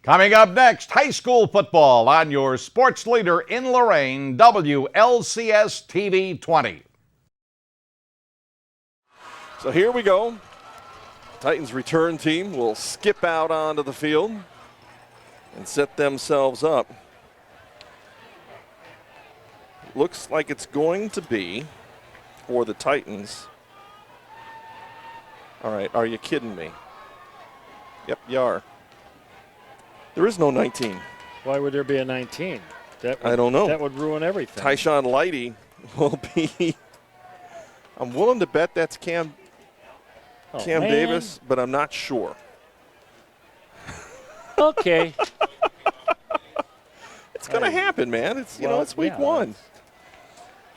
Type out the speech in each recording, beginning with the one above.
Coming up next, high school football on your sports leader in Lorain, WLCS TV 20. So here we go. Titans return team will skip out onto the field and set themselves up. Looks like it's going to be for the Titans. All right, are you kidding me? Yep, you are. There is no 19. Why would there be a 19? I don't know. That would ruin everything. Tyshawn Lighty will be. I'm willing to bet that's Cam Davis, but I'm not sure. Okay. It's going to happen, man. It's it's week one.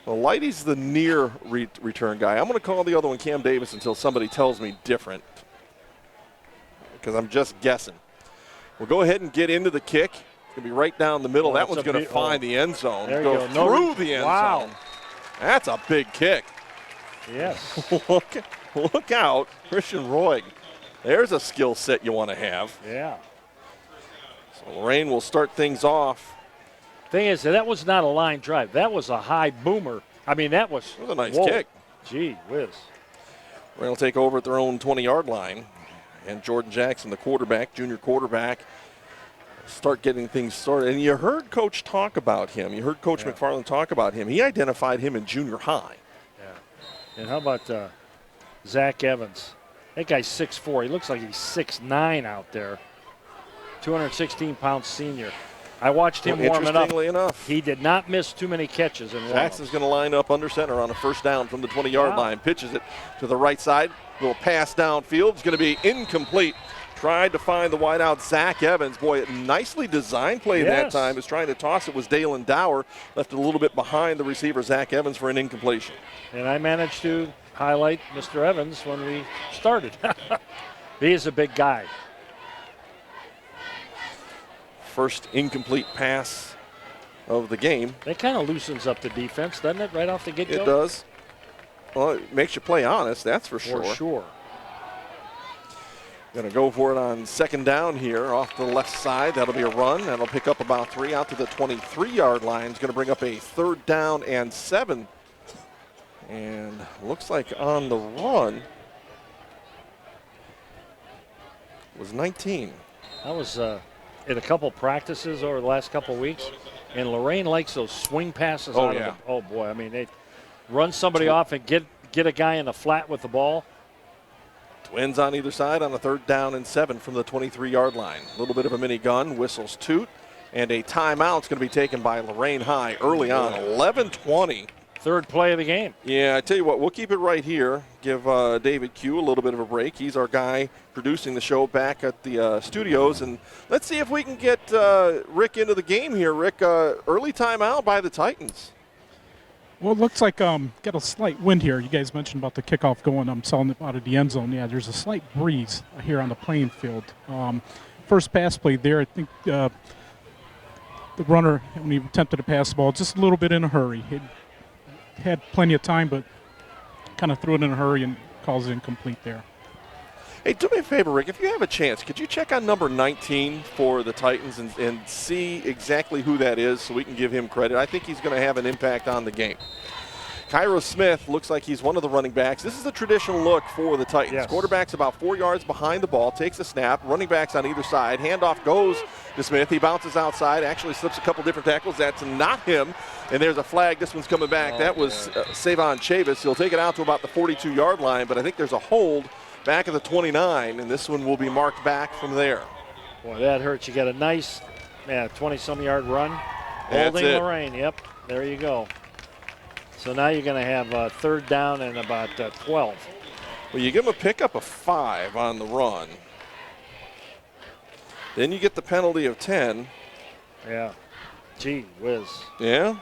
Well, Lighty's the near return guy. I'm going to call the other one Cam Davis until somebody tells me different, because I'm just guessing. We'll go ahead and get into the kick. It's going to be right down the middle. That one's going to find the end zone. There go you go. Through the end zone. That's a big kick. Yes. Look out, Christian Roy. There's a skill set you want to have. Yeah. So Lorain will start things off. Thing is, that was not a line drive. That was a high boomer. I mean, that was a nice kick. Gee whiz. Lorain will take over at their own 20-yard line. And Jordan Jackson, the quarterback, junior quarterback, start getting things started. And you heard Coach talk about him. You heard Coach McFarland talk about him. He identified him in junior high. Yeah. And how about Zach Evans? That guy's 6'4". He looks like he's 6'9" out there. 216-pound senior. I watched him warming up. Interestingly enough, he did not miss too many catches in warm-ups. Jackson's going to line up under center on a first down from the 20-yard line. Pitches it to the right side. Little pass downfield. It's going to be incomplete. Tried to find the wideout, Zach Evans. Boy, nicely designed play that time. Was trying to toss it was Dalen Dower. Left it a little bit behind the receiver, Zach Evans, for an incompletion. And I managed to highlight Mr. Evans when we started. He is a big guy. First incomplete pass of the game. That kind of loosens up the defense, doesn't it, right off the get-go? It does. Well, it makes you play honest, that's for sure. For sure. Going to go for it on second down here off the left side. That'll be a run. That'll pick up about 3 out to the 23-yard line. It's going to bring up a 3rd down and 7. And looks like on the run was 19. That was in a couple practices over the last couple of weeks. And Lorain likes those swing passes out of the, oh boy, I mean, they run somebody off and get a guy in the flat with the ball. Twins on either side on a 3rd down and 7 from the 23-yard line. A little bit of a mini gun, whistles toot, and a timeout's going to be taken by Lorain High early on, 11:20. Third play of the game. Yeah, I tell you what, we'll keep it right here. Give David Q a little bit of a break. He's our guy producing the show back at the studios, and let's see if we can get Rick into the game here. Rick, early timeout by the Titans. Well, it looks like got a slight wind here. You guys mentioned about the kickoff going. I'm selling it out of the end zone. Yeah, there's a slight breeze here on the playing field. First pass play there, I think the runner, when he attempted to pass the ball, just a little bit in a hurry. He had plenty of time, but kind of threw it in a hurry and calls it incomplete there. Hey, do me a favor, Rick. If you have a chance, could you check on number 19 for the Titans and see exactly who that is so we can give him credit? I think he's going to have an impact on the game. Cairo Smith looks like he's one of the running backs. This is a traditional look for the Titans. Yes. Quarterback's about 4 yards behind the ball, takes a snap. Running backs on either side. Handoff goes to Smith. He bounces outside, actually slips a couple different tackles. That's not him. And there's a flag. This one's coming back. That was Savon Chavis. He'll take it out to about the 42-yard line, but I think there's a hold back at the 29, and this one will be marked back from there. Boy, that hurts. You got a nice 20-some-yard run. Holding Lorain. Yep, there you go. So now you're going to have 3rd down and about 12. Well, you give him a pickup of 5 on the run. Then you get the penalty of 10. Yeah. Gee whiz. Yeah.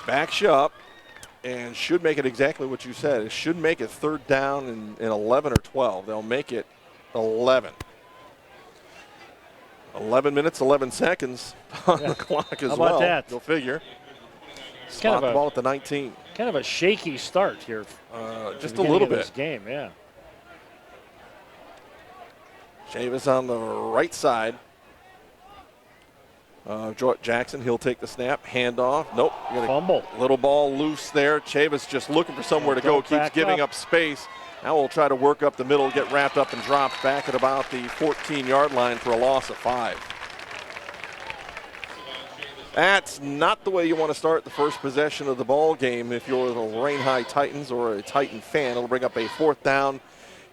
Backs you up and should make it exactly what you said. It should make it 3rd down and 11 or 12. They'll make it 11. 11 minutes, 11 seconds on the clock as well. How about that? Go figure. Kind Spot the ball at the 19. Kind of a shaky start here. Just a little bit. This game, yeah. Chavis on the right side. Jackson, he'll take the snap, handoff. Nope. Fumble. Little ball loose there. Chavis just looking for somewhere to go, keeps giving up space. Now we'll try to work up the middle, get wrapped up and dropped back at about the 14-yard line for a loss of 5. That's not the way you want to start the first possession of the ball game if you're the Lorain High Titans or a Titan fan. It'll bring up a 4th down,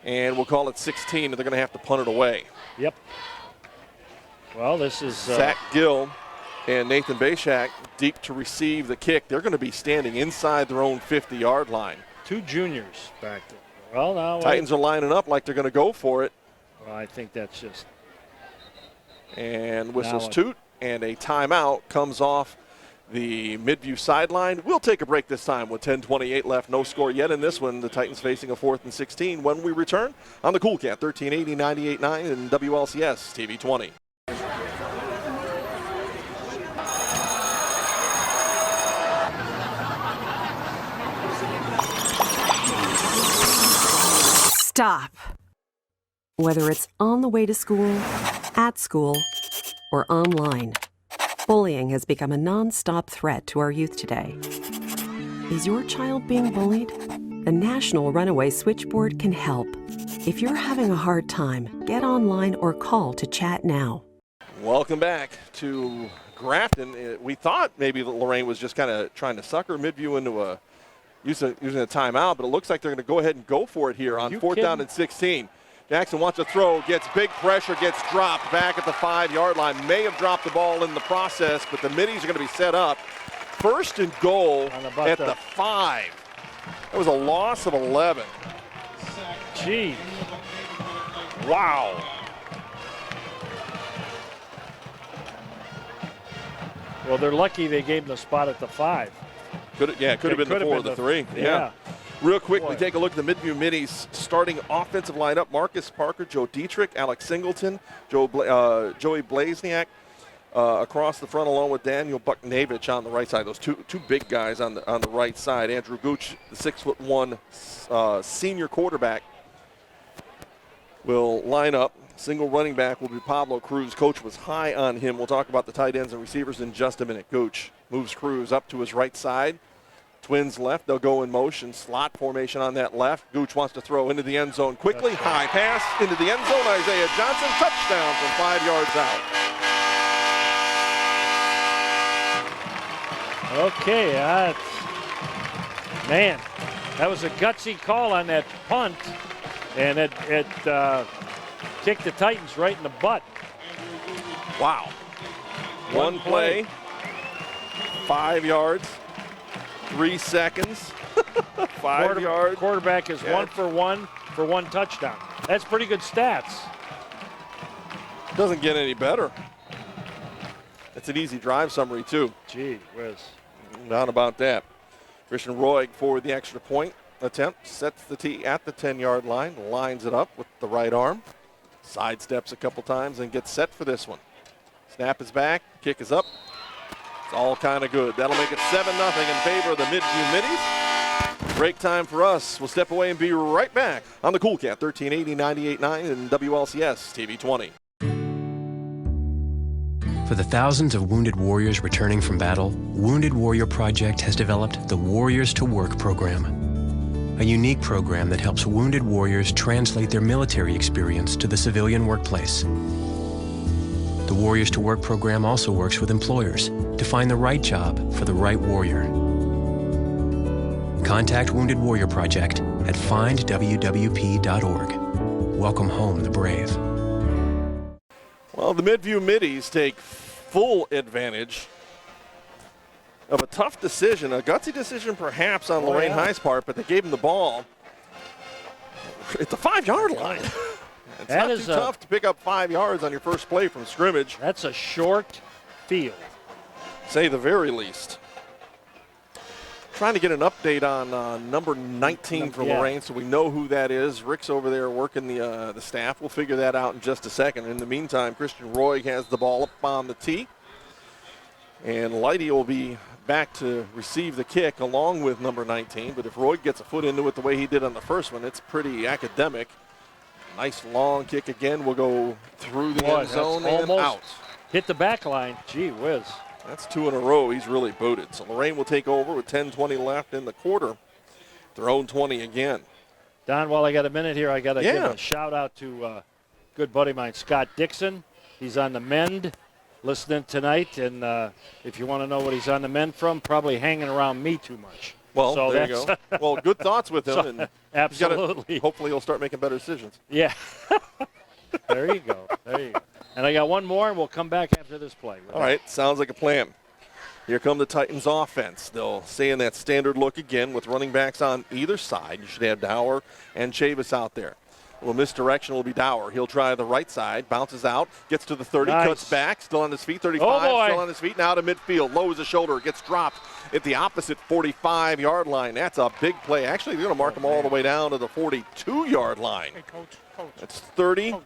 and we'll call it 16, and they're going to have to punt it away. Yep. Well, this is Zach Gill and Nathan Bayshak deep to receive the kick. They're going to be standing inside their own 50-yard line. 2 juniors back there. Well, now Titans are lining up like they're going to go for it. Well, I think that's just. And whistles toot, and a timeout comes off the Midview sideline. We'll take a break this time with 10:28 left. No score yet in this one. The Titans facing a 4th and 16 when we return on the Cool Cat 1380 98.9 and WLCS TV 20. Stop. Whether it's on the way to school, at school, or online, bullying has become a non-stop threat to our youth today. Is your child being bullied? The National Runaway Switchboard can help. If you're having a hard time, get online or call to chat now. Welcome back to Grafton. We thought maybe Lorain was just kind of trying to sucker Midview into using a timeout, but it looks like they're going to go ahead and go for it here on 4th down and 16. Jackson wants to throw, gets big pressure, gets dropped back at the 5-yard line. May have dropped the ball in the process, but the Middies are going to be set up. 1st and goal at the 5. That was a loss of 11. Gee. Wow. Well, they're lucky they gave them the spot at the 5. Could have been the 4 or the 3. Yeah. Real quick, we take a look at the Midview Middies starting offensive lineup. Marcus Parker, Joe Dietrich, Alex Singleton, Joey Blazniak across the front, along with Daniel Bucknavich on the right side. Those two big guys on the right side. Andrew Gooch, the 6'1" senior quarterback, will line up. Single running back will be Pablo Cruz. Coach was high on him. We'll talk about the tight ends and receivers in just a minute. Gooch moves Cruz up to his right side. Twins left. They'll go in motion. Slot formation on that left. Gooch wants to throw into the end zone quickly. High pass into the end zone. Isaiah Johnson, touchdown from 5 yards out. Okay, man, that was a gutsy call on that punt, and it kicked the Titans right in the butt. Wow. One play, 5 yards, 3 seconds, 5 yards. Quarterback is 1 for 1 for 1 touchdown. That's pretty good stats. Doesn't get any better. It's an easy drive summary, too. Gee whiz. Not about that. Christian Roig for the extra point attempt. Sets the tee at the 10-yard line. Lines it up with the right arm. Sidesteps a couple times and gets set for this one. Snap is back. Kick is up. It's all kind of good. That'll make it 7-0 in favor of the Midview Middies. Break time for us. We'll step away and be right back on the Cool Cat 1380 98.9 and WLCS TV 20. For the thousands of wounded warriors returning from battle, Wounded Warrior Project has developed the Warriors to Work program, a unique program that helps wounded warriors translate their military experience to the civilian workplace. The Warriors to Work program also works with employers to find the right job for the right warrior. Contact Wounded Warrior Project at findwwp.org. Welcome home the brave. Well, the Midview Middies take full advantage of a tough decision, a gutsy decision perhaps on Lorain High's part, but they gave him the ball at the 5-yard line. It's not too tough to pick up 5 yards on your first play from scrimmage. That's a short field. Say the very least. Trying to get an update on number 19 for Lorain, so we know who that is. Rick's over there working the staff. We'll figure that out in just a second. In the meantime, Christian Roy has the ball up on the tee. And Lighty will be back to receive the kick along with number 19. But if Roy gets a foot into it the way he did on the first one, it's pretty academic. Nice long kick again. Will go through the end zone and out. hit the back line. Gee whiz. That's 2 in a row. He's really booted. So Lorain will take over with 10:20 left in the quarter. Their own 20 again. Don, while I got a minute here, I got to give Yeah. a shout out to a good buddy of mine, Scott Dixon. He's on the mend listening tonight. And if you want to know what he's on the mend from, probably hanging around me too much. Well, So there you go. Well, good thoughts with him. So, and absolutely. Hopefully he'll start making better decisions. Yeah. There you go. There you go. And I got one more, and we'll come back after this play. All right, sounds like a plan. Here come the Titans offense. They'll stay in that standard look again with running backs on either side. You should have Dower and Chavis out there. Well, misdirection will be Dower. He'll try the right side, bounces out, gets to the 30, Nice. cuts back, still on his feet, 35, Oh, boy. still on his feet, now to midfield, lowers the shoulder, gets dropped at the opposite 45-yard line. That's a big play. Actually, they're going to mark him all the way down to the 42-yard line. Hey, coach. That's 30. Coach.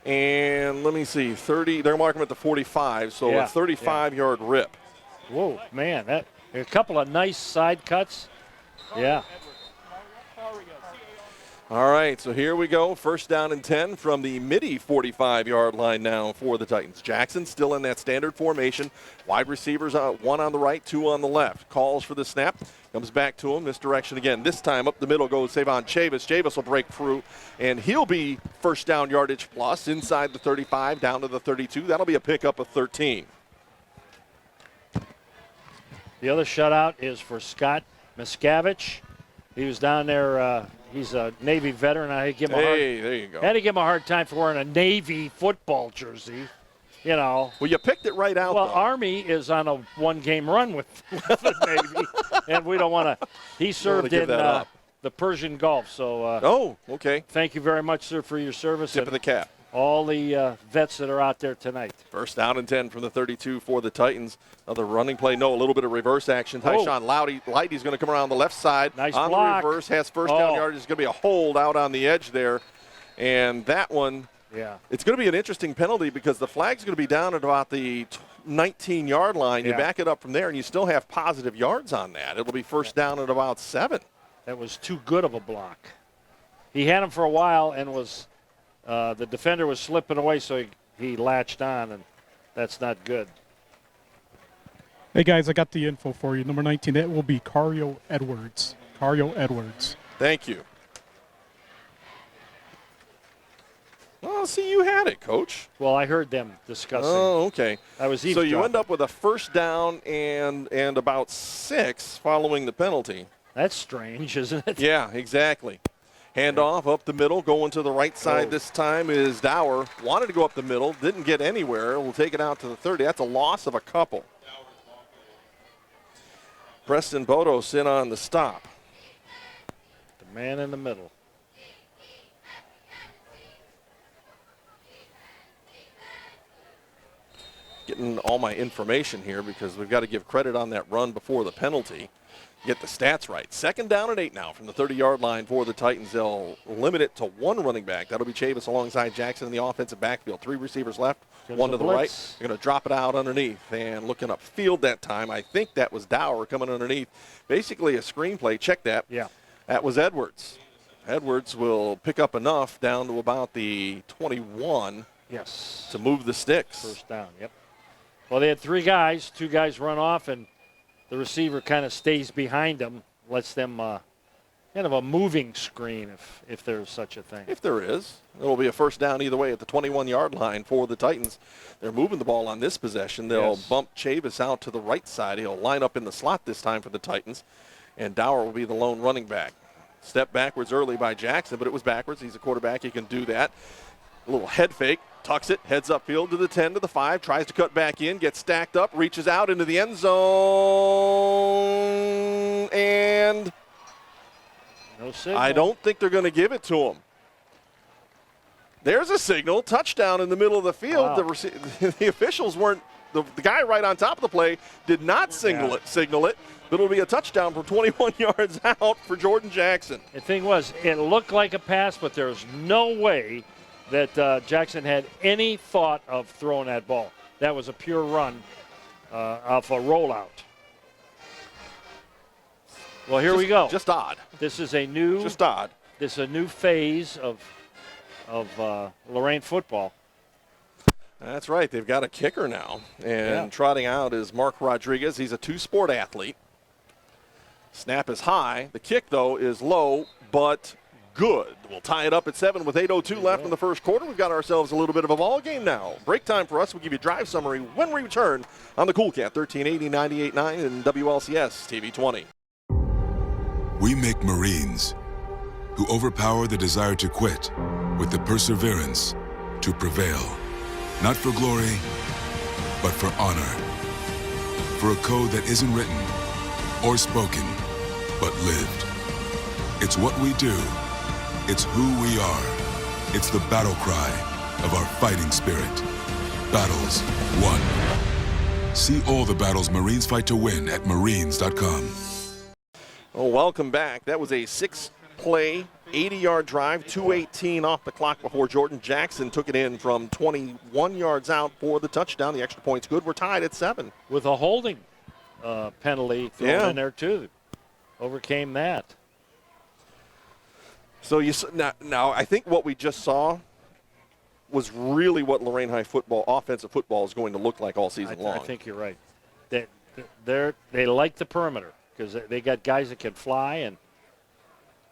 And let me see, 30. They're marking him at the 45, so Yeah, a 35-yard rip. Whoa, man. That a couple of nice side cuts. Yeah. All right, so here we go. First down and 10 from the Midi 45-yard line now for the Titans. Jackson still in that standard formation. Wide receivers, 1 on the right, 2 on the left. Calls for the snap. Comes back to him. Misdirection again. This time up the middle goes Savon Chavis. Chavis will break through, and he'll be first down yardage plus inside the 35 down to the 32. That'll be a pickup of 13. The other shutout is for Scott Miscavige. He was down there. He's a Navy veteran. I had to give him a There you go. had to give him a hard time for wearing a Navy football jersey. You know. Well, you picked it right out, Well, though. Army is on a one-game run with the Navy, and we don't want to. He served give in that up. the Persian Gulf. So Oh, okay. thank you very much, sir, for your service. Tip of the cap. All the vets that are out there tonight. First down and 10 from the 32 for the Titans. Another running play. No, a little bit of reverse action. Oh. Tyshawn Lighty's going to come around the left side. Nice on block. the reverse, has first down yardage. It's going to be a hold out on the edge there. And that one, Yeah. it's going to be an interesting penalty because the flag's going to be down at about the 19-yard line. You Yeah. back it up from there, and you still have positive yards on that. It'll be first down at about 7. That was too good of a block. He had him for a while and was the defender was slipping away, so he latched on, and that's not good. Hey, guys, I got the info for you. Number 19, that will be Cario Edwards. Cario Edwards. Thank you. Well, see, you had it, Coach. Well, I heard them discussing. Oh, okay. I was So you eavesdropping. end up with a first down and about 6 following the penalty. That's strange, isn't it? Yeah, exactly. Handoff up the middle, going to the right side this time is Dower. Wanted to go up the middle, didn't get anywhere. We'll take it out to the 30. That's a loss of a couple. Preston Bodos in on the stop. The man in the middle. Getting all my information here because we've got to give credit on that run before the penalty. Get the stats right. Second down and 8 now from the 30-yard line for the Titans. They'll limit it to 1 running back. That'll be Chavis alongside Jackson in the offensive backfield. 3 receivers left, There's 1 a to the blitz. right. They're going to drop it out underneath. And looking upfield that time, I think that was Dower coming underneath. Basically a screenplay. Check that. Yeah. That was Edwards. Edwards will pick up enough down to about the 21 Yes. to move the sticks. First down, yep. Well, they had 3 guys. 2 guys run off, and the receiver kind of stays behind them, lets them kind of a moving screen if there's such a thing. If there is, it'll be a first down either way at the 21-yard line for the Titans. They're moving the ball on this possession. They'll Yes. bump Chavis out to the right side. He'll line up in the slot this time for the Titans, and Dower will be the lone running back. Step backwards early by Jackson, but it was backwards. He's a quarterback. He can do that. A little head fake. Tucks it, heads upfield to the 10 to the 5, tries to cut back in, gets stacked up, reaches out into the end zone, and No signal. I don't think they're going to give it to him. There's a signal, touchdown in the middle of the field. Wow. The officials weren't, the guy right on top of the play did not signal it, but it'll be a touchdown from 21 yards out for Jordan Jackson. The thing was, it looked like a pass, but there's no way that Jackson had any thought of throwing that ball. That was a pure run off a rollout. Well, here we go. Just odd. This is a new Just odd. This is a new phase of Lorain football. That's right. They've got a kicker now. And trotting out is Mark Rodriguez. He's a two-sport athlete. Snap is high. The kick, though, is low, but good. We'll tie it up at 7 with 8:02 left in the first quarter. We've got ourselves a little bit of a ball game now. Break time for us. We'll give you a drive summary when we return on the Cool Cat 1380, 98.9 and WLCS TV 20. We make Marines who overpower the desire to quit with the perseverance to prevail. Not for glory, but for honor. For a code that isn't written or spoken, but lived. It's what we do. It's who we are. It's the battle cry of our fighting spirit. Battles won. See all the battles Marines fight to win at marines.com. Oh, welcome back. That was a 6-play, 80-yard drive, 2:18 off the clock before Jordan Jackson took it in from 21 yards out for the touchdown. The extra point's good. We're tied at 7. With a holding penalty thrown in there, too. Overcame that. So now I think what we just saw was really what Lorain High football, offensive football, is going to look like all season long. I think you're right. They like the perimeter because they got guys that can fly, and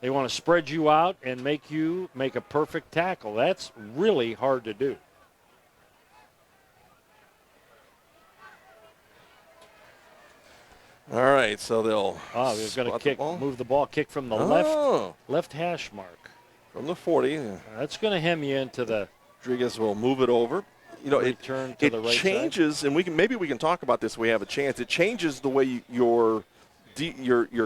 they want to spread you out and make you make a perfect tackle. That's really hard to do. All right, so they're going to move the ball, kick from the left hash mark. From the 40. That's going to hem you into the. Rodriguez will move it over. You know, it changes, and maybe we can talk about this. We have a chance. It changes the way your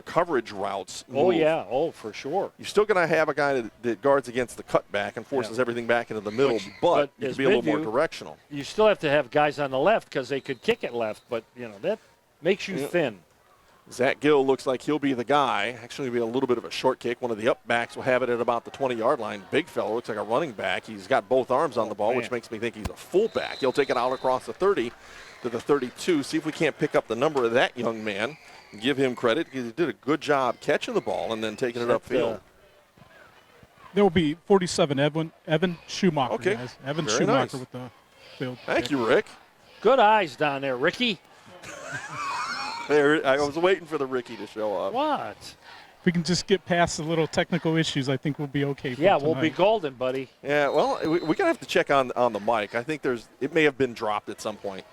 coverage routes move. Oh yeah, for sure. You're still going to have a guy that guards against the cutback and forces everything back into the middle, but you can be a little more directional. You still have to have guys on the left because they could kick it left, but that makes you thin. Zach Gill looks like he'll be the guy. Actually, it'll be a little bit of a short kick. One of the up backs will have it at about the 20-yard line. Big fellow, looks like a running back. He's got both arms on the ball, which makes me think he's a fullback. He'll take it out across the 30 to the 32. See if we can't pick up the number of that young man. Give him credit. He did a good job catching the ball and then taking it upfield. There will be 47, Evan Schumacher. Okay. Guys. Evan Very Schumacher nice. with the field. Thank you, Rick. Good eyes down there, Ricky. I was waiting for the Ricky to show up. What? If we can just get past the little technical issues, I think we'll be okay. We'll be golden, buddy. Yeah, well, we're going to have to check on the mic. I think it may have been dropped at some point.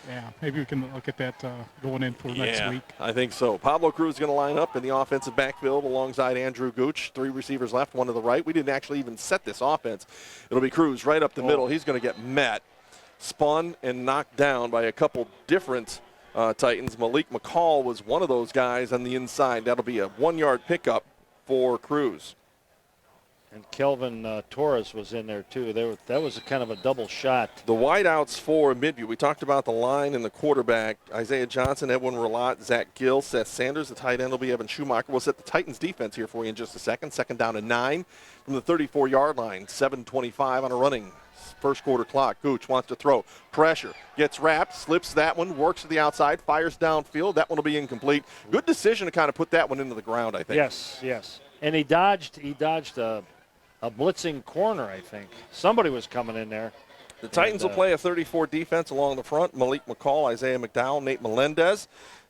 Yeah, maybe we can look at that going in for next week. I think so. Pablo Cruz is going to line up in the offensive backfield alongside Andrew Gooch. 3 receivers left, 1 to the right. We didn't actually even set this offense. It'll be Cruz right up the middle. He's going to get met, spun, and knocked down by a couple different Titans. Malik McCall was one of those guys on the inside. That'll be a 1-yard pickup for Cruz. And Kelvin Torres was in there, too. That was a kind of a double shot. The wideouts for Midview. We talked about the line and the quarterback. Isaiah Johnson, Edwin Relat, Zach Gill, Seth Sanders. The tight end will be Evan Schumacher. We'll set the Titans defense here for you in just a second. Second down and 9 from the 34-yard line. 7:25 on a running first quarter clock. Gooch wants to throw. Pressure. Gets wrapped. Slips that one. Works to the outside. Fires downfield. That one will be incomplete. Good decision to kind of put that one into the ground, I think. Yes. And he dodged a blitzing corner, I think. Somebody was coming in there. The Titans will play a 34 defense along the front. Malik McCall, Isaiah McDowell, Nate Melendez,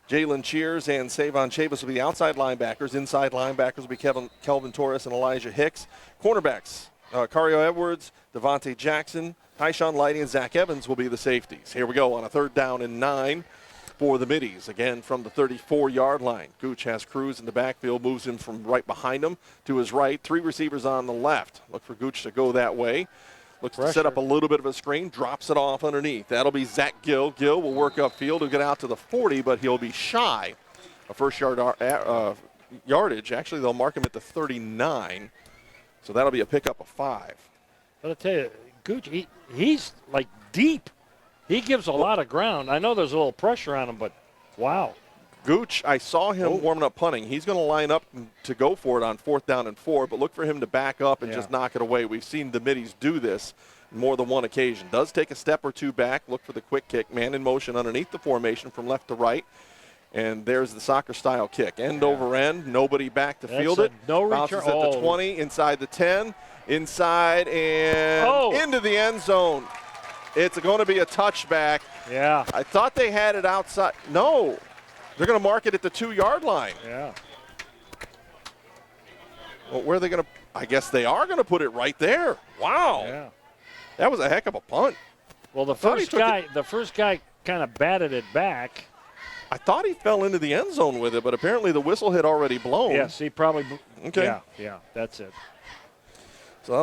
Jalen Cheers, and Savon Chavis will be the outside linebackers. Inside linebackers will be Kelvin Torres and Elijah Hicks. Cornerbacks, Cario Edwards, Devontae Jackson, Tyshawn Lighty, and Zach Evans will be the safeties. Here we go on a 3rd down and 9 for the Middies. Again, from the 34-yard line. Gooch has Cruz in the backfield, moves him from right behind him to his right. 3 receivers on the left. Look for Gooch to go that way. Looks to set up a little bit of a screen, drops it off underneath. That'll be Zach Gill. Gill will work upfield. He'll get out to the 40, but he'll be shy of first yardage. Actually, they'll mark him at the 39. So that'll be a pickup of 5. But I tell you, Gooch, he's like deep. He gives a lot of ground. I know there's a little pressure on him, but wow. Gooch, I saw him warming up punting. He's going to line up to go for it on 4th down and 4, but look for him to back up and just knock it away. We've seen the Middies do this more than one occasion. Does take a step or 2 back. Look for the quick kick. Man in motion underneath the formation from left to right. And there's the soccer-style kick. End over end. Nobody back to field it. No return. Bounces at the 20, inside the 10, inside, and into the end zone. It's going to be a touchback. Yeah. I thought they had it outside. No. They're going to mark it at the 2-yard line. Yeah. Well, where are they going to? I guess they are going to put it right there. Wow. Yeah. That was a heck of a punt. Well, the Thought he first took guy kind of batted it back. I thought he fell into the end zone with it, but apparently the whistle had already blown. Yes, he probably. Okay. Yeah, that's it. So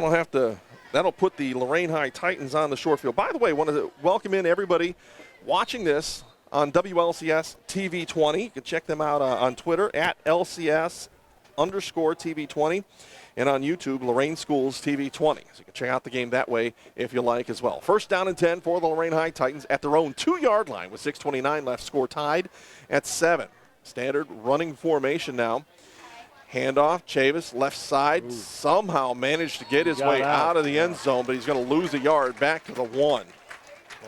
that'll put the Lorain High Titans on the short field. By the way, want to welcome in everybody watching this on WLCS TV 20. You can check them out on Twitter at LCS_TV20 and on YouTube, Lorain Schools TV 20. So you can check out the game that way if you like as well. First down and 10 for the Lorain High Titans at their own 2-yard line with 6:29 left, score tied at 7. Standard running formation now. Handoff, Chavis, left side, somehow managed to get his way out of the end zone, but he's going to lose a yard back to the 1.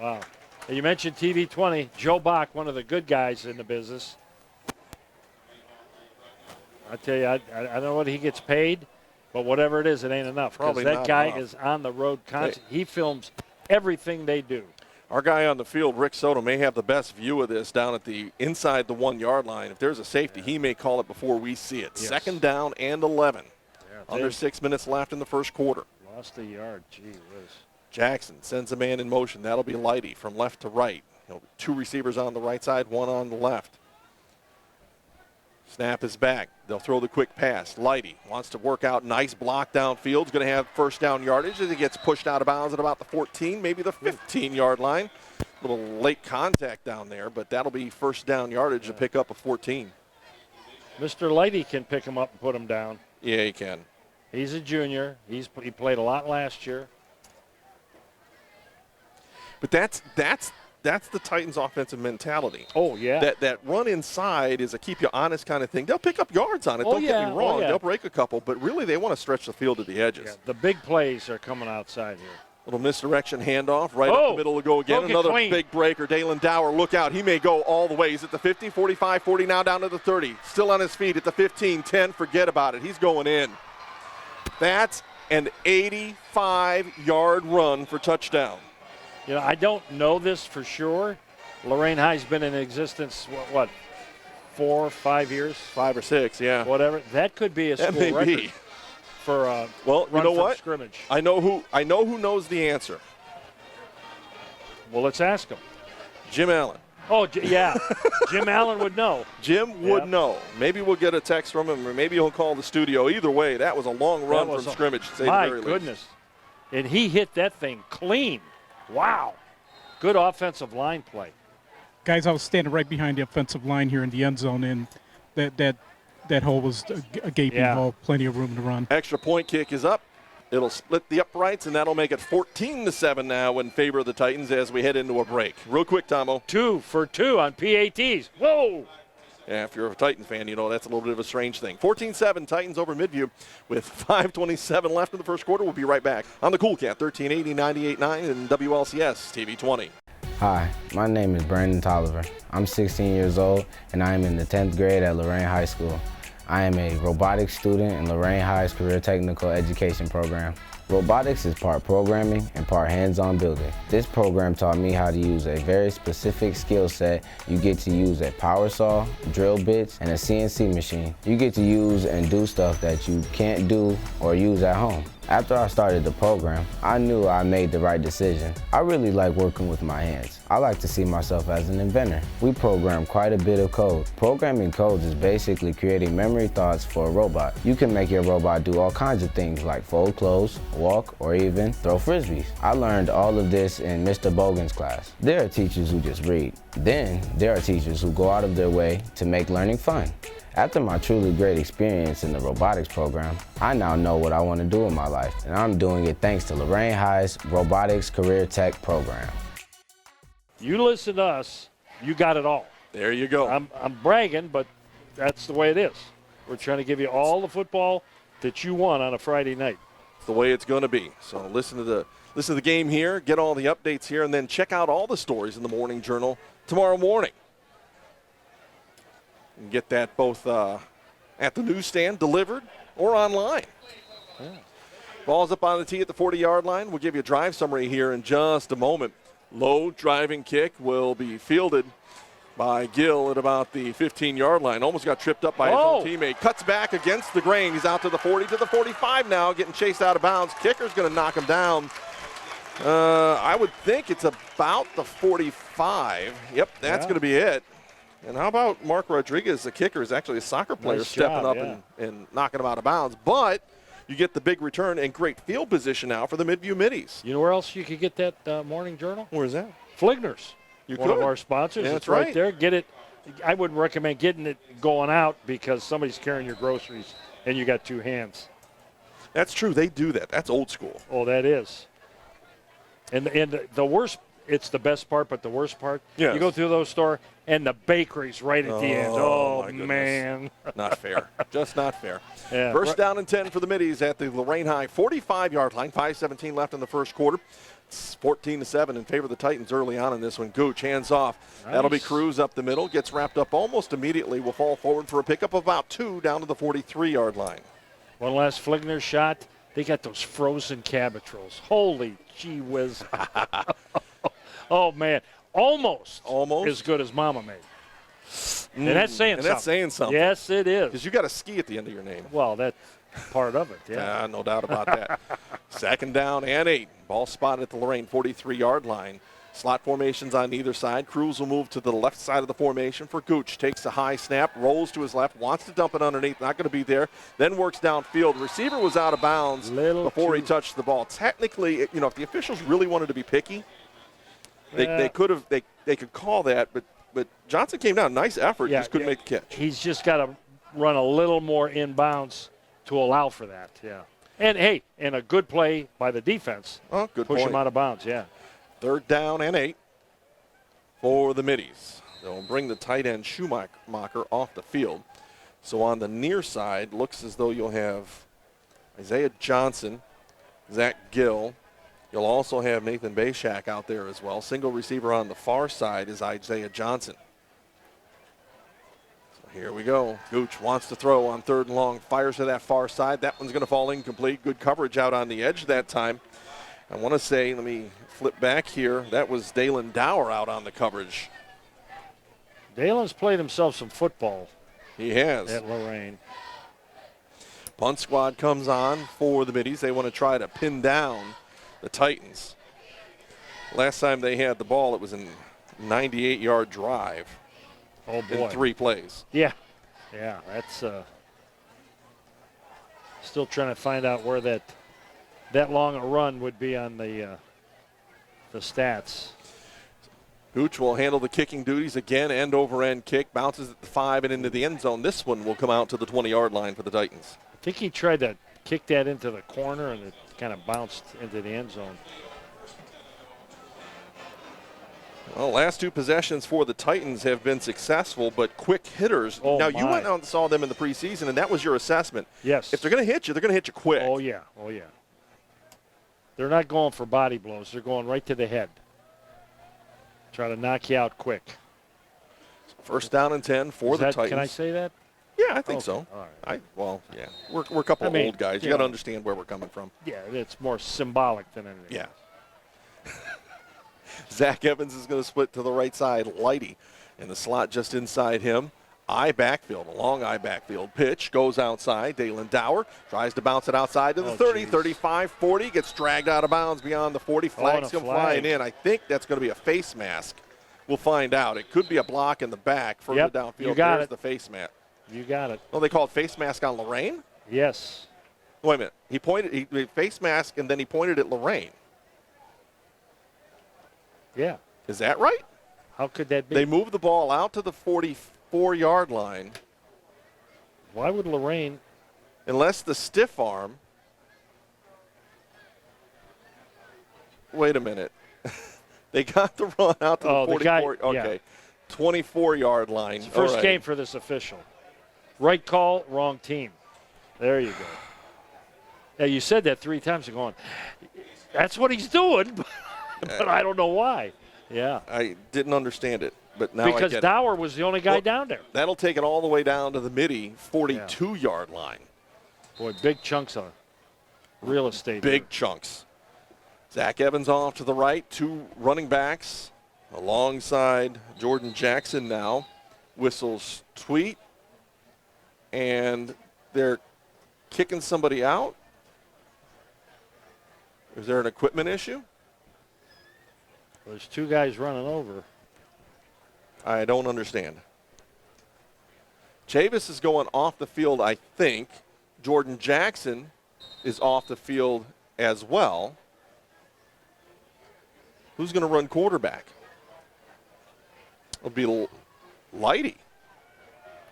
Wow. You mentioned TV 20. Joe Bach, one of the good guys in the business. I tell you, I don't know what he gets paid, but whatever it is, it ain't enough. Because that guy is on the road constantly. He films everything they do. Our guy on the field, Rick Soto, may have the best view of this down at the inside the 1-yard line. If there's a safety, he may call it before we see it. Yes. 2nd down and 11. Yeah, Under 6 minutes left in the first quarter. Lost a yard. Gee whiz. Jackson sends a man in motion. That'll be Lighty from left to right. 2 receivers on the right side, 1 on the left. Snap is back. They'll throw the quick pass. Lighty wants to work out. Nice block downfield. Going to have first down yardage as he gets pushed out of bounds at about the 14, maybe the 15-yard line. A little late contact down there, but that'll be first down yardage to pick up a 14. Mr. Lighty can pick him up and put him down. Yeah, he can. He's a junior. He played a lot last year. But that's the Titans' offensive mentality. Oh, yeah. That run inside is a keep you honest kind of thing. They'll pick up yards on it. Don't get me wrong. They'll break a couple, but really they want to stretch the field to the edges. Yeah, the big plays are coming outside here. Little misdirection handoff right up the middle to go again. Another big breaker. Dalen Dower, look out. He may go all the way. He's at the 50, 45, 40, now down to the 30. Still on his feet at the 15, 10. Forget about it. He's going in. That's an 85-yard run for touchdown. I don't know this for sure. Lorain High's been in existence, what 4 or 5 years? 5 or 6, yeah. Whatever. That could be a school record. That may be. For well, you know what? Scrimmage. I know who knows the answer. Well, let's ask him. Jim Allen. Oh, yeah. Jim Allen would know. Jim would know. Maybe we'll get a text from him, or maybe he'll call the studio. Either way, that was a long run from scrimmage. To say the very least. My goodness. And he hit that thing clean. Wow. Good offensive line play. Guys, I was standing right behind the offensive line here in the end zone, and that hole was a gaping hole, plenty of room to run. Extra point kick is up. It'll split the uprights, and that'll make it 14-7 now in favor of the Titans as we head into a break. Real quick, Tomo. 2 for 2 on PATs. Whoa! Yeah, if you're a Titans fan, that's a little bit of a strange thing. 14-7, Titans over Midview with 5:27 left in the first quarter. We'll be right back on the Cool Cat, 1380, 98.9, and WLCS TV 20. Hi, my name is Brandon Tolliver. I'm 16 years old, and I am in the 10th grade at Lorain High School. I am a robotics student in Lorain High's Career Technical Education program. Robotics is part programming and part hands-on building. This program taught me how to use a very specific skill set. You get to use a power saw, drill bits, and a CNC machine. You get to use and do stuff that you can't do or use at home. After I started the program, I knew I made the right decision. I really like working with my hands. I like to see myself as an inventor. We program quite a bit of code. Programming codes is basically creating memory thoughts for a robot. You can make your robot do all kinds of things like fold clothes, walk, or even throw frisbees. I learned all of this in Mr. Bogan's class. There are teachers who just read. Then there are teachers who go out of their way to make learning fun. After my truly great experience in the robotics program, I now know what I want to do in my life, and I'm doing it thanks to Lorain High's Robotics Career Tech program. You listen to us, you got it all. There you go. I'm bragging, but that's the way it is. We're trying to give you all the football that you want on a Friday night. It's the way it's going to be. So listen to the game here, get all the updates here, and then check out all the stories in the Morning Journal tomorrow morning. And get that both at the newsstand delivered or online. Yeah. Ball's up on the tee at the 40-yard line. We'll give you a drive summary here in just a moment. Low driving kick will be fielded by Gill at about the 15-yard line. Almost got tripped up by his own teammate. Cuts back against the grain. He's out to the 40, to the 45 now, getting chased out of bounds. Kicker's going to knock him down. I would think it's about the 45. Yep, that's going to be it. And how about Mark Rodriguez, the kicker, is actually a soccer player, stepping up and knocking him out of bounds. But you get the big return and great field position now for the Midview Middies. You know where else you could get that morning journal? Where's that? Fligner's. You One could. of our sponsors. Yeah, it's that's right right there. Get it. I would recommend getting it going out because somebody's carrying your groceries and you got two hands. That's true. They do that. That's old school. Oh, that is. And the worst, it's the best part, but the worst part, yes. You go through those store and the bakery's right at the end. Oh, man. Not fair. Just not fair. Yeah. First down and 10 for the Middies at the Lorain High 45-yard line. 5:17 left in the first quarter. It's 14-7 in favor of the Titans early on in this one. Gooch, hands off. Nice. That'll be Cruz up the middle. Gets wrapped up almost immediately. Will fall forward for a pickup of about 2 down to the 43-yard line. One last Fligner shot. They got those frozen cabbage rolls. Holy gee whiz. Oh, man. Almost as good as Mama made. And that's saying something. That's saying something. Yes, it is. Because you got a ski at the end of your name. Well, that's part of it, yeah. No doubt about that. Second down and 8. Ball spotted at the Lorain 43-yard line. Slot formations on either side. Cruz will move to the left side of the formation for Gooch. Takes a high snap, rolls to his left, wants to dump it underneath, not going to be there. Then works downfield. The receiver was out of bounds before he touched the ball. Technically, if the officials really wanted to be picky, they could call that, but Johnson came down. Nice effort, just couldn't make the catch. He's just got to run a little more inbounds to allow for that, yeah. And, hey, and a good play by the defense. Oh, good Push point. him out of bounds, yeah. Third down and 8 for the Middies. They'll bring the tight end Schumacher off the field. So on the near side, looks as though you'll have Isaiah Johnson, Zach Gill. You'll also have Nathan Bayshak out there as well. Single receiver on the far side is Isaiah Johnson. So here we go. Gooch wants to throw on 3rd and long. Fires to that far side. That one's going to fall incomplete. Good coverage out on the edge that time. I want to say, let me flip back here. That was Dalen Dower out on the coverage. Dalen's played himself some football. He has. At Lorain. Punt squad comes on for the Middies. They want to try to pin down the Titans. Last time they had the ball, it was a 98-yard drive. Oh, boy. In 3 plays. Yeah. Yeah, that's still trying to find out where that long a run would be on the stats. Gooch will handle the kicking duties again, end over end kick, bounces at the 5 and into the end zone. This one will come out to the 20-yard line for the Titans. I think he tried to kick that into the corner and it kind of bounced into the end zone. Well, last 2 possessions for the Titans have been successful, but quick hitters. Oh, now, you went out and saw them in the preseason, and that was your assessment. Yes. If they're going to hit you, they're going to hit you quick. Oh, yeah. Oh, yeah. They're not going for body blows. They're going right to the head. Try to knock you out quick. First down and 10 for the Titans. Can I say that? Yeah, I think so. All right. Yeah. We're a couple of old guys. You got to understand where we're coming from. Yeah, it's more symbolic than anything. Yeah. Zach Evans is going to split to the right side. Lighty in the slot just inside him. A long I backfield pitch. Goes outside. Dalen Dower tries to bounce it outside to the 30, 35, 40. Gets dragged out of bounds beyond the 40. Flags come flying in. I think that's going to be a face mask. We'll find out. It could be a block in the back further downfield. You got There's it. the face mask. You got it. Oh, they called face mask on Lorain? Yes. Wait a minute. He face mask and then he pointed at Lorain. Yeah. Is that right? How could that be? They moved the ball out to the 44-yard line. Why would Lorain? Unless the stiff arm. Wait a minute. They got the run out to the 44. Okay. 24-yard line. It's the first game for this official. Right call, wrong team. There you go. Now, you said that 3 times. You're going, that's what he's doing, but I don't know why. Yeah. I didn't understand it, but now I get it. Because Dower was the only guy down there. That'll take it all the way down to the Middy 42-yard line. Boy, big chunks on it. real estate. Big chunks. Zach Evans off to the right, 2 running backs alongside Jordan Jackson now. Whistles tweet, and they're kicking somebody out. Is there an equipment issue? There's 2 guys running over. I don't understand. Chavis is going off the field, I think. Jordan Jackson is off the field as well. Who's going to run quarterback? It'll be Lighty.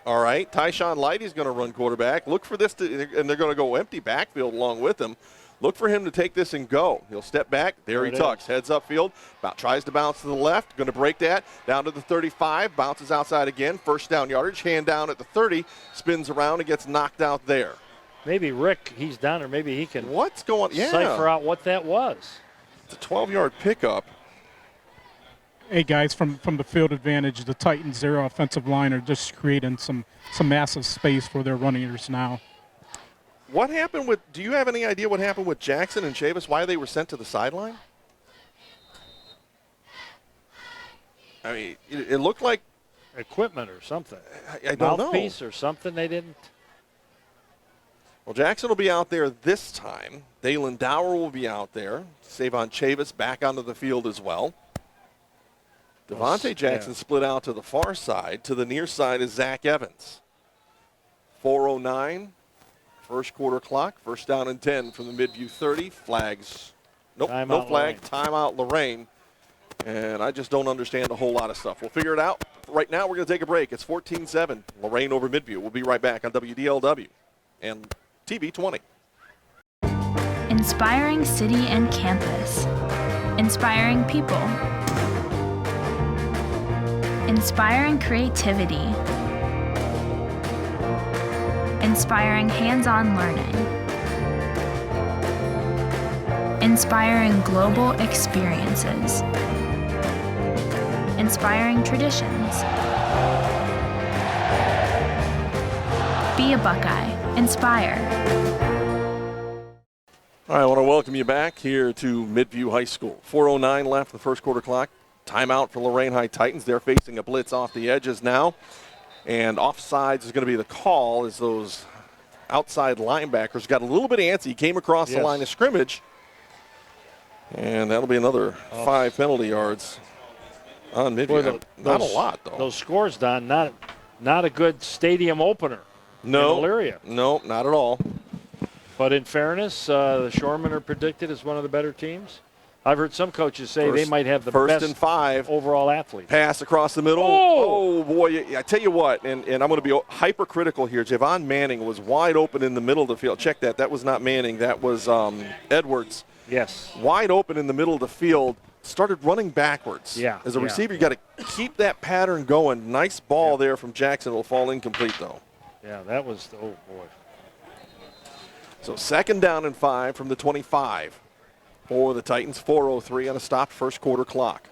All right, Tyshawn Lighty's going to run quarterback. Look for this, and they're going to go empty backfield along with him. Look for him to take this and go. He'll step back. There he tucks. Heads upfield. Tries to bounce to the left. Going to break that. Down to the 35. Bounces outside again. First down yardage. Hand down at the 30. Spins around and gets knocked out there. Maybe Rick, he's down, or maybe he can cipher out what that was. It's a 12-yard pickup. Hey, guys, from the field advantage, the Titans, their offensive line are just creating some massive space for their runners now. What happened with – do you have any idea what happened with Jackson and Chavis, why they were sent to the sideline? I mean, it looked like – equipment or something. I don't know. Mouthpiece or something they didn't. Well, Jackson will be out there this time. Dalen Dower will be out there. Savon Chavis back onto the field as well. Devontae Jackson split out to the far side. To the near side is Zach Evans. 4:09. First quarter clock, first down and 10 from the Midview 30. Flags. Nope, no flag. Timeout, Lorain. And I just don't understand a whole lot of stuff. We'll figure it out. Right now, we're going to take a break. It's 14-7. Lorain over Midview. We'll be right back on WDLW and TV 20. Inspiring city and campus. Inspiring people. Inspiring creativity. Inspiring hands-on learning. Inspiring global experiences. Inspiring traditions. Be a Buckeye. Inspire. All right, I want to welcome you back here to Midview High School. 4:09 left in the first quarter clock. Timeout for Lorain High Titans. They're facing a blitz off the edges now. And offsides is going to be the call as those outside linebackers got a little bit antsy, came across the line of scrimmage. And that'll be another 5 penalty yards on Midview. Not a lot, though. Those scores, Don, not a good stadium opener in Elyria. No, not at all. But in fairness, the Shoremen are predicted as one of the better teams. I've heard some coaches say they might have the best and 5 overall athlete. Pass across the middle. Oh boy, I tell you what, and I'm going to be hypercritical here. Javon Manning was wide open in the middle of the field. Check that. That was not Manning. That was Edwards. Yes. Wide open in the middle of the field. Started running backwards. Yeah. As a receiver, you got to keep that pattern going. Nice ball there from Jackson. It'll fall incomplete, though. Yeah, that was, oh boy. So second down and 5 from the 25. For the Titans, 4:03 on a stopped first quarter clock.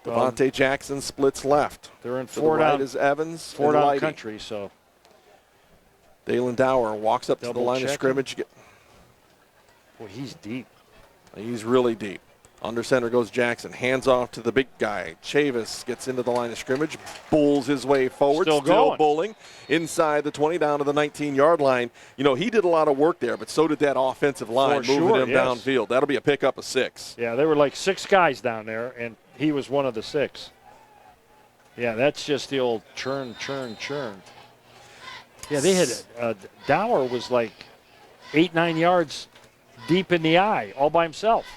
Devontae Jackson splits left. They're in 4 down. Is Evans. 4 down country, so. Dalen Dower walks up to the line of scrimmage. Boy, he's deep. He's really deep. Under center goes Jackson. Hands off to the big guy. Chavis gets into the line of scrimmage. Bulls his way forward. Still bowling. Inside the 20 down to the 19-yard line. You know, he did a lot of work there, but so did that offensive line moving him downfield. That'll be a pickup of 6. Yeah, there were like 6 guys down there, and he was one of the 6. Yeah, that's just the old churn. Yeah, they had Dower was like 8-9 yards deep in the eye all by himself.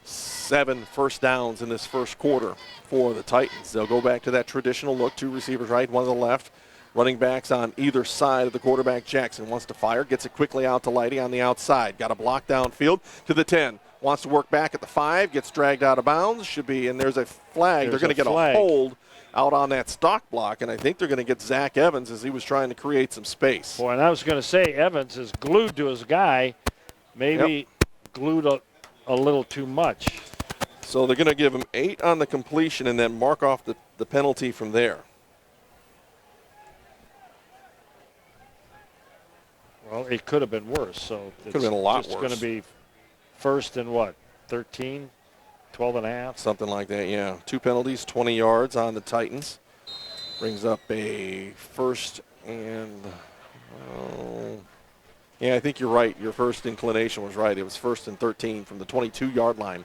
7 first downs in this first quarter for the Titans. They'll go back to that traditional look. 2 receivers right, 1 to the left. Running backs on either side of the quarterback. Jackson wants to fire, gets it quickly out to Lighty on the outside. Got a block downfield to the 10. Wants to work back at the 5, gets dragged out of bounds. Should be, and there's a flag. They're going to get a hold out on that stock block, and I think they're going to get Zach Evans as he was trying to create some space. Boy, and I was going to say Evans is glued to his guy, maybe glued a little too much. So they're going to give him 8 on the completion and then mark off the penalty from there. Well, it could have been worse. So Could have been a lot It's worse. going to be first and what, 13, 12 and a half? Something like that, yeah. 2 penalties, 20 yards on the Titans. Brings up a first and, yeah, I think you're right. Your first inclination was right. It was first and 13 from the 22-yard line.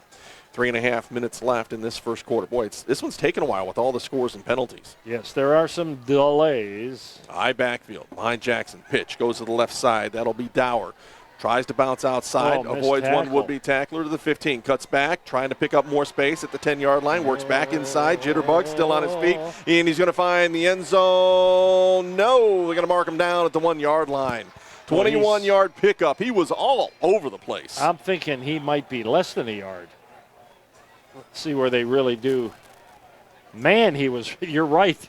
3.5 minutes left in this first quarter. Boy, this one's taken a while with all the scores and penalties. Yes, there are some delays. High backfield behind Jackson. Pitch goes to the left side. That'll be Dower. Tries to bounce outside. Avoids one would-be tackler to the 15. Cuts back, trying to pick up more space at the 10-yard line. Works back inside. Jitterbug still on his feet. And he's going to find the end zone. No, they're going to mark him down at the 1-yard line. 21-yard pickup. He was all over the place. I'm thinking he might be less than a yard. Let's see where they really do. Man, you're right.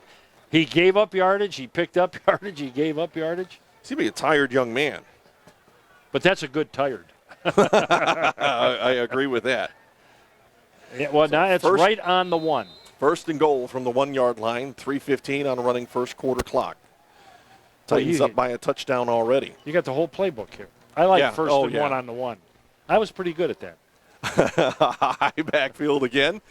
He gave up yardage. He picked up yardage. He gave up yardage. Seems to be a tired young man. But that's a good tired. I agree with that. Yeah, well, now it's right on the 1. First and goal from the 1-yard line. 3:15 on a running first quarter clock. Titans up by a touchdown already. You got the whole playbook here. I like first and 1 on the 1. I was pretty good at that. High backfield again.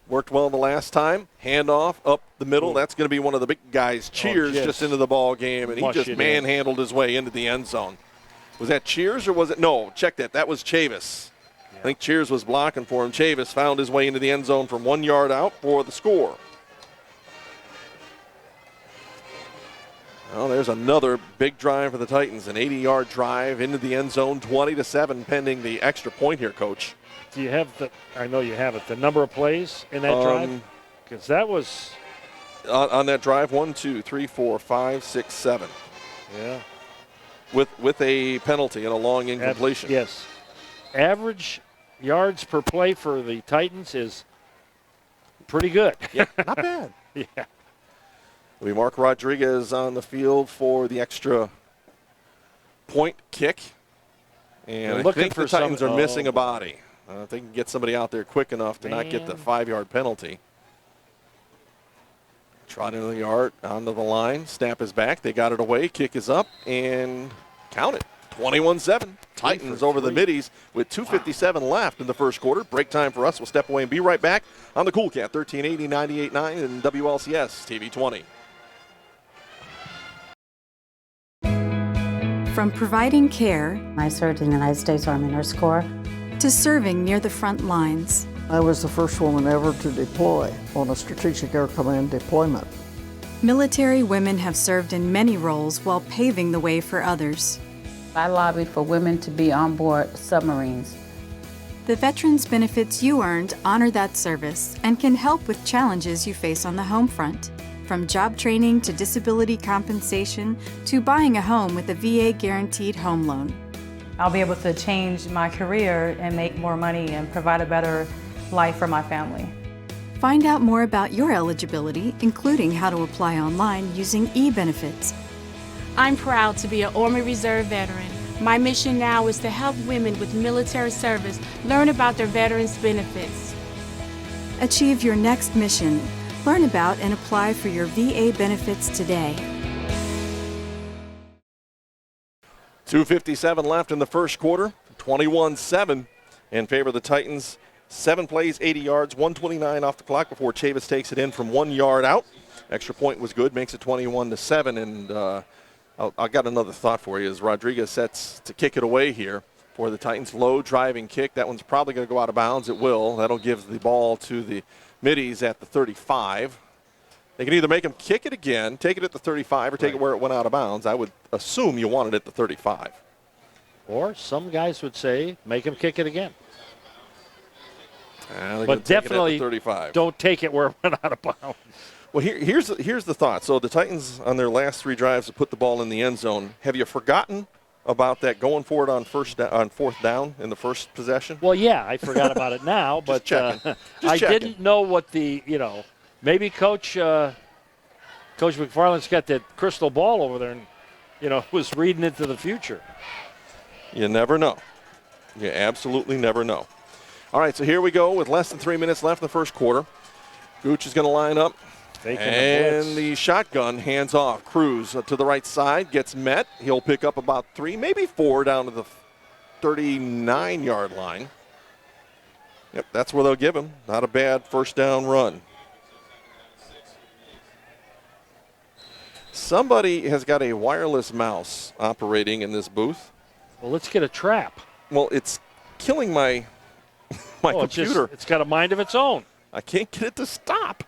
Worked well the last time. Handoff up the middle. That's going to be one of the big guys. Cheers just into the ball game, and he just manhandled his way into the end zone. Was that Cheers or was it? No, check that. That was Chavis. Yeah. I think Cheers was blocking for him. Chavis found his way into the end zone from 1 yard out for the score. Well, there's another big drive for the Titans. An 80-yard drive into the end zone, 20-7, pending the extra point here, Coach. Do you have I know you have it, the number of plays in that drive? Because that was. On that drive, 1, 2, 3, 4, 5, 6, 7. Yeah. With a penalty and a long incompletion. Yes. Average yards per play for the Titans is pretty good. Yeah, not bad. Yeah. We mark Rodriguez on the field for the extra point kick. And I think the Titans are missing a body. If they can get somebody out there quick enough to not get the 5-yard penalty. Trot into the yard, onto the line, snap is back. They got it away, kick is up, and count it. 21-7. Titans over the Middies with 2:57 left in the first quarter. Break time for us. We'll step away and be right back on the Cool Cat 1380, 98.9, and WLCS TV 20. From providing care, I served in the United States Army Nurse Corps, to serving near the front lines. I was the first woman ever to deploy on a Strategic Air Command deployment. Military women have served in many roles while paving the way for others. I lobbied for women to be on board submarines. The veterans benefits you earned honor that service and can help with challenges you face on the home front. From job training to disability compensation to buying a home with a VA guaranteed home loan. I'll be able to change my career and make more money and provide a better life for my family. Find out more about your eligibility, including how to apply online using e-benefits. I'm proud to be an Army Reserve veteran. My mission now is to help women with military service learn about their veterans' benefits. Achieve your next mission. Learn about and apply for your VA benefits today. 2:57 left in the first quarter, 21-7 in favor of the Titans. 7 plays, 80 yards, 1:29 off the clock before Chavis takes it in from 1 yard out. Extra point was good, makes it 21-7. And I got another thought for you as Rodriguez sets to kick it away here for the Titans. Low driving kick. That one's probably going to go out of bounds. It will. That'll give the ball to the Middies at the 35. They can either make them kick it again, take it at the 35, or take it where it went out of bounds. I would assume you want it at the 35. Or some guys would say, make them kick it again. But definitely don't take it where it went out of bounds. Well, here's the thought. So the Titans, on their last 3 drives, have put the ball in the end zone. Have you forgotten about that going forward on fourth down in the first possession? Well, yeah, I forgot about it now, but I didn't know what maybe Coach McFarland's got that crystal ball over there and, was reading into the future. You never know. You absolutely never know. All right, so here we go with less than 3 minutes left in the first quarter. Gooch is going to line up And the shotgun hands off. Cruz to the right side, gets met. He'll pick up about 3, maybe 4 down to the 39-yard line. Yep, that's where they'll give him. Not a bad first down run. Somebody has got a wireless mouse operating in this booth. Well, let's get a trap. Well, it's killing my computer. It's got a mind of its own. I can't get it to stop.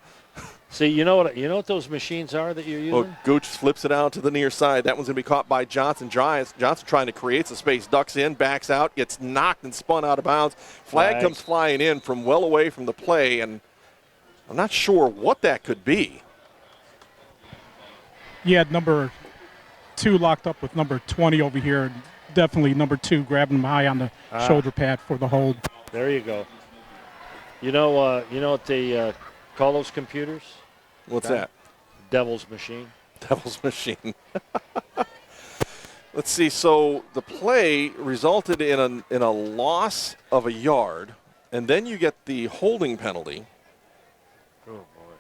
See, you know what those machines are that you're using? Well, Gooch flips it out to the near side. That one's going to be caught by Johnson. Johnson trying to create some space. Ducks in, backs out, gets knocked and spun out of bounds. Flag comes flying in from well away from the play, and I'm not sure what that could be. You had number 2 locked up with number 20 over here. Definitely number 2 grabbing him high on the shoulder pad for the hold. There you go. You know what they call those computers? What's that? Devil's machine. Devil's machine. Let's see. So the play resulted in a loss of a yard, and then you get the holding penalty. Oh boy.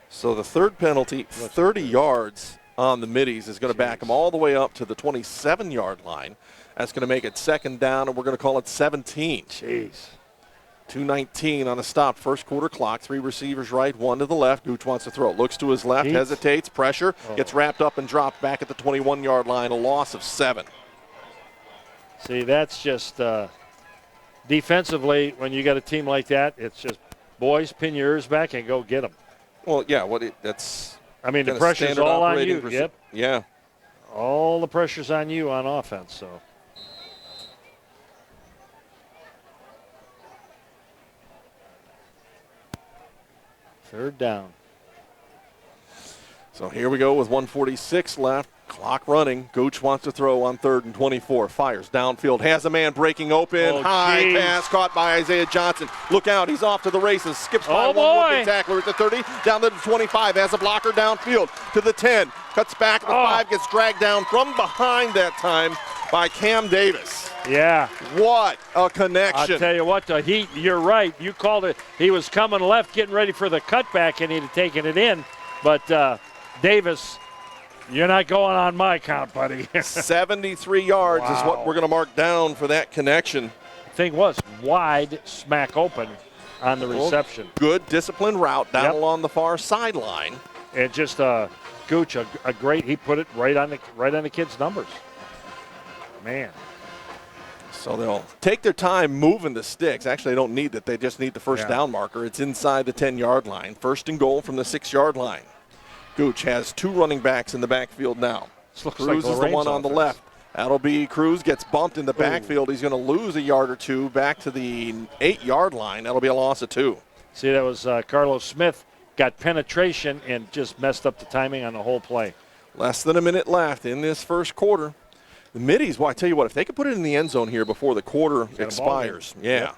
So the third penalty, 30 yards on the Middies, is going to back them all the way up to the 27-yard line. That's going to make it second down, and we're going to call it 17. Jeez. 2:19 on the stop. First quarter clock. 3 receivers right, 1 to the left. Gooch wants to throw. Looks to his left, hesitates, pressure, gets wrapped up and dropped back at the 21-yard line. A loss of 7. See, that's just defensively, when you got a team like that, it's just, boys, pin your ears back and go get them. Well, yeah, that's. I mean, the pressure's all on you. Yep. Yeah. All the pressure's on you on offense, so. Third down. So here we go with 1:46 left. Clock running. Gooch wants to throw on 3rd and 24. Fires downfield. Has a man breaking open. High pass caught by Isaiah Johnson. Look out. He's off to the races. Skips by one rookie tackler at the 30. Down to the 25. Has a blocker downfield to the 10. Cuts back to the 5. Gets dragged down from behind that time by Cam Davis. Yeah. What a connection. I'll tell you what, you're right. You called it. He was coming left, getting ready for the cutback, and he'd have taken it in. But Davis, you're not going on my count, buddy. 73 yards is what we're going to mark down for that connection. The thing was, wide smack open on the reception. Good disciplined route down along the far sideline. And just Gooch, a great, he put it right on the kid's numbers. Man. So they'll take their time moving the sticks. Actually, they don't need that. They just need the first down marker. It's inside the 10-yard line. First and goal from the 6-yard line. Gooch has 2 running backs in the backfield now. Cruz is the one on the left. That'll be Cruz gets bumped in the backfield. He's going to lose a yard or 2 back to the 8-yard line. That'll be a loss of 2. See, that was Carlos Smith got penetration and just messed up the timing on the whole play. Less than a minute left in this first quarter. The Middies, well, I tell you what, if they could put it in the end zone here before the quarter expires, Yep.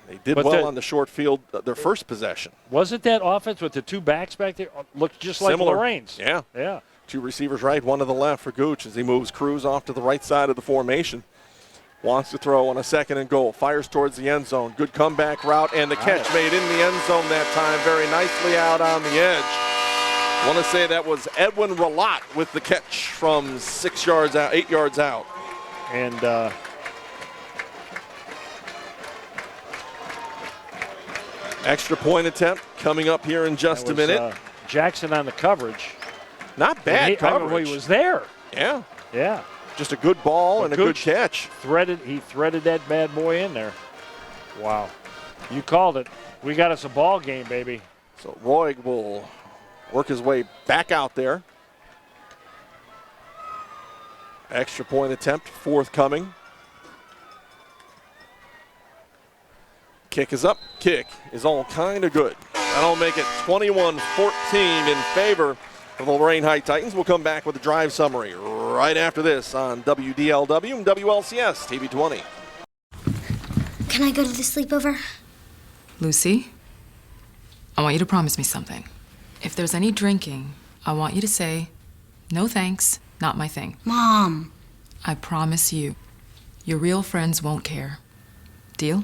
They did well on the short field, their first possession. Wasn't that offense with the 2 backs back there? Looked just like Lorain's. Yeah. 2 receivers right, 1 to the left for Gooch as he moves Cruz off to the right side of the formation. Wants to throw on a 2nd and goal. Fires towards the end zone. Good comeback route, and the catch made in the end zone that time. Very nicely out on the edge. I want to say that was Edwin Ralat with the catch from 6 yards out, 8 yards out. And extra point attempt coming up here in just a minute. Jackson on the coverage. Not bad coverage. He was there. Yeah. Just a good ball and a good catch. He threaded that bad boy in there. Wow. You called it. We got us a ball game, baby. So Roy will work his way back out there. Extra point attempt forthcoming. Kick is up. Kick is all kind of good. That'll make it 21-14 in favor of the Lorain High Titans. We'll come back with a drive summary right after this on WDLW and WLCS TV 20. Can I go to the sleepover? Lucy, I want you to promise me something. If there's any drinking, I want you to say, no thanks, not my thing. Mom. I promise you, your real friends won't care. Deal?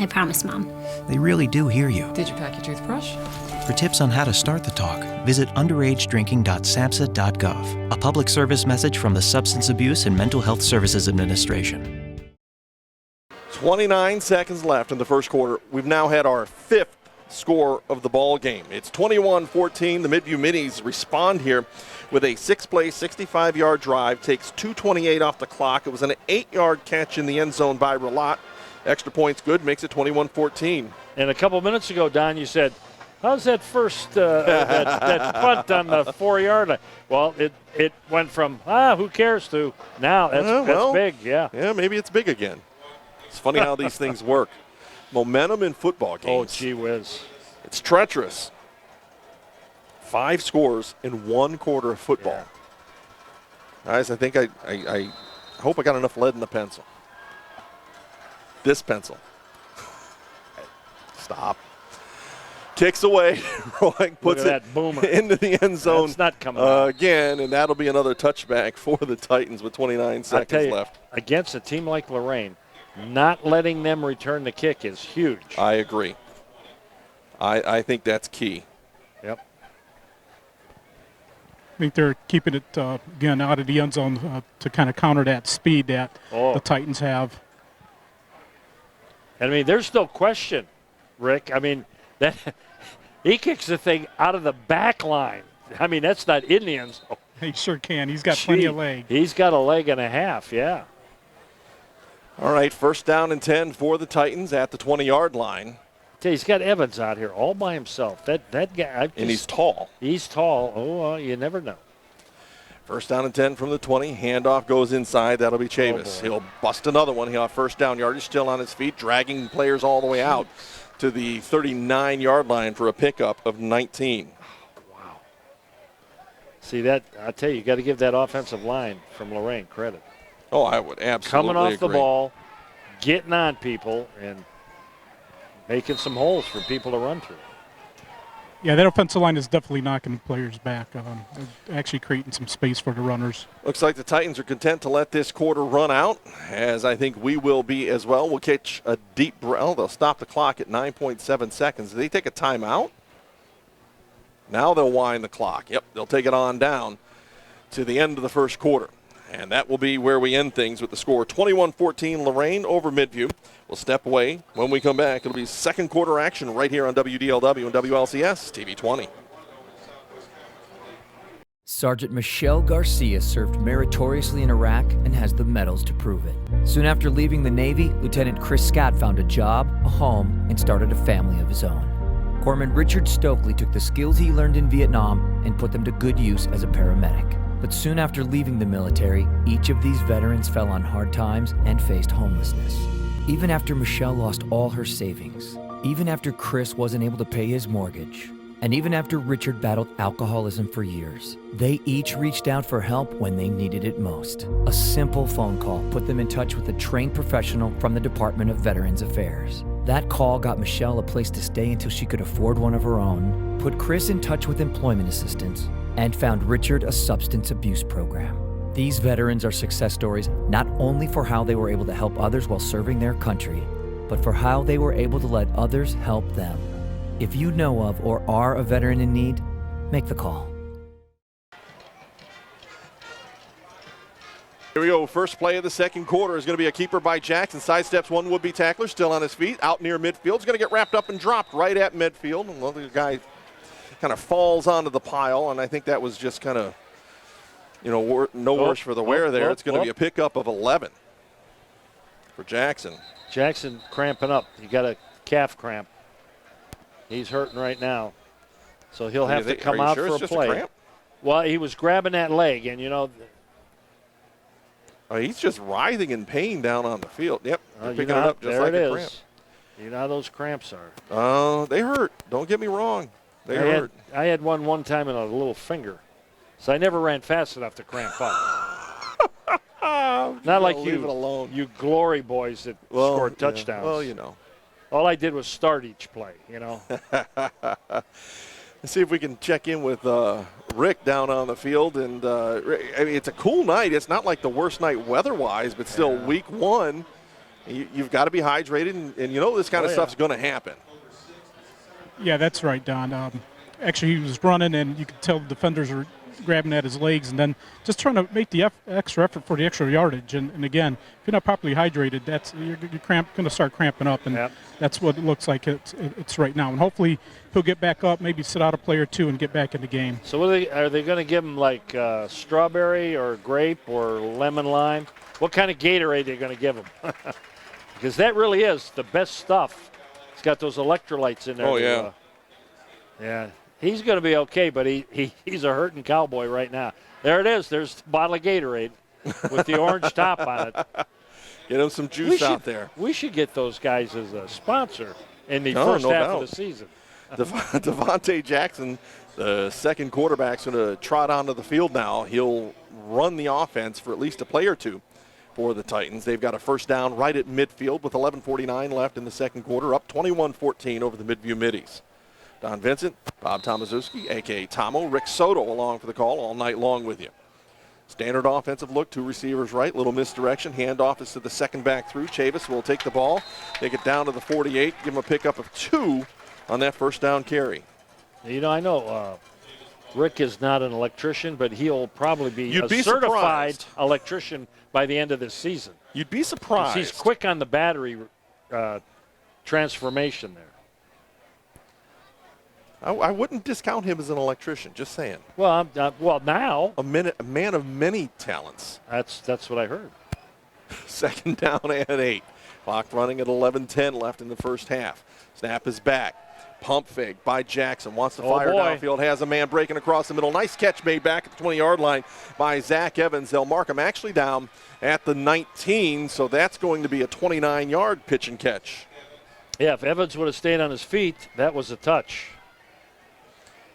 I promise, Mom. They really do hear you. Did you pack your toothbrush? For tips on how to start the talk, visit underagedrinking.samhsa.gov. A public service message from the Substance Abuse and Mental Health Services Administration. 29 seconds left in the first quarter. We've now had our 5th score of the ball game. It's 21-14. The Midview Middies respond here with a 6-play, 65-yard drive. Takes 2:28 off the clock. It was an 8-yard catch in the end zone by Relat. Extra points good, makes it 21-14. And a couple minutes ago, Don, you said, how's that first that punt on the 4-yard line? Well, it went from, who cares, to now that's big, yeah. Yeah, maybe it's big again. It's funny how these things work. Momentum in football games. Oh, gee whiz. It's treacherous. 5 scores in 1 quarter of football. Yeah. Guys, I think I hope I got enough lead in the pencil. This pencil. Stop. Kicks away. Roy puts it into the end zone. That's not coming out. Again, and that'll be another touchback for the Titans with 29 seconds left. Against a team like Lorain, not letting them return the kick is huge. I agree. I think that's key. Yep. I think they're keeping it, again, out of the end zone to kind of counter that speed that the Titans have. I mean, there's no question, Rick. I mean, that he kicks the thing out of the back line. I mean, that's not Indians. He sure can. He's got plenty of leg. He's got a leg and a half, yeah. All right, first down and 10 for the Titans at the 20-yard line. He's got Evans out here all by himself. That guy. And he's tall. He's tall. Oh, you never know. First down and 10 from the 20. Handoff goes inside. That'll be Chavis. He'll bust another one. He'll have first down yardage, still on his feet, dragging players all the way out to the 39-yard line for a pickup of 19. Wow. See, that, I tell you got to give that offensive line from Lorain credit. Oh, I would absolutely Coming off agree. the ball, getting on people, and making some holes for people to run through. Yeah, that offensive line is definitely knocking players back, actually creating some space for the runners. Looks like the Titans are content to let this quarter run out, as I think we will be as well. We'll catch a deep breath. Oh, they'll stop the clock at 9.7 seconds. Did they take a timeout? Now they'll wind the clock. Yep, they'll take it on down to the end of the first quarter. And that will be where we end things with the score 21-14 Lorain over Midview. We'll step away. When we come back, it'll be second quarter action right here on WDLW and WLCS TV 20. Sergeant Michelle Garcia served meritoriously in Iraq and has the medals to prove it. Soon after leaving the Navy, Lieutenant Chris Scott found a job, a home, and started a family of his own. Corpsman Richard Stokely took the skills he learned in Vietnam and put them to good use as a paramedic. But soon after leaving the military, each of these veterans fell on hard times and faced homelessness. Even after Michelle lost all her savings, even after Chris wasn't able to pay his mortgage, and even after Richard battled alcoholism for years, they each reached out for help when they needed it most. A simple phone call put them in touch with a trained professional from the Department of Veterans Affairs. That call got Michelle a place to stay until she could afford one of her own, put Chris in touch with employment assistance, and found Richard a substance abuse program. These veterans are success stories not only for how they were able to help others while serving their country, but for how they were able to let others help them. If you know of or are a veteran in need, make the call. Here we go. First play of the second quarter is going to be a keeper by Jackson. Sidesteps one would-be tackler, still on his feet, out near midfield. He's going to get wrapped up and dropped right at midfield. And the guy kind of falls onto the pile, and I think that was just kind of, no worse for the wear there. It's going to be a pickup of 11 for Jackson. Jackson cramping up. He got a calf cramp. He's hurting right now. So he'll have to come out for a play. Well, he was grabbing that leg, and he's just writhing in pain down on the field. Yep, picking it up just there like it a cramp. is. You know how those cramps are. Oh, they hurt. Don't get me wrong. They hurt. I had one time in a little finger. So I never ran fast enough to cramp up. Not like leave it alone. You glory boys that scored touchdowns. Well, All I did was start each play, Let's see if we can check in with Rick down on the field. And it's a cool night. It's not like the worst night weather-wise, but still week one. You've got to be hydrated, and you know this kind of stuff's going to happen. Yeah, that's right, Don. Actually, he was running, and you could tell the defenders were grabbing at his legs and then just trying to make the extra effort for the extra yardage. And again, if you're not properly hydrated, you're going to start cramping up, and that's what it looks like it's right now. And hopefully he'll get back up, maybe sit out a play or two and get back in the game. So are they going to give him like strawberry or grape or lemon lime? What kind of Gatorade are they going to give him? Because that really is the best stuff. It's got those electrolytes in there. Oh, yeah. Yeah. He's going to be okay, but he's a hurting cowboy right now. There it is. There's the bottle of Gatorade with the orange top on it. Get him some juice out there. We should get those guys as a sponsor in the first half of the season. Devontae Jackson, the second quarterback, is going to trot onto the field now. He'll run the offense for at least a play or two for the Titans. They've got a first down right at midfield with 11:49 left in the second quarter, up 21-14 over the Midview Middies. Don Vincent, Bob Tomaszewski, a.k.a. Tomo, Rick Soto along for the call all night long with you. Standard offensive look, two receivers right, little misdirection. Handoff is to the second back through. Chavis will take the ball, take it down to the 48, give him a pickup of 2 on that first down carry. You know, I know Rick is not an electrician, but he'll probably be a certified electrician by the end of this season. You'd be surprised. He's quick on the battery transformation there. I wouldn't discount him as an electrician, just saying. Well, now. A man of many talents. That's what I heard. Second down and 8. Clock running at 11:10 left in the first half. Snap is back. Pump fake by Jackson. Wants to fire downfield. Has a man breaking across the middle. Nice catch made back at the 20-yard line by Zach Evans. They'll mark him actually down at the 19, so that's going to be a 29-yard pitch and catch. Yeah, if Evans would have stayed on his feet, that was a touch.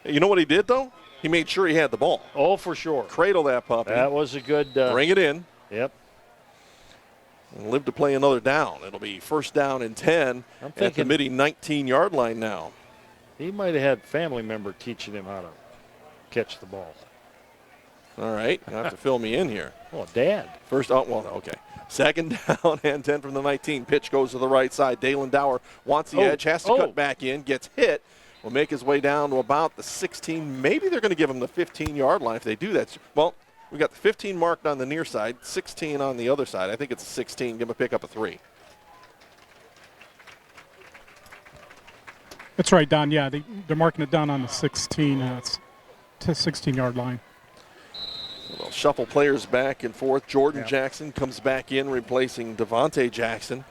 You know what he did, though? He made sure he had the ball. Oh, for sure. Cradle that puppy. That was a good. Bring it in. Yep. And live to play another down. It'll be first down and 10 at the Middy 19-yard line now. He might have had a family member teaching him how to catch the ball. All right. You have to fill me in here. Oh, Dad. Okay. Second down and 10 from the 19. Pitch goes to the right side. Dalen Dower wants the edge, has to cut back in, gets hit. Will make his way down to about the 16. Maybe they're going to give him the 15-yard line if they do that. Well, we got the 15 marked on the near side, 16 on the other side. I think it's a 16. Give him a pick up a 3. That's right, Don. Yeah, they're marking it down on the 16. It's to 16-yard line. They'll shuffle players back and forth. Jordan Jackson comes back in, replacing Devontae Jackson.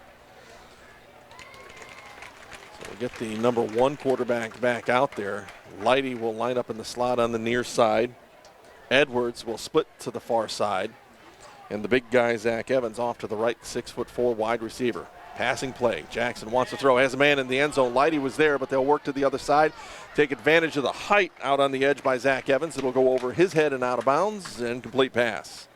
We'll get the number 1 quarterback back out there. Lighty will line up in the slot on the near side. Edwards will split to the far side. And the big guy, Zach Evans, off to the right, 6'4" wide receiver. Passing play. Jackson wants to throw. Has a man in the end zone. Lighty was there, but they'll work to the other side. Take advantage of the height out on the edge by Zach Evans. It'll go over his head and out of bounds. And complete pass.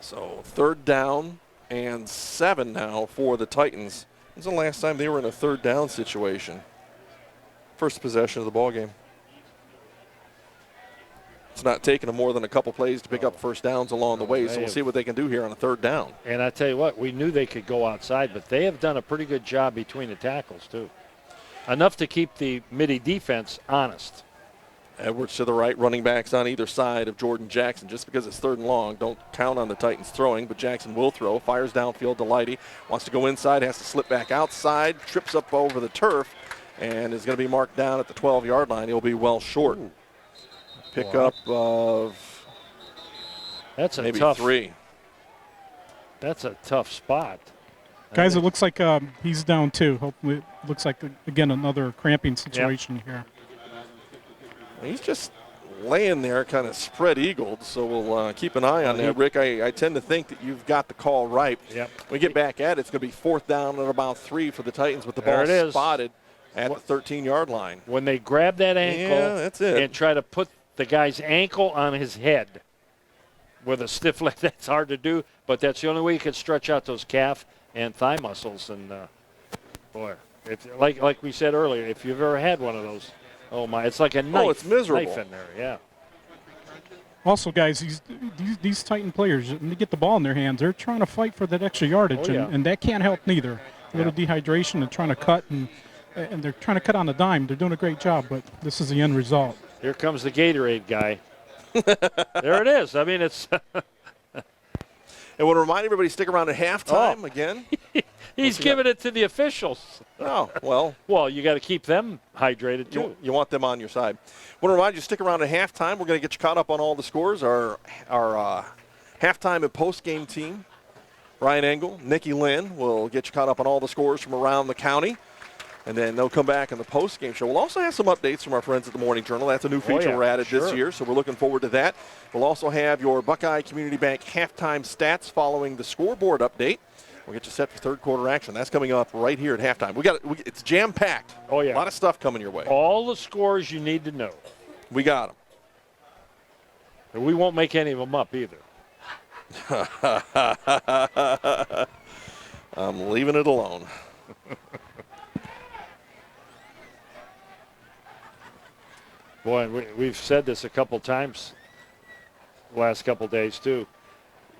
So third down and 7 now for the Titans. When's the last time they were in a third down situation? First possession of the ball game. It's not taking them more than a couple plays to pick up first downs along the way, so we'll see what they can do here on a third down. And I tell you what, we knew they could go outside, but they have done a pretty good job between the tackles, too. Enough to keep the Middy defense honest. Edwards to the right, running backs on either side of Jordan Jackson. Just because it's third and long, don't count on the Titans throwing, but Jackson will throw. Fires downfield to Lighty. Wants to go inside, has to slip back outside, trips up over the turf, and is going to be marked down at the 12-yard line. He'll be well short. Pickup of maybe tough 3. That's a tough spot. Guys, it looks like he's down too. Hopefully, it looks like, again, another cramping situation here. He's just laying there kind of spread-eagled, so we'll keep an eye on that. Rick, I tend to think that you've got the call right. Yep. When we get back at it, it's going to be fourth down at about 3 for the Titans with the ball spotted at the 13-yard line. When they grab that ankle that's it. And try to put the guy's ankle on his head with a stiff leg, that's hard to do, but that's the only way you can stretch out those calf and thigh muscles. And, boy, like we said earlier, if you've ever had one of those, oh, my, it's like a knife. Oh, it's miserable. Knife in there, yeah. Also, guys, these Titan players, when they get the ball in their hands, they're trying to fight for that extra yardage, and that can't help neither. A little dehydration and trying to cut, and they're trying to cut on a dime. They're doing a great job, but this is the end result. Here comes the Gatorade guy. There it is. I mean, it's. And want to remind everybody, stick around at halftime again. He's giving it to the officials. Oh, well. Well, you got to keep them hydrated, too. You want them on your side. Want to remind you, stick around at halftime. We're going to get you caught up on all the scores. Our halftime and post-game team, Ryan Engel, Nikki Lynn, will get you caught up on all the scores from around the county. And then they'll come back in the post-game show. We'll also have some updates from our friends at the Morning Journal. That's a new feature we're added this year, so we're looking forward to that. We'll also have your Buckeye Community Bank halftime stats following the scoreboard update. We'll get you set for third quarter action. That's coming up right here at halftime. It's jam-packed. Oh, yeah. A lot of stuff coming your way. All the scores you need to know. We got them. And we won't make any of them up either. I'm leaving it alone. Boy, we've said this a couple times the last couple days, too.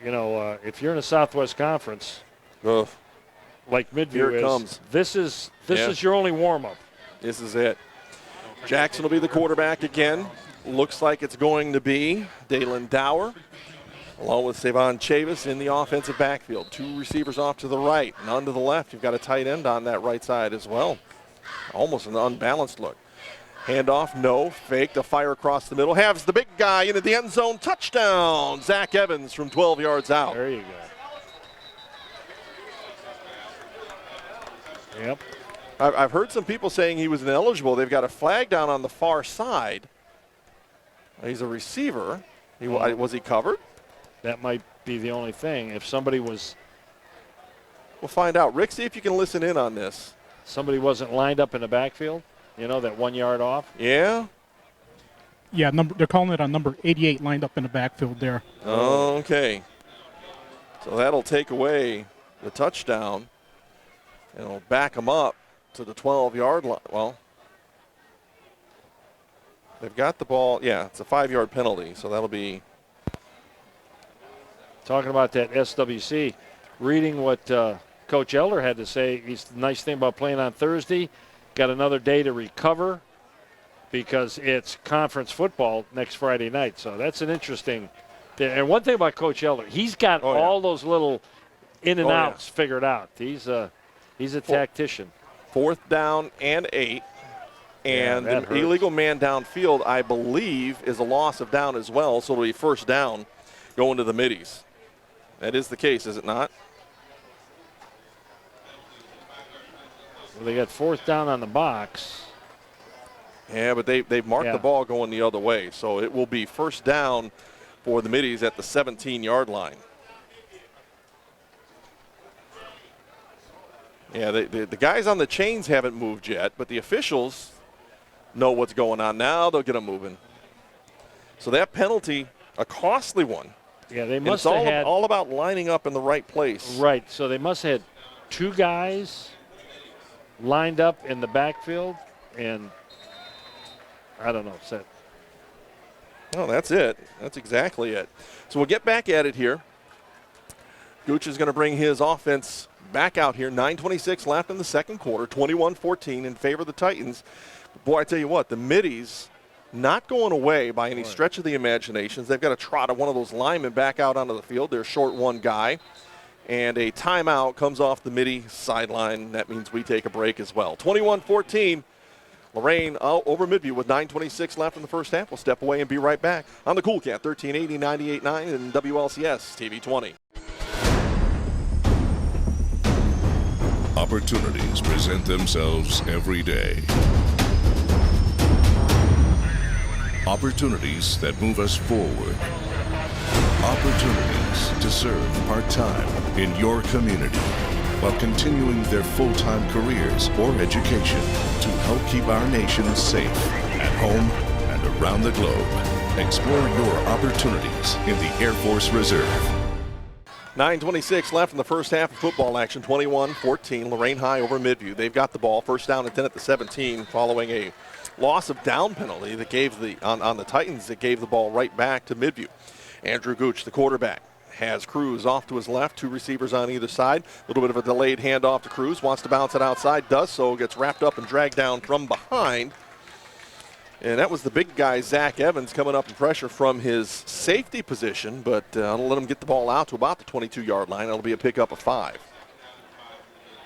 You know, if you're in a Southwest Conference, like Midview comes. This is your only warm-up. This is it. Jackson will be the quarterback again. Looks like it's going to be Dalen Dower, along with Savon Chavis in the offensive backfield. Two receivers off to the right, none to the left. You've got a tight end on that right side as well. Almost an unbalanced look. Handoff, no. Fake, the fire across the middle. Has the big guy into the end zone. Touchdown, Zach Evans from 12 yards out. There you go. Yep. I've heard some people saying he was ineligible. They've got a flag down on the far side. He's a receiver. Was he covered? That might be the only thing. If somebody was... We'll find out. Rick, see if you can listen in on this. Somebody wasn't lined up in the backfield? You know, that 1 yard off? Yeah. Yeah, they're calling it on number 88 lined up in the backfield there. Okay. So that'll take away the touchdown. And it'll back them up to the 12-yard line. Well, they've got the ball. Yeah, it's a 5-yard penalty, so that'll be. Talking about that SWC, reading what Coach Elder had to say, the nice thing about playing on Thursday, got another day to recover because it's conference football next Friday night. So that's an interesting thing. And one thing about Coach Elder, he's got all those little in and outs figured out. He's a tactician. 4th down and 8. And the illegal man downfield, I believe, is a loss of down as well. So it'll be first down going to the Middies. That is the case, is it not? Well, they got 4th down on the box. Yeah, but they've marked the ball going the other way. So it will be first down for the Middies at the 17-yard line. Yeah, the guys on the chains haven't moved yet, but the officials know what's going on now. They'll get them moving. So that penalty, a costly one. Yeah, they must have had all about lining up in the right place. Right. So they must have had 2 guys lined up in the backfield, and I don't know. Oh, that's it. That's exactly it. So we'll get back at it here. Gooch is going to bring his offense back out here. 9:26 left in the second quarter. 21-14 in favor of the Titans. Boy, I tell you what, the Middies not going away by any stretch of the imaginations. They've got to trot one of those linemen back out onto the field. They're short one guy. And a timeout comes off the Middie sideline. That means we take a break as well. 21-14. Lorain over Midview with 9:26 left in the first half. We'll step away and be right back on the Cool Cat 1380, 98.9 and WLCS TV 20. Opportunities present themselves every day. Opportunities that move us forward. Opportunities to serve part-time in your community while continuing their full-time careers or education to help keep our nation safe at home and around the globe. Explore your opportunities in the Air Force Reserve. 9:26 left in the first half of football action. 21-14, Lorain High over Midview. They've got the ball. First down and 10 at the 17 following a loss of down penalty that gave on the Titans that gave the ball right back to Midview. Andrew Gooch, the quarterback, has Cruz off to his left, 2 receivers on either side. A little bit of a delayed handoff to Cruz, wants to bounce it outside, does so, gets wrapped up and dragged down from behind. And that was the big guy, Zach Evans, coming up in pressure from his safety position, but I'll let him get the ball out to about the 22-yard line. It'll be a pickup of 5.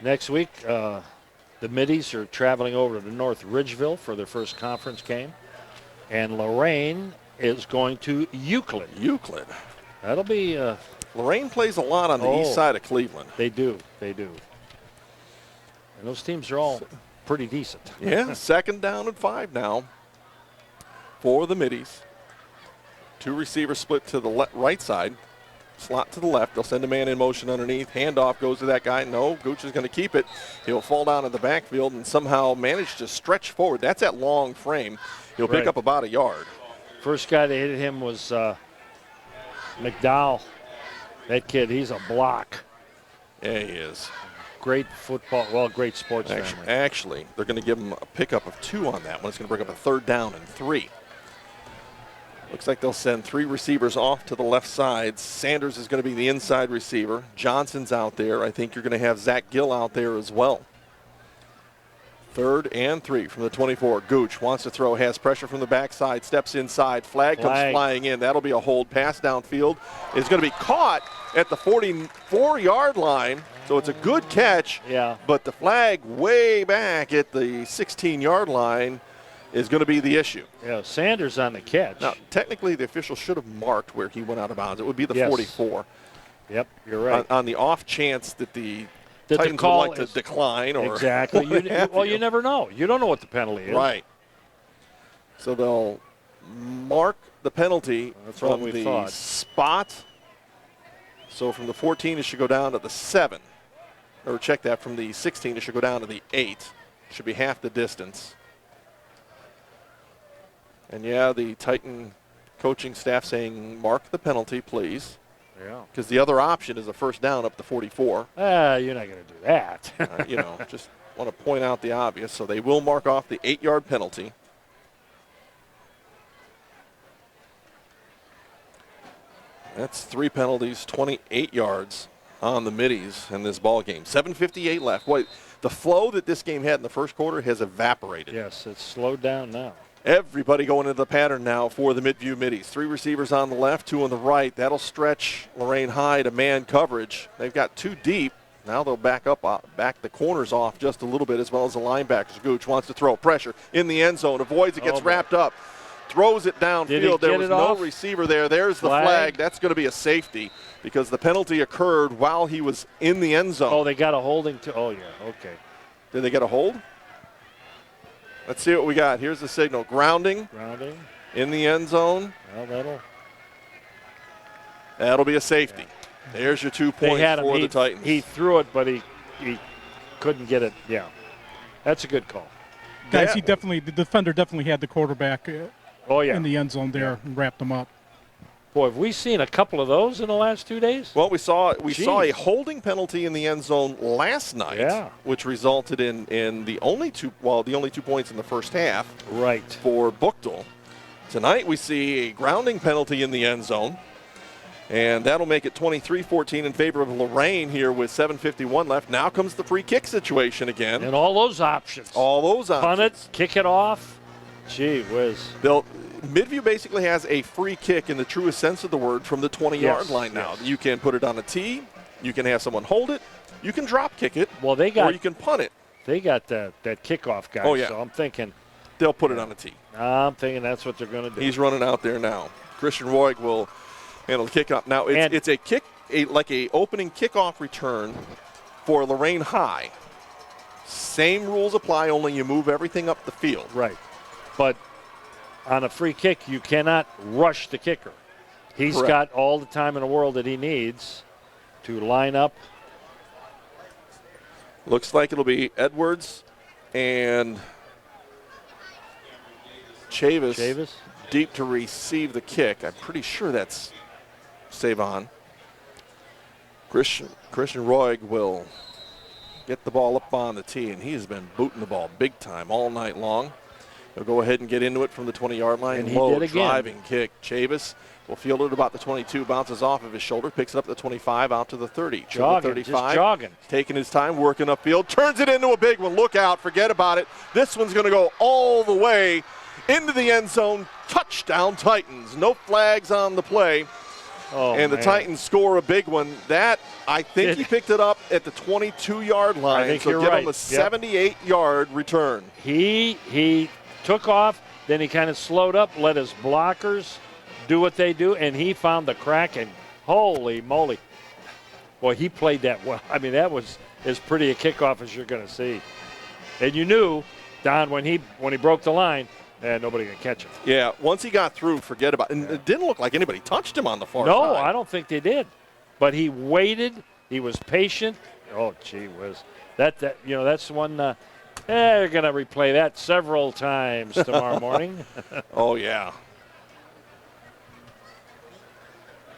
Next week, the Middies are traveling over to North Ridgeville for their first conference game. And Lorain is going to Euclid. Euclid. That'll be... Lorain plays a lot on the east side of Cleveland. They do. They do. And those teams are all pretty decent. Yeah, second down and 5 now for the Middies. 2 receivers split to the right side. Slot to the left. They'll send a man in motion underneath. Handoff goes to that guy. No, Gooch is going to keep it. He'll fall down in the backfield and somehow manage to stretch forward. That's that long frame. He'll pick up about a yard. First guy that hit him was McDowell. That kid, he's a block. Yeah, he is. Great football, well, great sports family. Actually, they're going to give him a pickup of 2 on that one. It's going to bring up a 3rd down and 3. Looks like they'll send 3 receivers off to the left side. Sanders is going to be the inside receiver. Johnson's out there. I think you're going to have Zach Gill out there as well. 3rd and 3 from the 24. Gooch wants to throw, has pressure from the backside, steps inside. Flag comes flying in. That'll be a hold. Pass downfield. It's going to be caught at the 44-yard line. So it's a good catch. Yeah. But the flag way back at the 16-yard line is going to be the issue. Yeah, Sanders on the catch. Now, technically, the official should have marked where he went out of bounds. It would be the 44. Yep, you're right. On the off chance that the Titans would like to decline. Or exactly. You never know. You don't know what the penalty is. Right. So they'll mark the penalty from the spot. So from the 14, it should go down to the 7. Or check that, from the 16, it should go down to the 8. Should be half the distance. And yeah, the Titan coaching staff saying, mark the penalty, please. Yeah. Because the other option is a 1st down up to 44. You're not going to do that. Just want to point out the obvious. So they will mark off the 8-yard penalty. That's 3 penalties, 28 yards on the Middies in this ball game. 7:58 left. Boy, the flow that this game had in the first quarter has evaporated. Yes, it's slowed down now. Everybody going into the pattern now for the Midview Middies. 3 receivers on the left, 2 on the right. That'll stretch Lorain High to man coverage. They've got 2 deep. Now they'll back the corners off just a little bit, as well as the linebackers. Gooch wants to throw pressure in the end zone, avoids it, gets wrapped up, throws it downfield. There was no receiver there. There's the flag. That's going to be a safety because the penalty occurred while he was in the end zone. Oh, they got a holding too. Oh, yeah, okay. Did they get a hold? Let's see what we got. Here's the signal. Grounding. Grounding. In the end zone. Well, that'll be a safety. Yeah. There's your 2 points for the Titans. He threw it, but he couldn't get it. Yeah. That's a good call. Guys, the defender definitely had the quarterback in the end zone there and wrapped him up. Boy, have we seen a couple of those in the last 2 days? Well, we saw a holding penalty in the end zone last night, which resulted in the only 2 points in the first half. Right. For Buchtel. Tonight we see a grounding penalty in the end zone, and that'll make it 23-14 in favor of Lorain here with 7:51 left. Now comes the free kick situation again. And all those options. Punt it, kick it off. Gee whiz. Midview basically has a free kick in the truest sense of the word from the 20-yard line now. You can put it on a tee. You can have someone hold it. You can drop kick it. Well, or you can punt it. They got that kickoff guy. Oh, yeah. So I'm thinking they'll put it on a tee. I'm thinking that's what they're going to do. He's running out there now. Christian Roig will handle the kickoff. Now it's a kick, like a opening kickoff return for Lorain High. Same rules apply, only you move everything up the field. Right, but on a free kick, you cannot rush the kicker. He's got all the time in the world that he needs to line up. Looks like it'll be Edwards and Chavis deep to receive the kick. I'm pretty sure that's Savon. Christian Roig will get the ball up on the tee, and he has been booting the ball big time all night long. He'll go ahead and get into it from the 20-yard line. And he Low did again. driving kick. Chavis will field it about the 22, bounces off of his shoulder, picks it up to the 25, out to the 30. Jogging, to the 35, just jogging. Taking his time, working upfield, turns it into a big one. Look out, forget about it. This one's going to go all the way into the end zone. Touchdown Titans. No flags on the play. Oh, and the man. Titans score a big one. That, I think he picked it up at the 22-yard line. I think so you're give right. him a 78-yard return. He took off, then he kind of slowed up, let his blockers do what they do, and he found the crack, and holy moly. Boy, he played that well. I mean, that was as pretty a kickoff as you're going to see. And you knew, Don, when he broke the line, nobody can catch him. Yeah, once he got through, forget about it. And it didn't look like anybody touched him on the far side. No, I don't think they did. But he waited. He was patient. Oh, gee whiz. That's one. They're going to replay that several times tomorrow morning. Oh, yeah.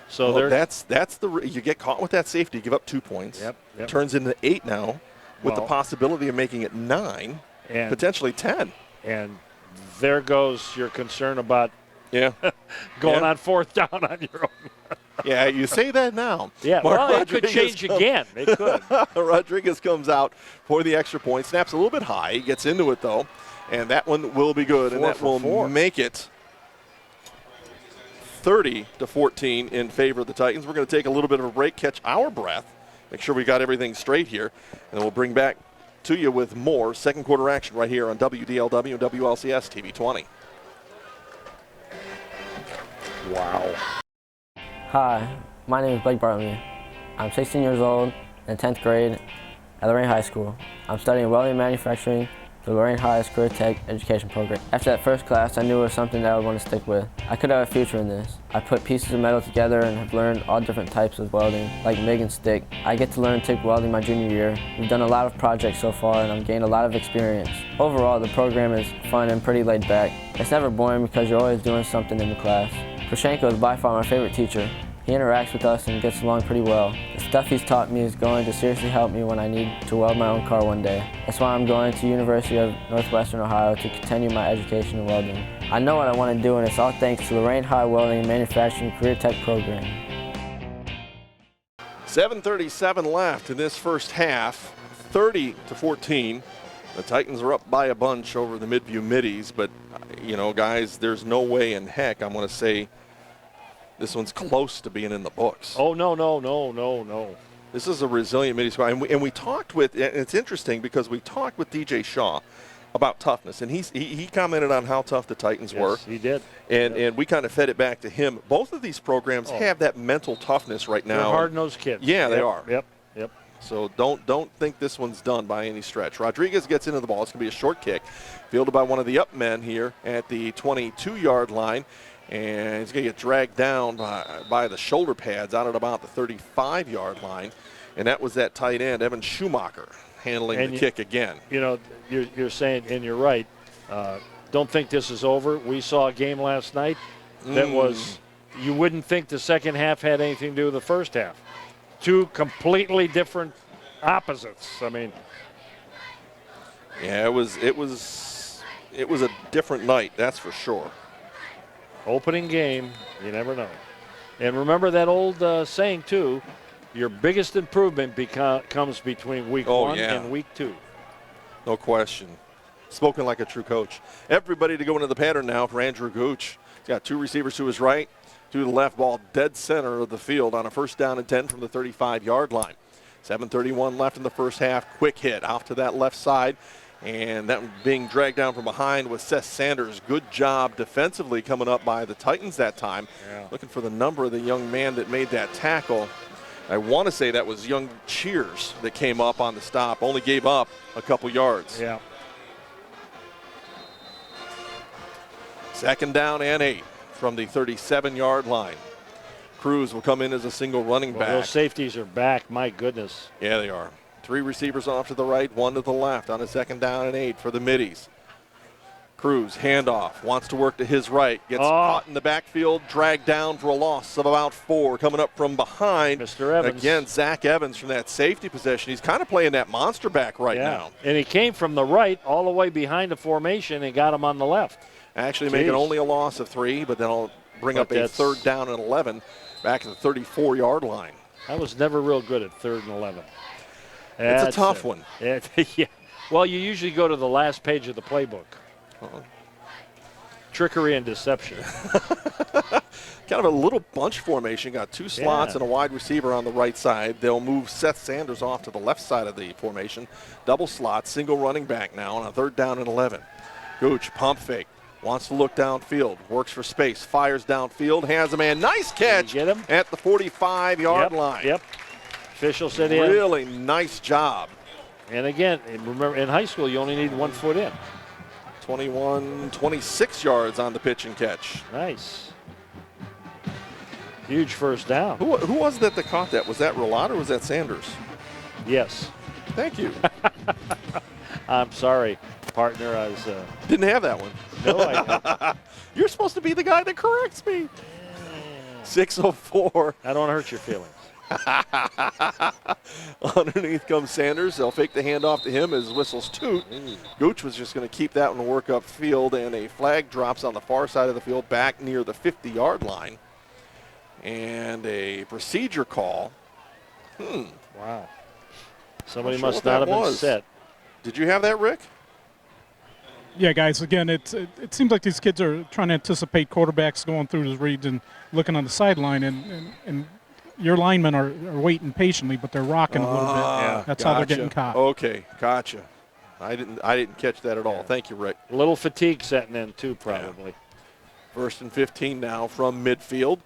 So well, that's you get caught with that safety, give up 2 points. Yep. Turns into 8 now, with the possibility of making it 9, and potentially 10. And there goes your concern about going on fourth down on your own. Yeah, you say that now. Yeah, Mark it could change again. It could. Rodriguez comes out for the extra point, snaps a little bit high. He gets into it, though, and that one will be good, and that will make it 30-14 in favor of the Titans. We're going to take a little bit of a break, catch our breath, make sure we got everything straight here, and then we'll bring back to you with more second quarter action right here on WDLW and WLCS TV 20. Wow. Hi, my name is Blake Bartley. I'm 16 years old in 10th grade at Lorain High School. I'm studying welding and manufacturing for the Lorain High's Career Tech Education Program. After that first class, I knew it was something that I would want to stick with. I could have a future in this. I put pieces of metal together and have learned all different types of welding, like MIG and stick. I get to learn TIG welding my junior year. We've done a lot of projects so far, and I've gained a lot of experience. Overall, the program is fun and pretty laid back. It's never boring because you're always doing something in the class. Krashenko is by far my favorite teacher. He interacts with us and gets along pretty well. The stuff he's taught me is going to seriously help me when I need to weld my own car one day. That's why I'm going to University of Northwestern Ohio to continue my education in welding. I know what I want to do, and it's all thanks to Lorain High Welding and Manufacturing Career Tech Program. 7:37 left in this first half, 30-14. The Titans are up by a bunch over the Midview Middies, but, guys, there's no way in heck I'm going to say this one's close to being in the books. Oh, no. This is a resilient Middies squad. And we talked with, and it's interesting because we talked with DJ Shaw about toughness, and he commented on how tough the Titans were. Yes, he did. And we kind of fed it back to him. Both of these programs have that mental toughness right now. They're hard-nosed kids. Yeah, they are. Yep. So don't think this one's done by any stretch. Rodriguez gets into the ball. It's going to be a short kick, fielded by one of the up men here at the 22-yard line. And he's going to get dragged down by the shoulder pads out at about the 35-yard line. And that was that tight end, Evan Schumacher, handling the kick again. You're saying, and you're right, don't think this is over. We saw a game last night that was, you wouldn't think the second half had anything to do with the first half. Two completely different opposites. I mean. Yeah, it was a different night, that's for sure. Opening game, you never know. And remember that old saying, too, your biggest improvement comes between week 1 and week 2. No question. Spoken like a true coach. Everybody to go into the pattern now for Andrew Gooch. He's got 2 receivers to his right, 2 to the left, ball dead center of the field on a first down and 10 from the 35-yard line. 7:31 left in the first half. Quick hit off to that left side. And that being dragged down from behind was Seth Sanders. Good job defensively coming up by the Titans that time. Yeah. Looking for the number of the young man that made that tackle. I want to say that was young Cheers that came up on the stop. Only gave up a couple yards. Yeah. Second down and 8 from the 37-yard line. Cruz will come in as a single running back. Those safeties are back. My goodness. Yeah, they are. 3 receivers off to the right, 1 to the left on a second down and 8 for the Middies. Cruz, handoff, wants to work to his right, gets caught in the backfield, dragged down for a loss of about 4. Coming up from behind, Mr. Evans. Again, Zach Evans from that safety position. He's kind of playing that monster back right now. And he came from the right all the way behind the formation and got him on the left. Actually making only a loss of 3, but then I'll bring up a 3rd down and 11 back at the 34-yard line. I was never real good at 3rd and 11. It's a tough one. Yeah. Well, you usually go to the last page of the playbook. Trickery and deception. Kind of a little bunch formation. Got 2 slots and a wide receiver on the right side. They'll move Seth Sanders off to the left side of the formation. Double slot, single running back now on a 3rd down and 11. Gooch, pump fake. Wants to look downfield. Works for space. Fires downfield. Has a man. Nice catch get him? at the 45-yard line. Yep. Official said really nice job. And again, remember, in high school, you only need 1 foot in. 26 yards on the pitch and catch. Nice. Huge first down. Who was that caught that? Was that Rollat or was that Sanders? Yes. Thank you. I'm sorry, partner. I was didn't have that one. No, I You're supposed to be the guy that corrects me. 6:04. I don't hurt your feelings. Underneath comes Sanders. They'll fake the handoff to him as whistles toot. Gooch was just going to keep that one work up field, and a flag drops on the far side of the field back near the 50-yard line. And a procedure call. Wow. Somebody must not have been set. Did you have that, Rick? Yeah, guys, again, it seems like these kids are trying to anticipate quarterbacks going through his reads and looking on the sideline, and your linemen are waiting patiently, but they're rocking a little bit. Yeah, that's how they're getting caught. Okay, gotcha. I didn't catch that at all. Thank you, Rick. A little fatigue setting in too, probably. Yeah. 1st and 15 now from midfield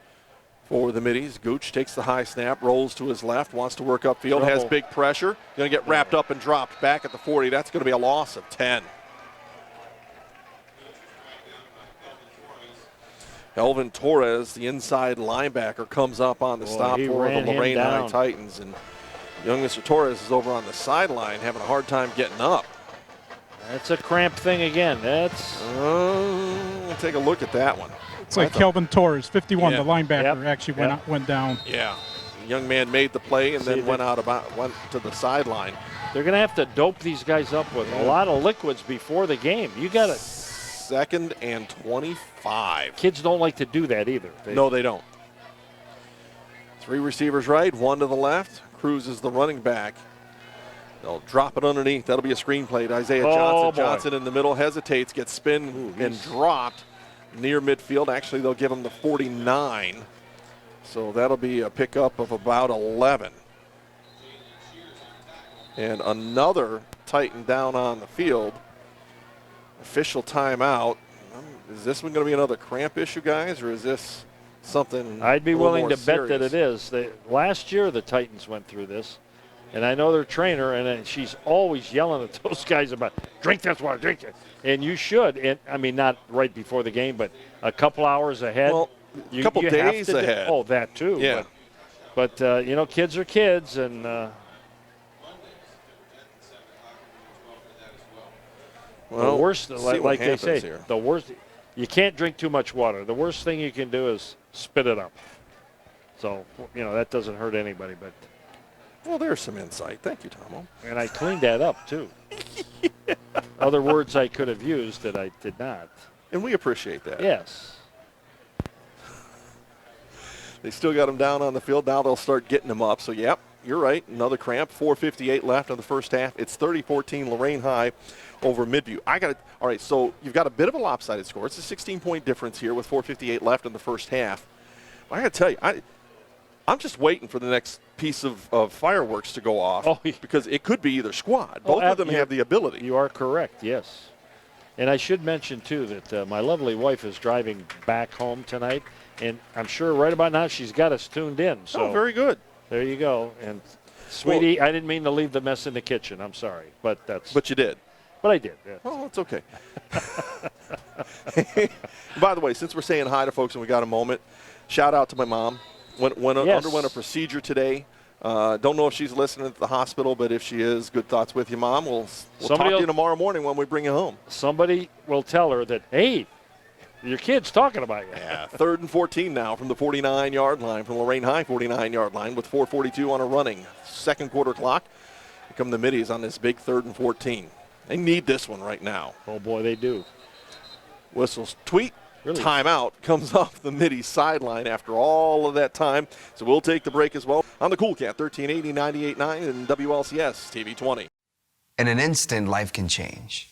for the Middies. Gooch takes the high snap, rolls to his left, wants to work upfield, has big pressure. Going to get wrapped up and dropped back at the 40. That's going to be a loss of 10. Elvin Torres, the inside linebacker, comes up on the stop for the Lorain High Titans. And young Mr. Torres is over on the sideline having a hard time getting up. That's a cramp thing again. That's. We'll take a look at that one. It's like Kelvin Torres, 51, the linebacker, actually went down. Yeah. The young man made the play and then went to the sideline. They're going to have to dope these guys up with a lot of liquids before the game. You got to. 2nd and 25. Kids don't like to do that either. No, they don't. 3 receivers right, 1 to the left. Cruz is the running back. They'll drop it underneath. That'll be a screen play to Isaiah Johnson. Johnson in the middle, hesitates, gets spin and dropped near midfield. Actually, they'll give him the 49. So that'll be a pickup of about 11. And another Titan down on the field. Official timeout. Is this one going to be another cramp issue, guys, or is this something? I'd be willing to serious? bet that it is. Last year the Titans went through this, and I know their trainer, and she's always yelling at those guys about drink this water, drink it, and you should. And I mean, not right before the game, but a couple hours ahead. Well, a couple days ahead. Oh, that too. Yeah. But you know, kids are kids, and. Well, the worst, like they say, here. the worst. You can't drink too much water. The worst thing you can do is spit it up. So you know that doesn't hurt anybody. But well, there's some insight. Thank you, Tomo. And I cleaned that up too. Other words I could have used that I did not. And we appreciate that. Yes. They still got him down on the field. Now they'll start getting him up. So, yep, you're right. Another cramp. 4:58 left in the first half. It's 30-14 Lorain High over Midview. All right, so you've got a bit of a lopsided score. It's a 16-point difference here with 4:58 left in the first half. I got to tell you, I'm just waiting for the next piece of fireworks to go off because it could be either squad. Both of them have the ability. You are correct, yes. And I should mention, too, that my lovely wife is driving back home tonight, and I'm sure right about now she's got us tuned in. So very good. There you go. And, sweetie, I didn't mean to leave the mess in the kitchen. I'm sorry. But you did. But I did. Yeah. Oh, it's okay. By the way, since we're saying hi to folks and we got a moment, shout out to my mom. Underwent a procedure today. Don't know if she's listening at the hospital, but if she is, good thoughts with you, Mom. We'll talk to you tomorrow morning when we bring you home. Somebody will tell her that, hey, your kid's talking about you. Yeah, 3rd and 14 now from the 49-yard line, from Lorain High 49-yard line with 4:42 on a running second quarter clock. Here come the Middies on this big 3rd and 14. They need this one right now. Oh, boy, they do. Whistles tweet. Really? Timeout comes off the Middies sideline after all of that time. So we'll take the break as well on the Cool Cat 1380 98.9 and WLCS TV 20. In an instant, life can change.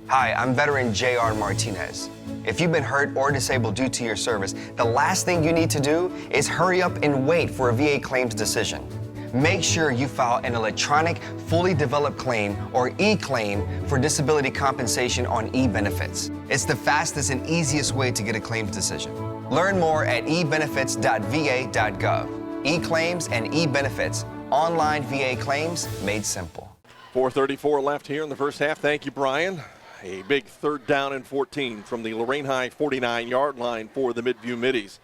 Hi, I'm veteran J.R. Martinez. If you've been hurt or disabled due to your service, the last thing you need to do is hurry up and wait for a VA claims decision. Make sure you file an electronic, fully developed claim, or e-claim, for disability compensation on e-benefits. It's the fastest and easiest way to get a claims decision. Learn more at ebenefits.va.gov. E-claims and e-benefits. Online VA claims made simple. 4:34 left here in the first half. Thank you, Brian. A big 3rd down and 14 from the Lorain High 49-yard line for the Midview Middies.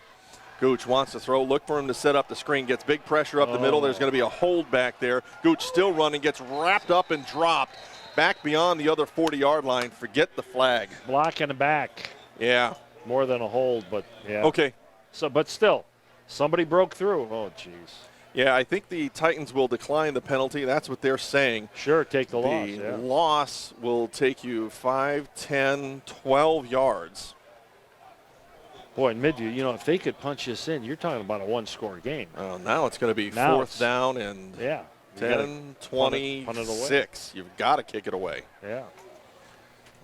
Gooch wants to throw, look for him to set up the screen, gets big pressure up the middle. There's going to be a hold back there. Gooch still running, gets wrapped up and dropped back beyond the other 40-yard line. Forget the flag. Block in the back. Yeah. More than a hold, but yeah. Okay. So, but still, somebody broke through. Oh, jeez. Yeah, I think the Titans will decline the penalty. That's what they're saying. Sure, take the loss. The loss will take you 5, 10, 12 yards. Boy, in Midview, if they could punch this in, you're talking about a one-score game. Now it's going to be 4th down and 10, 26. You've got to kick it away. Yeah.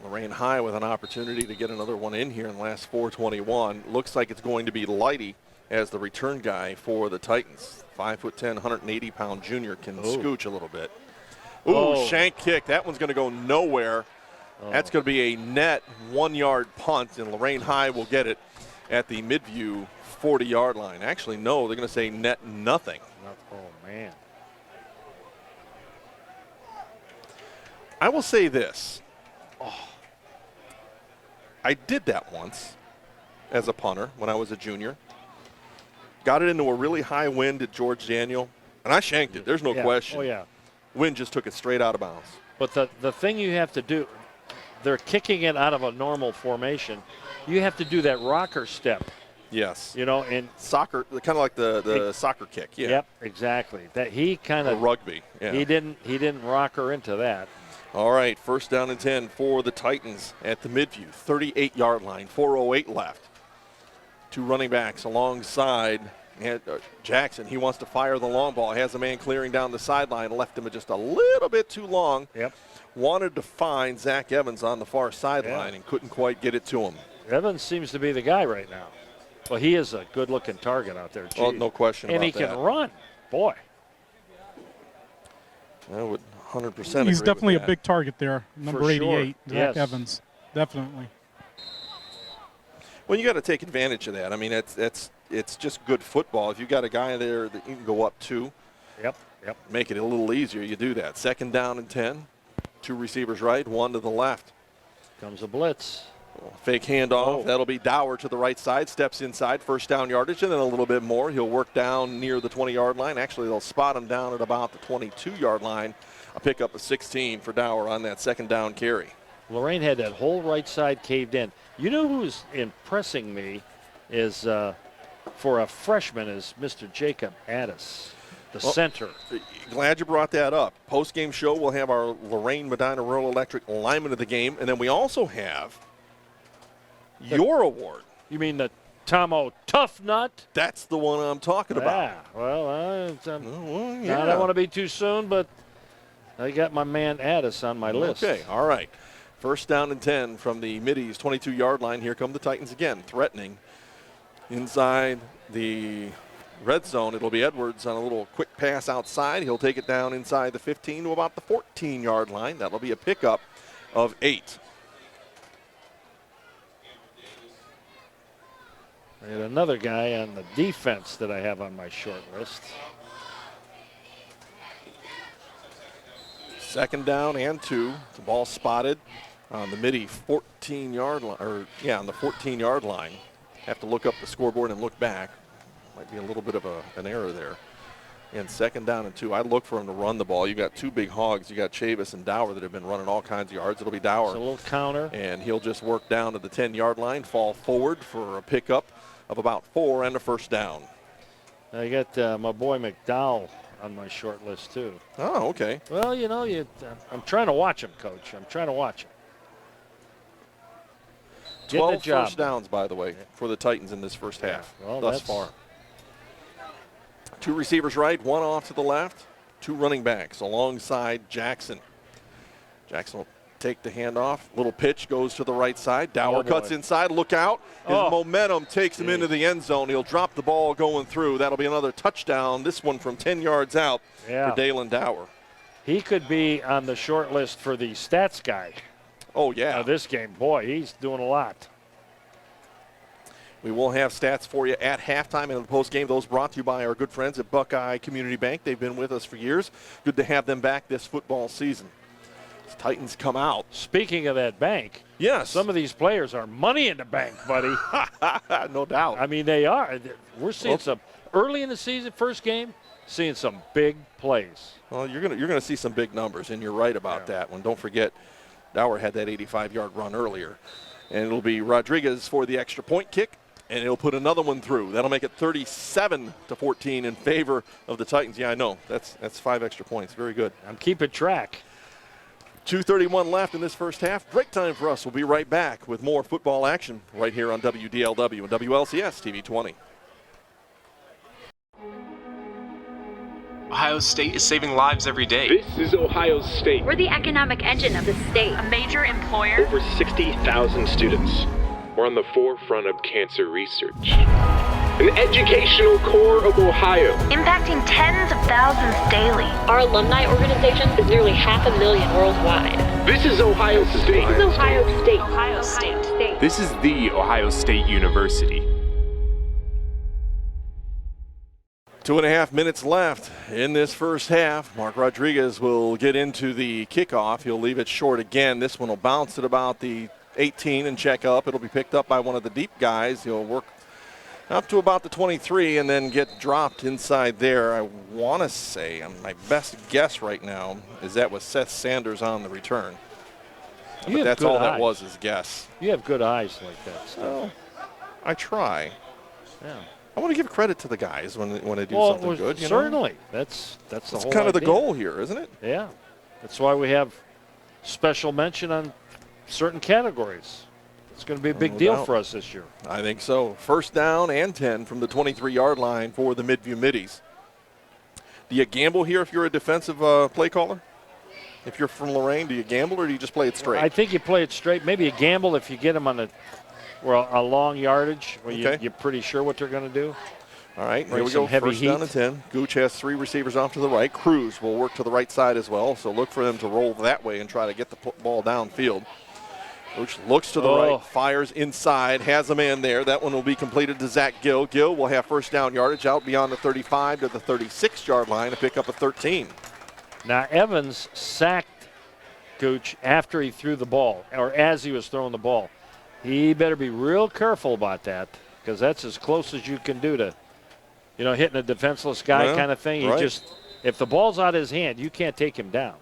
Lorain High with an opportunity to get another one in here in the last 4:21. Looks like it's going to be Lighty as the return guy for the Titans. 5'10", 180-pound junior can scooch a little bit. Shank kick. That one's going to go nowhere. That's going to be a net 1-yard punt, and Lorain High will get it at the Midview 40-yard line. Actually, no, they're going to say net nothing. Oh, man. I will say this. I did that once as a punter when I was a junior. Got it into a really high wind at George Daniel, and I shanked it. There's no question. Oh, yeah. Wind just took it straight out of bounds. But the thing you have to do, they're kicking it out of a normal formation. You have to do that rocker step. Yes. And soccer, kind of like the soccer kick. Yeah. Yep, exactly. That he kind of rugby. Yeah. He didn't rocker into that. All right, 1st down and 10 for the Titans at the Midview 38-yard line. 4:08 left. 2 running backs alongside Jackson. He wants to fire the long ball. Has a man clearing down the sideline. Left him just a little bit too long. Yep. Wanted to find Zach Evans on the far sideline and couldn't quite get it to him. Evans seems to be the guy right now. Well, he is a good-looking target out there. Oh, no question and about that. And he can run. Boy. I would 100% He's agree definitely with a that. big target there. Number For 88, sure. Zach Evans. Definitely. Well, you got to take advantage of that. I mean, it's just good football. If you got a guy there that you can go up to, yep, make it a little easier, you do that. 2nd down and 10. 2 receivers right, 1 to the left. Comes a blitz. Fake handoff. That'll be Dower to the right side. Steps inside. 1st down yardage, and then a little bit more. He'll work down near the 20-yard line. Actually, they'll spot him down at about the 22-yard line. A pickup of 16 for Dower on that 2nd down carry. Lorain had that whole right side caved in. You know who's impressing me is, for a freshman, is Mr. Jacob Addis, the center. Glad you brought that up. Post-game show, we'll have our Lorain Medina Rural Electric lineman of the game, and then we also have your award. You mean the Tomo Tough Nut? That's the one I'm talking about. Yeah, well, I don't want to be too soon, but I got my man Addis on my list. Okay, all right. 1st down and 10 from the Middies 22-yard line. Here come the Titans again, threatening inside the red zone. It'll be Edwards on a little quick pass outside. He'll take it down inside the 15 to about the 14-yard line. That'll be a pickup of 8. And another guy on the defense that I have on my short list. 2nd down and 2. The ball spotted on the Middy 14-yard line, on the 14-yard line. Have to look up the scoreboard and look back. Might be a little bit of an error there. And 2nd down and 2. I look for him to run the ball. You got two big hogs. You got Chavis and Dower that have been running all kinds of yards. It'll be Dower. It's a little counter. And he'll just work down to the 10-yard line, fall forward for a pickup of about 4 and a first down. I got my boy McDowell on my short list, too. Oh, okay. Well, you know, I'm trying to watch him, Coach. I'm trying to watch him. 12 first downs, by the way, for the Titans in this first half thus far. 2 receivers right, 1 off to the left, 2 running backs alongside Jackson. Jackson will take the handoff. Little pitch goes to the right side. Dower cuts inside. Look out. His momentum takes him into the end zone. He'll drop the ball going through. That'll be another touchdown. This one from 10 yards out for Dalen Dower. He could be on the short list for the stats guy. Oh, yeah. This game, boy, he's doing a lot. We will have stats for you at halftime in the postgame. Those brought to you by our good friends at Buckeye Community Bank. They've been with us for years. Good to have them back this football season. As Titans come out. Speaking of that bank, yes, some of these players are money in the bank, buddy. No doubt. I mean, they are. We're seeing some early in the season, first game, seeing some big plays. Well, you're gonna see some big numbers, and you're right about that one. Don't forget, Dower had that 85-yard run earlier, and it'll be Rodriguez for the extra point kick. And he'll put another one through. That'll make it 37-14 in favor of the Titans. Yeah, I know. That's 5 extra points. Very good. I'm keeping track. 2:31 left in this first half. Break time for us. We'll be right back with more football action right here on WDLW and WLCS TV 20. Ohio State is saving lives every day. This is Ohio State. We're the economic engine of the state. A major employer. Over 60,000 students. We're on the forefront of cancer research. An educational core of Ohio. Impacting tens of thousands daily. Our alumni organization is nearly 500,000 worldwide. This is Ohio State. This is Ohio State. Ohio State. This is the Ohio State University. 2.5 minutes left in this first half. Mark Rodriguez will get into the kickoff. He'll leave it short again. This one will bounce at about the 18 and check up. It'll be picked up by one of the deep guys. He'll work up to about the 23 and then get dropped inside there. I want to say, my best guess right now is that was Seth Sanders on the return. But that's all that was, his guess. You have good eyes like that stuff. Well, I try. Yeah. I want to give credit to the guys when they do something good. Certainly. That's the whole kind of the idea. goal here, isn't it? Yeah. That's why we have special mention on certain categories. It's going to be a big deal for us this year. I think so. First down and 10 from the 23-yard line for the Midview Middies. Do you gamble here if you're a defensive play caller? If you're from Lorain, do you gamble or do you just play it straight? I think you play it straight. Maybe you gamble if you get them on a long yardage where you're pretty sure what they're going to do. All right, here we go. First down and 10. Gooch has 3 receivers off to the right. Cruz will work to the right side as well, so look for them to roll that way and try to get the ball downfield. Gooch looks to the right, fires inside, has a man there. That one will be completed to Zach Gill. Gill will have first down yardage out beyond the 35 to the 36-yard line to pick up a 13. Now, Evans sacked Gooch after he threw the ball, or as he was throwing the ball. He better be real careful about that, because that's as close as you can do to, hitting a defenseless guy kind of thing. If the ball's out of his hand, you can't take him down.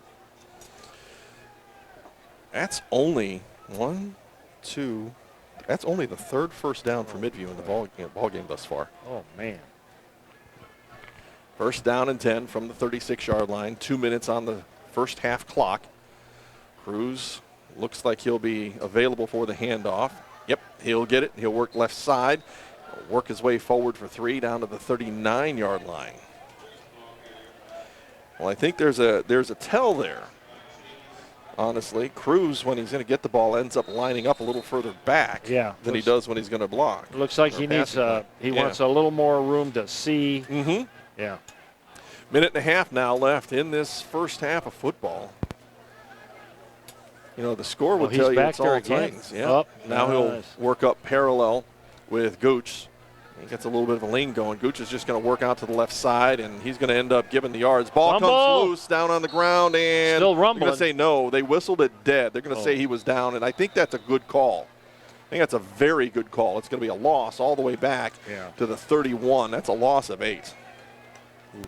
That's only that's only the 3rd first down for Midview in the ball game thus far. Oh, man. First down and 10 from the 36-yard line. 2 minutes on the first half clock. Cruz looks like he'll be available for the handoff. Yep, he'll get it. He'll work left side. Work his way forward for 3 down to the 39-yard line. Well, I think there's a tell there. Honestly, Cruz, when he's going to get the ball, ends up lining up a little further back than he does when he's going to block. Looks like he wants a little more room to see. Mm-hmm. Yeah. Minute and a half now left in this first half of football. The score would tell you it's all Titans. Yeah. Now he'll work up parallel with Gooch. He gets a little bit of a lean going. Gooch is just going to work out to the left side, and he's going to end up giving the yards. Ball comes loose down on the ground, and still rumbling. They're going to say no. They whistled it dead. They're going to say he was down, and I think that's a good call. I think that's a very good call. It's going to be a loss all the way back to the 31. That's a loss of 8. Oof.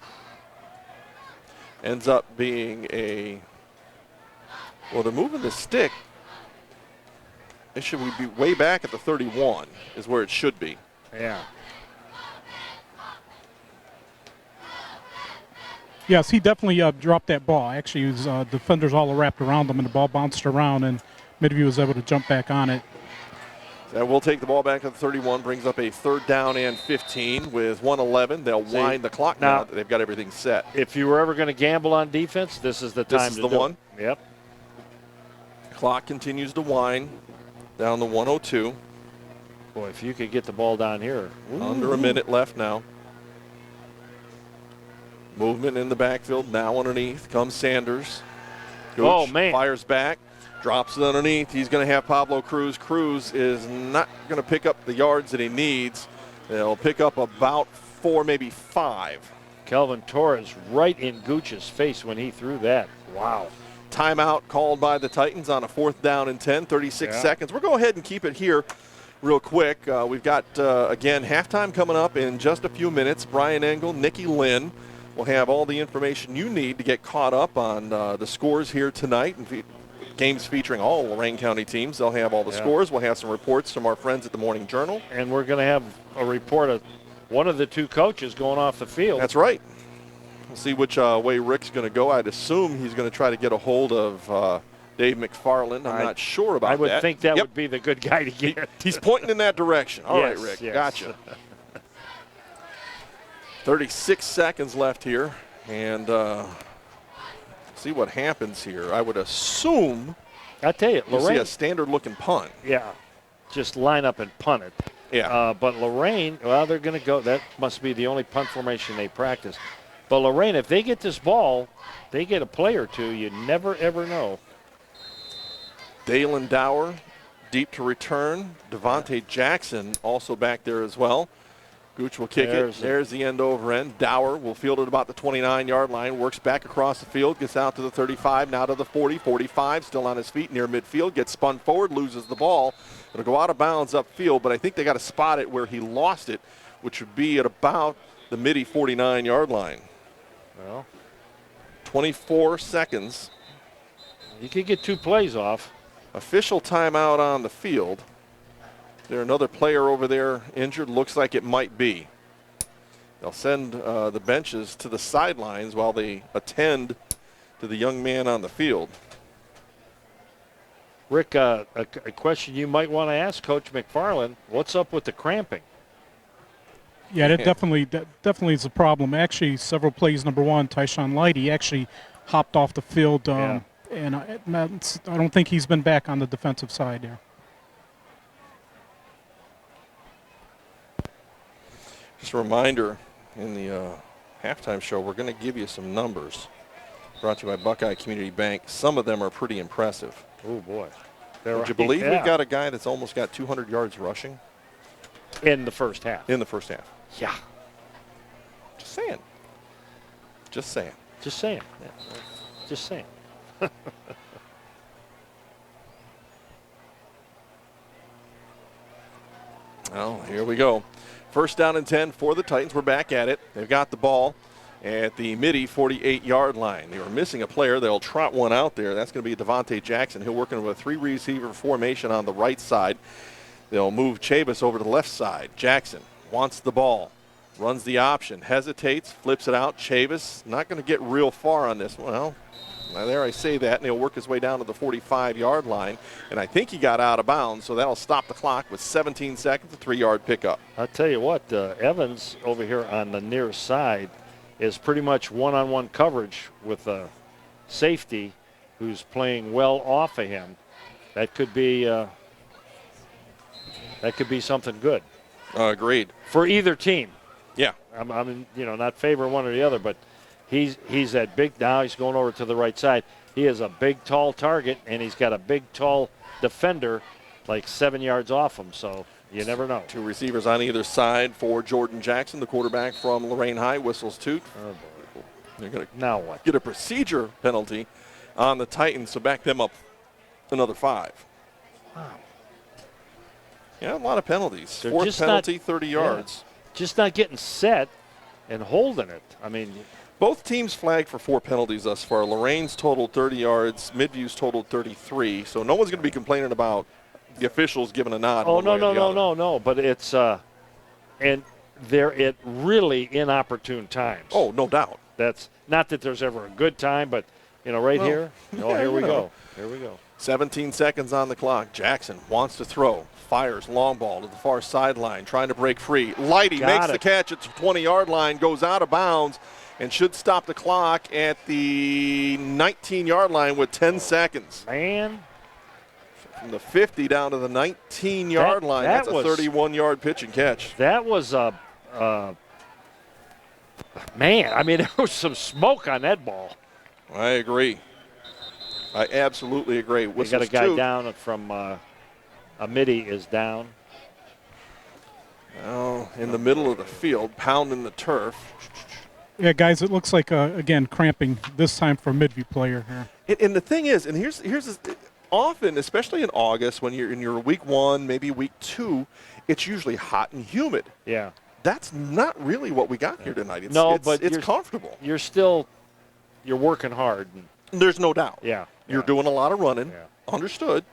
ends up being well, they're moving the stick. It should be way back at the 31 is where it should be. Yeah. Yes, he definitely dropped that ball. Actually, his defenders all wrapped around him, and the ball bounced around, and Midview was able to jump back on it. That will take the ball back at the 31, brings up a 3rd down and 15 with 1:11. They'll wind the clock now that they've got everything set. If you were ever going to gamble on defense, this is the time This is to the do one? it. Yep. Clock continues to wind down to 1:02. Boy, if you could get the ball down here. Under a minute left now. Movement in the backfield. Now underneath comes Sanders. Gooch fires back. Drops it underneath. He's going to have Pablo Cruz. Cruz is not going to pick up the yards that he needs. They'll pick up about 4, maybe 5. Kelvin Torres right in Gooch's face when he threw that. Wow. Timeout called by the Titans on a 4th down and 10, 36 seconds. We'll go ahead and keep it here real quick. We've got, again, halftime coming up in just a few minutes. Brian Engel, Nikki Lynn will have all the information you need to get caught up on the scores here tonight. And games featuring all Lorain County teams. They'll have all the scores. We'll have some reports from our friends at the Morning Journal. And we're going to have a report of one of the 2 coaches going off the field. That's right. We'll see which way Rick's going to go. I'd assume he's going to try to get a hold of Dave McFarland. I'm not sure about that. I would think that would be the good guy to get. He's pointing in that direction. All right, Rick. Yes. Gotcha. 36 seconds left here. And see what happens here. I would assume I tell you, you'll see a standard-looking punt. Yeah, just line up and punt it. Yeah. But Lorain, well, they're going to go. That must be the only punt formation they practice. But Lorain, if they get this ball, they get a play or two. You never, ever know. Dalen Dower, deep to return. Devontae Jackson also back there as well. Gooch will kick it. There's the end over end. Dower will field it about the 29-yard line, works back across the field, gets out to the 35, now to the 40, 45, still on his feet near midfield, gets spun forward, loses the ball. It'll go out of bounds upfield, but I think they got to spot it where he lost it, which would be at about the Middie 49-yard line. Well, 24 seconds. You could get 2 plays off. Official timeout on the field. There another player over there injured? Looks like it might be. They'll send the benches to the sidelines while they attend to the young man on the field. Rick, a question you might want to ask Coach McFarland, what's up with the cramping? Yeah, that definitely is a problem. Actually, several plays, number one, Tyshawn Light, he actually hopped off the field, and I don't think he's been back on the defensive side there. Just a reminder, in the halftime show, we're going to give you some numbers brought to you by Buckeye Community Bank. Some of them are pretty impressive. Oh, boy. Would you believe we've got a guy that's almost got 200 yards rushing? In the first half. In the first half. Yeah. Just saying. Just saying. Just saying. Yeah. Just saying. Well, here we go. 1st down and 10 for the Titans. We're back at it. They've got the ball at the Middie 48-yard line. They were missing a player. They'll trot one out there. That's going to be Devontae Jackson. He'll work in with a 3-receiver formation on the right side. They'll move Chavis over to the left side. Jackson wants the ball, runs the option, hesitates, flips it out. Chavis not going to get real far on this. Well, there I say that, and he'll work his way down to the 45-yard line. And I think he got out of bounds, so that'll stop the clock with 17 seconds, a 3-yard pickup. I'll tell you what, Evans over here on the near side is pretty much one-on-one coverage with a safety who's playing well off of him. That could be something good. Agreed. For either team. Yeah. I'm not favoring one or the other, but he's that big. Now he's going over to the right side. He is a big, tall target, and he's got a big, tall defender like 7 yards off him, so you never know. 2 receivers on either side for Jordan Jackson, the quarterback from Lorain High. Whistles toot. Oh, boy. They're going to now what? Get a procedure penalty on the Titans to back them up another 5. Wow. Yeah, a lot of penalties. They're 4th penalty, 30 yards. Just not getting set and holding it. I mean, Both teams flagged for 4 penalties thus far. Lorain's totaled 30 yards. Midview's totaled 33. So no one's going to be complaining about the officials giving a nod. Oh, no. But it's and they're at really inopportune times. Oh, no doubt. That's not that there's ever a good time, but here. Oh, here we go. Here we go. 17 seconds on the clock. Jackson wants to throw. Fires long ball to the far sideline, trying to break free. Lighty makes the catch at the 20-yard line, goes out of bounds, and should stop the clock at the 19-yard line with 10 seconds. Man. From the 50 down to the 19-yard line. That's a 31-yard pitch and catch. That was a man, I mean, there was some smoke on that ball. I agree. I absolutely agree. We got a guy down from a Midi is down. Oh, in the middle of the field, pounding the turf. Yeah, guys, it looks like, again, cramping this time for a Midview player here. And the thing is, and here's often, especially in August, when you're in your week 1, maybe week 2, it's usually hot and humid. Yeah. That's not really what we got here tonight. But it's comfortable. You're working hard. There's no doubt. Yeah. You're doing a lot of running. Yeah. Understood.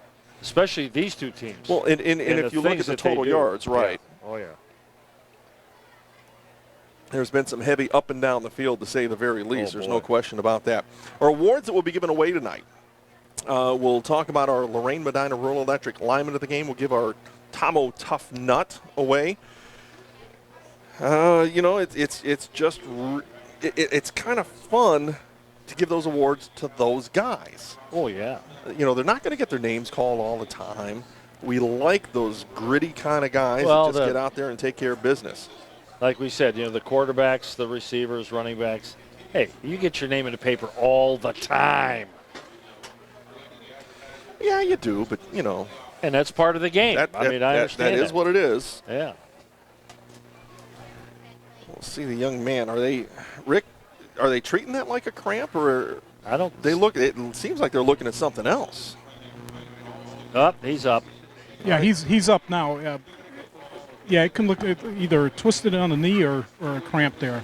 Especially these two teams. Well, and if you look at the total yards, right. Yeah. Oh, yeah. There's been some heavy up and down the field, to say the very least. There's no question about that. Our awards that will be given away tonight. We'll talk about our Lorain Medina Rural Electric lineman of the game. We'll give our Tomo Tough Nut away. It's kind of fun to give those awards to those guys. Oh, yeah. They're not going to get their names called all the time. We like those gritty kind of guys that just get out there and take care of business. Like we said, the quarterbacks, the receivers, running backs. Hey, you get your name in the paper all the time. Yeah, you do, but, And that's part of the game. I understand that is what it is. Yeah. We'll see the young man. Are they treating that like a cramp, or I don't. It seems like they're looking at something else. He's up. Yeah, he's up now. Yeah, it can look either twisted on the knee or a cramp there.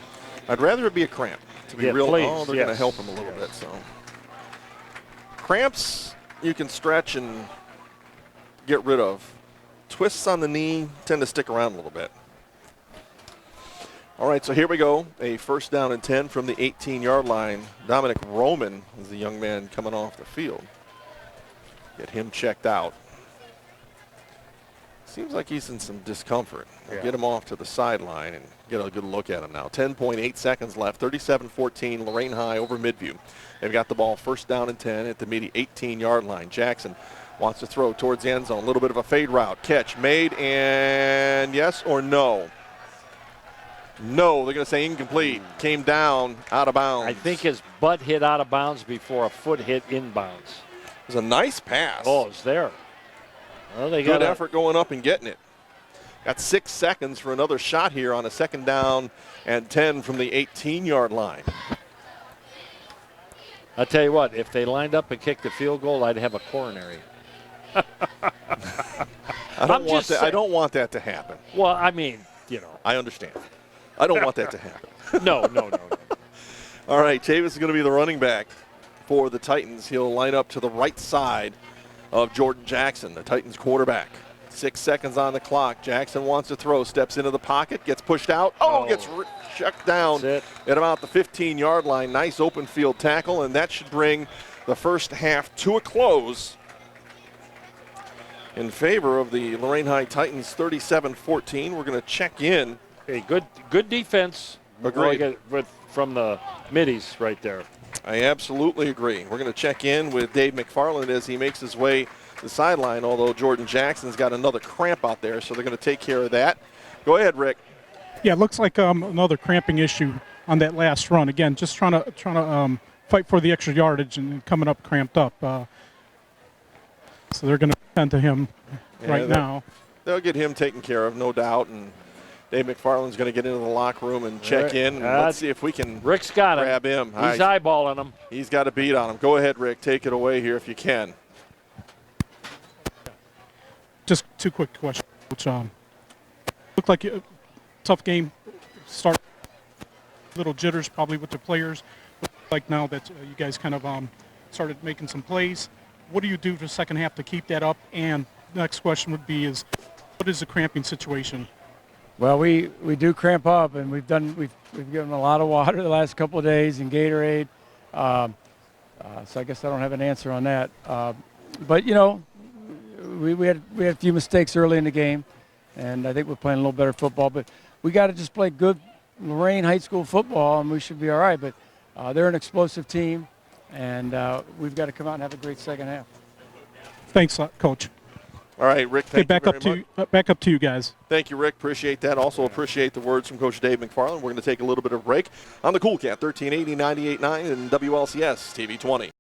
I'd rather it be a cramp, to be real. Please, they're going to help him a little bit. So cramps you can stretch and get rid of. Twists on the knee tend to stick around a little bit. All right, so here we go. A first down and 10 from the 18-yard line. Dominic Roman is the young man coming off the field. Get him checked out. Seems like he's in some discomfort. We'll get him off to the sideline and get a good look at him now. 10.8 seconds left, 37-14, Lorain High over Midview. They've got the ball first down and 10 at the Midi 18-yard line. Jackson wants to throw towards the end zone. A little bit of a fade route. Catch made, and yes or no? No, they're going to say incomplete. Came down out of bounds. I think his butt hit out of bounds before a foot hit inbounds. It was a nice pass. Oh, it's there. Well, they good effort going up and getting it. Got 6 seconds for another shot here on a second down and 10 from the 18-yard line. I'll tell you what, if they lined up and kicked the field goal, I'd have a coronary. I don't want that to happen. Well, I mean, I understand. I don't want that to happen. No. All right, Chavis is going to be the running back for the Titans. He'll line up to the right side of Jordan Jackson, the Titans quarterback. 6 seconds on the clock. Jackson wants to throw, steps into the pocket, gets pushed out. Gets checked down at about the 15-yard line. Nice open field tackle, and that should bring the first half to a close in favor of the Lorain High Titans, 37-14. We're going to check in. Hey, good defense. Agreed. From the middies right there. I absolutely agree. We're going to check in with Dave McFarland as he makes his way to the sideline, although Jordan Jackson's got another cramp out there, so they're going to take care of that. Go ahead, Rick. Yeah, it looks like another cramping issue on that last run. Again, just trying to fight for the extra yardage and coming up cramped up. So they're going to tend to him now. They'll get him taken care of, no doubt, and Dave McFarland's going to get into the locker room and check in. And let's see if we can Rick's got grab him. He's eyeballing him. He's got a beat on him. Go ahead, Rick. Take it away here if you can. Just 2 quick questions. Which looked like a tough game start. little jitters probably with the players. Like now that you guys kind of started making some plays, what do you do for the second half to keep that up? And next question would be is, what is the cramping situation? Well, we do cramp up, and we've given them a lot of water the last couple of days and Gatorade. So I guess I don't have an answer on that. But you know, we had a few mistakes early in the game, and I think we're playing a little better football. But we got to just play good Lorain High School football, and we should be all right. But they're an explosive team, and we've got to come out and have a great second half. Thanks, Coach. All right, Rick, thank you very much. Back up to you guys. Thank you, Rick. Appreciate that. Also appreciate the words from Coach Dave McFarland. We're going to take a little bit of a break on the Cool Cat, 1380, 98.9, and WLCS TV 20.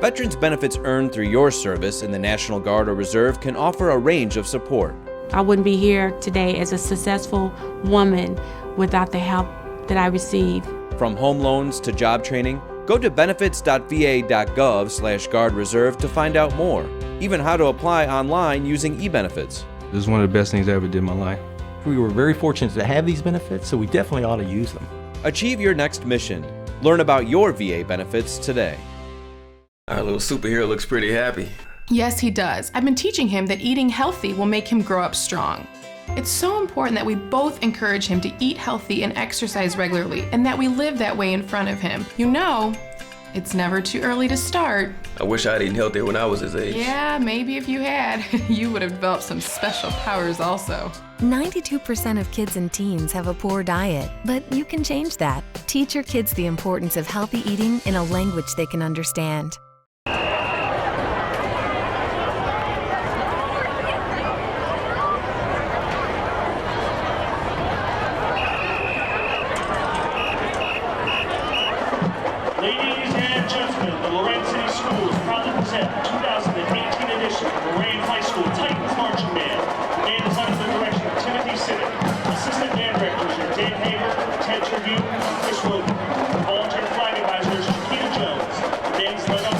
Veterans benefits earned through your service in the National Guard or Reserve can offer a range of support. I wouldn't be here today as a successful woman without the help that I receive. From home loans to job training, go to benefits.va.gov/Guard Reserve to find out more, even how to apply online using e-benefits. This is one of the best things I ever did in my life. We were very fortunate to have these benefits, so we definitely ought to use them. Achieve your next mission. Learn about your VA benefits today. Our little superhero looks pretty happy. Yes, he does. I've been teaching him that eating healthy will make him grow up strong. It's so important that we both encourage him to eat healthy and exercise regularly, and that we live that way in front of him. You know, it's never too early to start. I wish I'd eaten healthier when I was his age. Yeah, maybe if you had, you would have developed some special powers also. 92% of kids and teens have a poor diet, but you can change that. Teach your kids the importance of healthy eating in a language they can understand. Ladies and gentlemen, the Lorain City Schools proudly present the 2018 edition of Lorain High School Titans Marching Band. The band is under the direction of Timothy Sinek. Assistant band directors are Dan Hager, Ted Tribune, Chris Williams. Volunteer flag advisors, Shakita Jones. The band is led up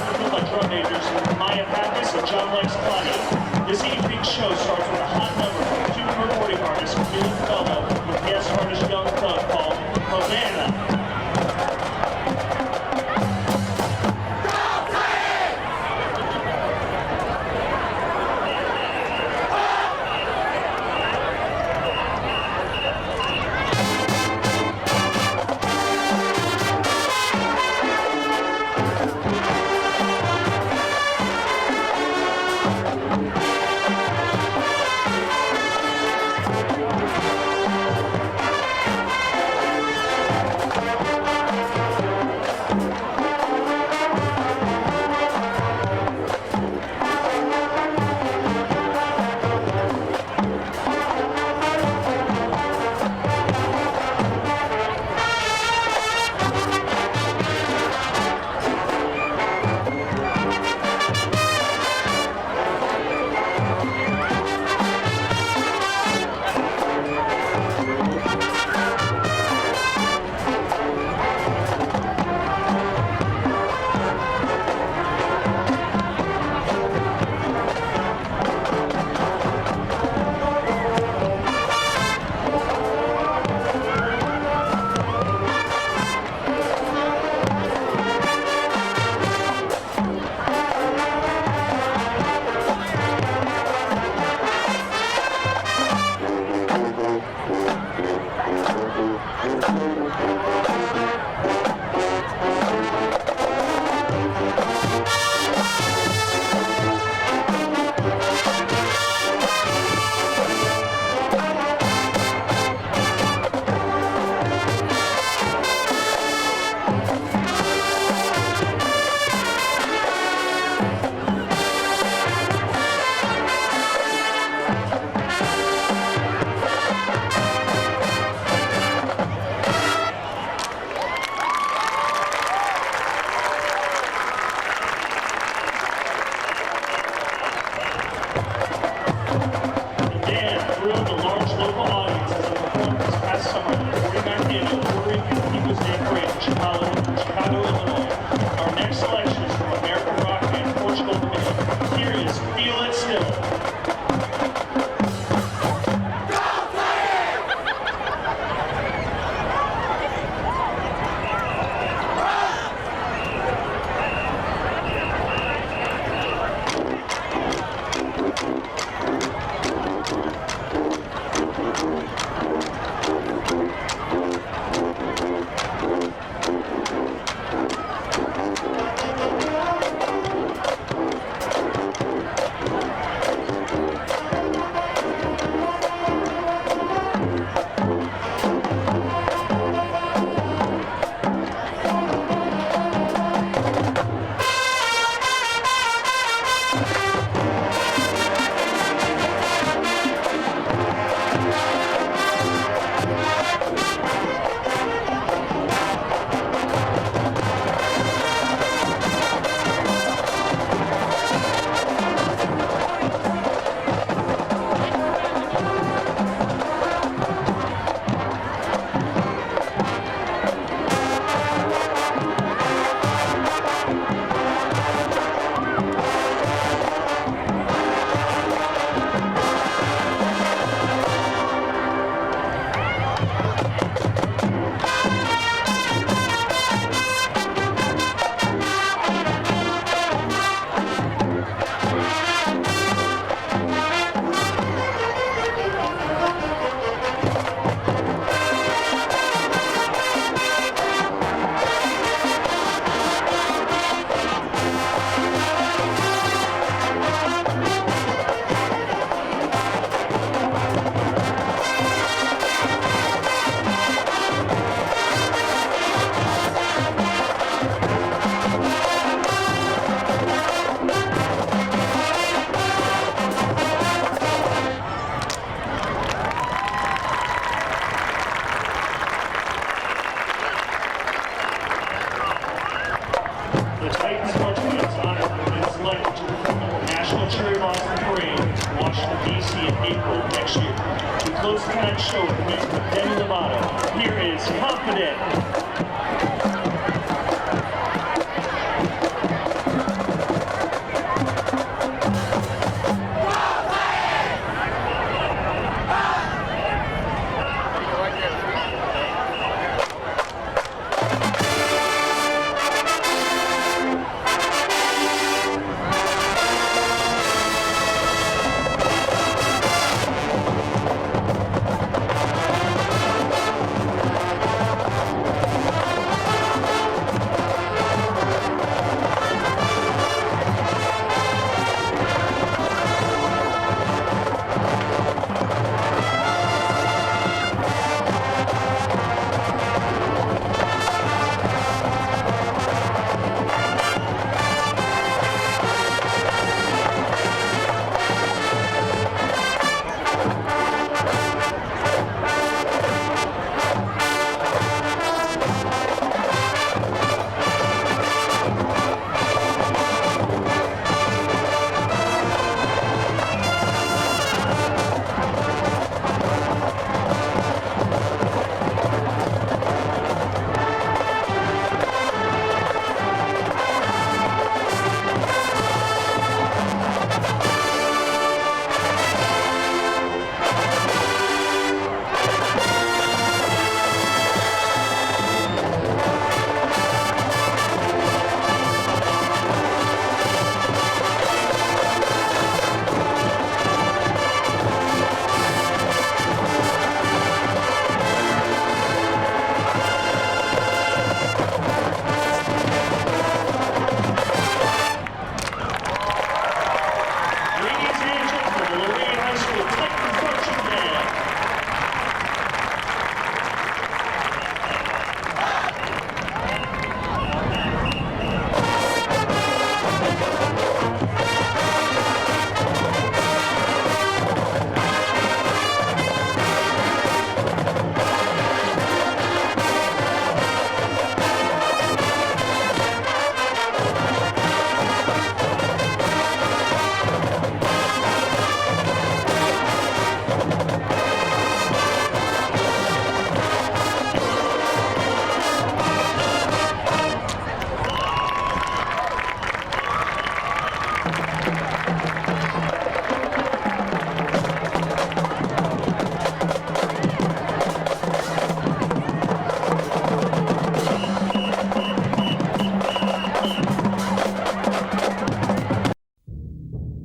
cannot show it. The music of Demi Lovato. Here is Confident.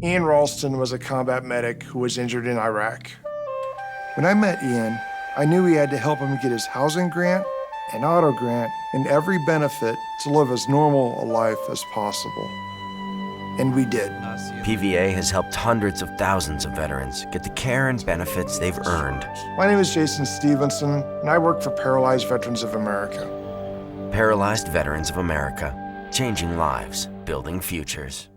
Ian Ralston was a combat medic who was injured in Iraq. When I met Ian, I knew we had to help him get his housing grant, an auto grant, and every benefit to live as normal a life as possible. And we did. PVA has helped hundreds of thousands of veterans get the care and benefits they've earned. My name is Jason Stevenson, and I work for Paralyzed Veterans of America. Paralyzed Veterans of America, changing lives, building futures.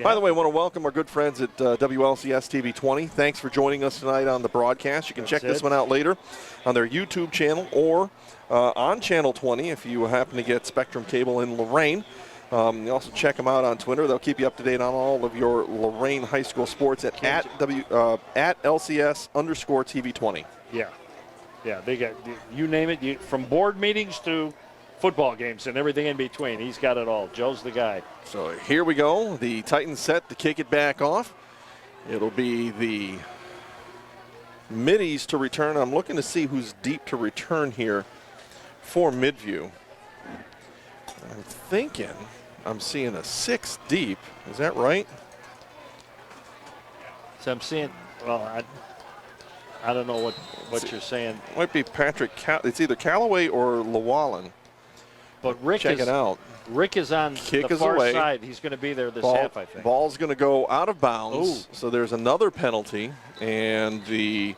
By the way, I want to welcome our good friends at WLCS TV 20. Thanks for joining us tonight on the broadcast. You can check this one out later on their YouTube channel or on Channel 20 if you happen to get Spectrum Cable in Lorain. You also check them out on Twitter. They'll keep you up to date on all of your Lorain high school sports at LCS_TV 20. Yeah, they got, you name it, from board meetings to football games and everything in between. He's got it all. Joe's the guy. So here we go. The Titans set to kick it back off. It'll be the Middies to return. I'm looking to see who's deep to return here for Midview. I'm thinking I'm seeing a 6 deep. Is that right? So I'm seeing, well, I don't know what you're saying. Might be Patrick. It's either Callaway or Llewellyn. But Rick Check it out. Rick is on Kick the is far away. side. He's going to be there this half, I think. Ball's going to go out of bounds. Ooh. So there's another penalty, and the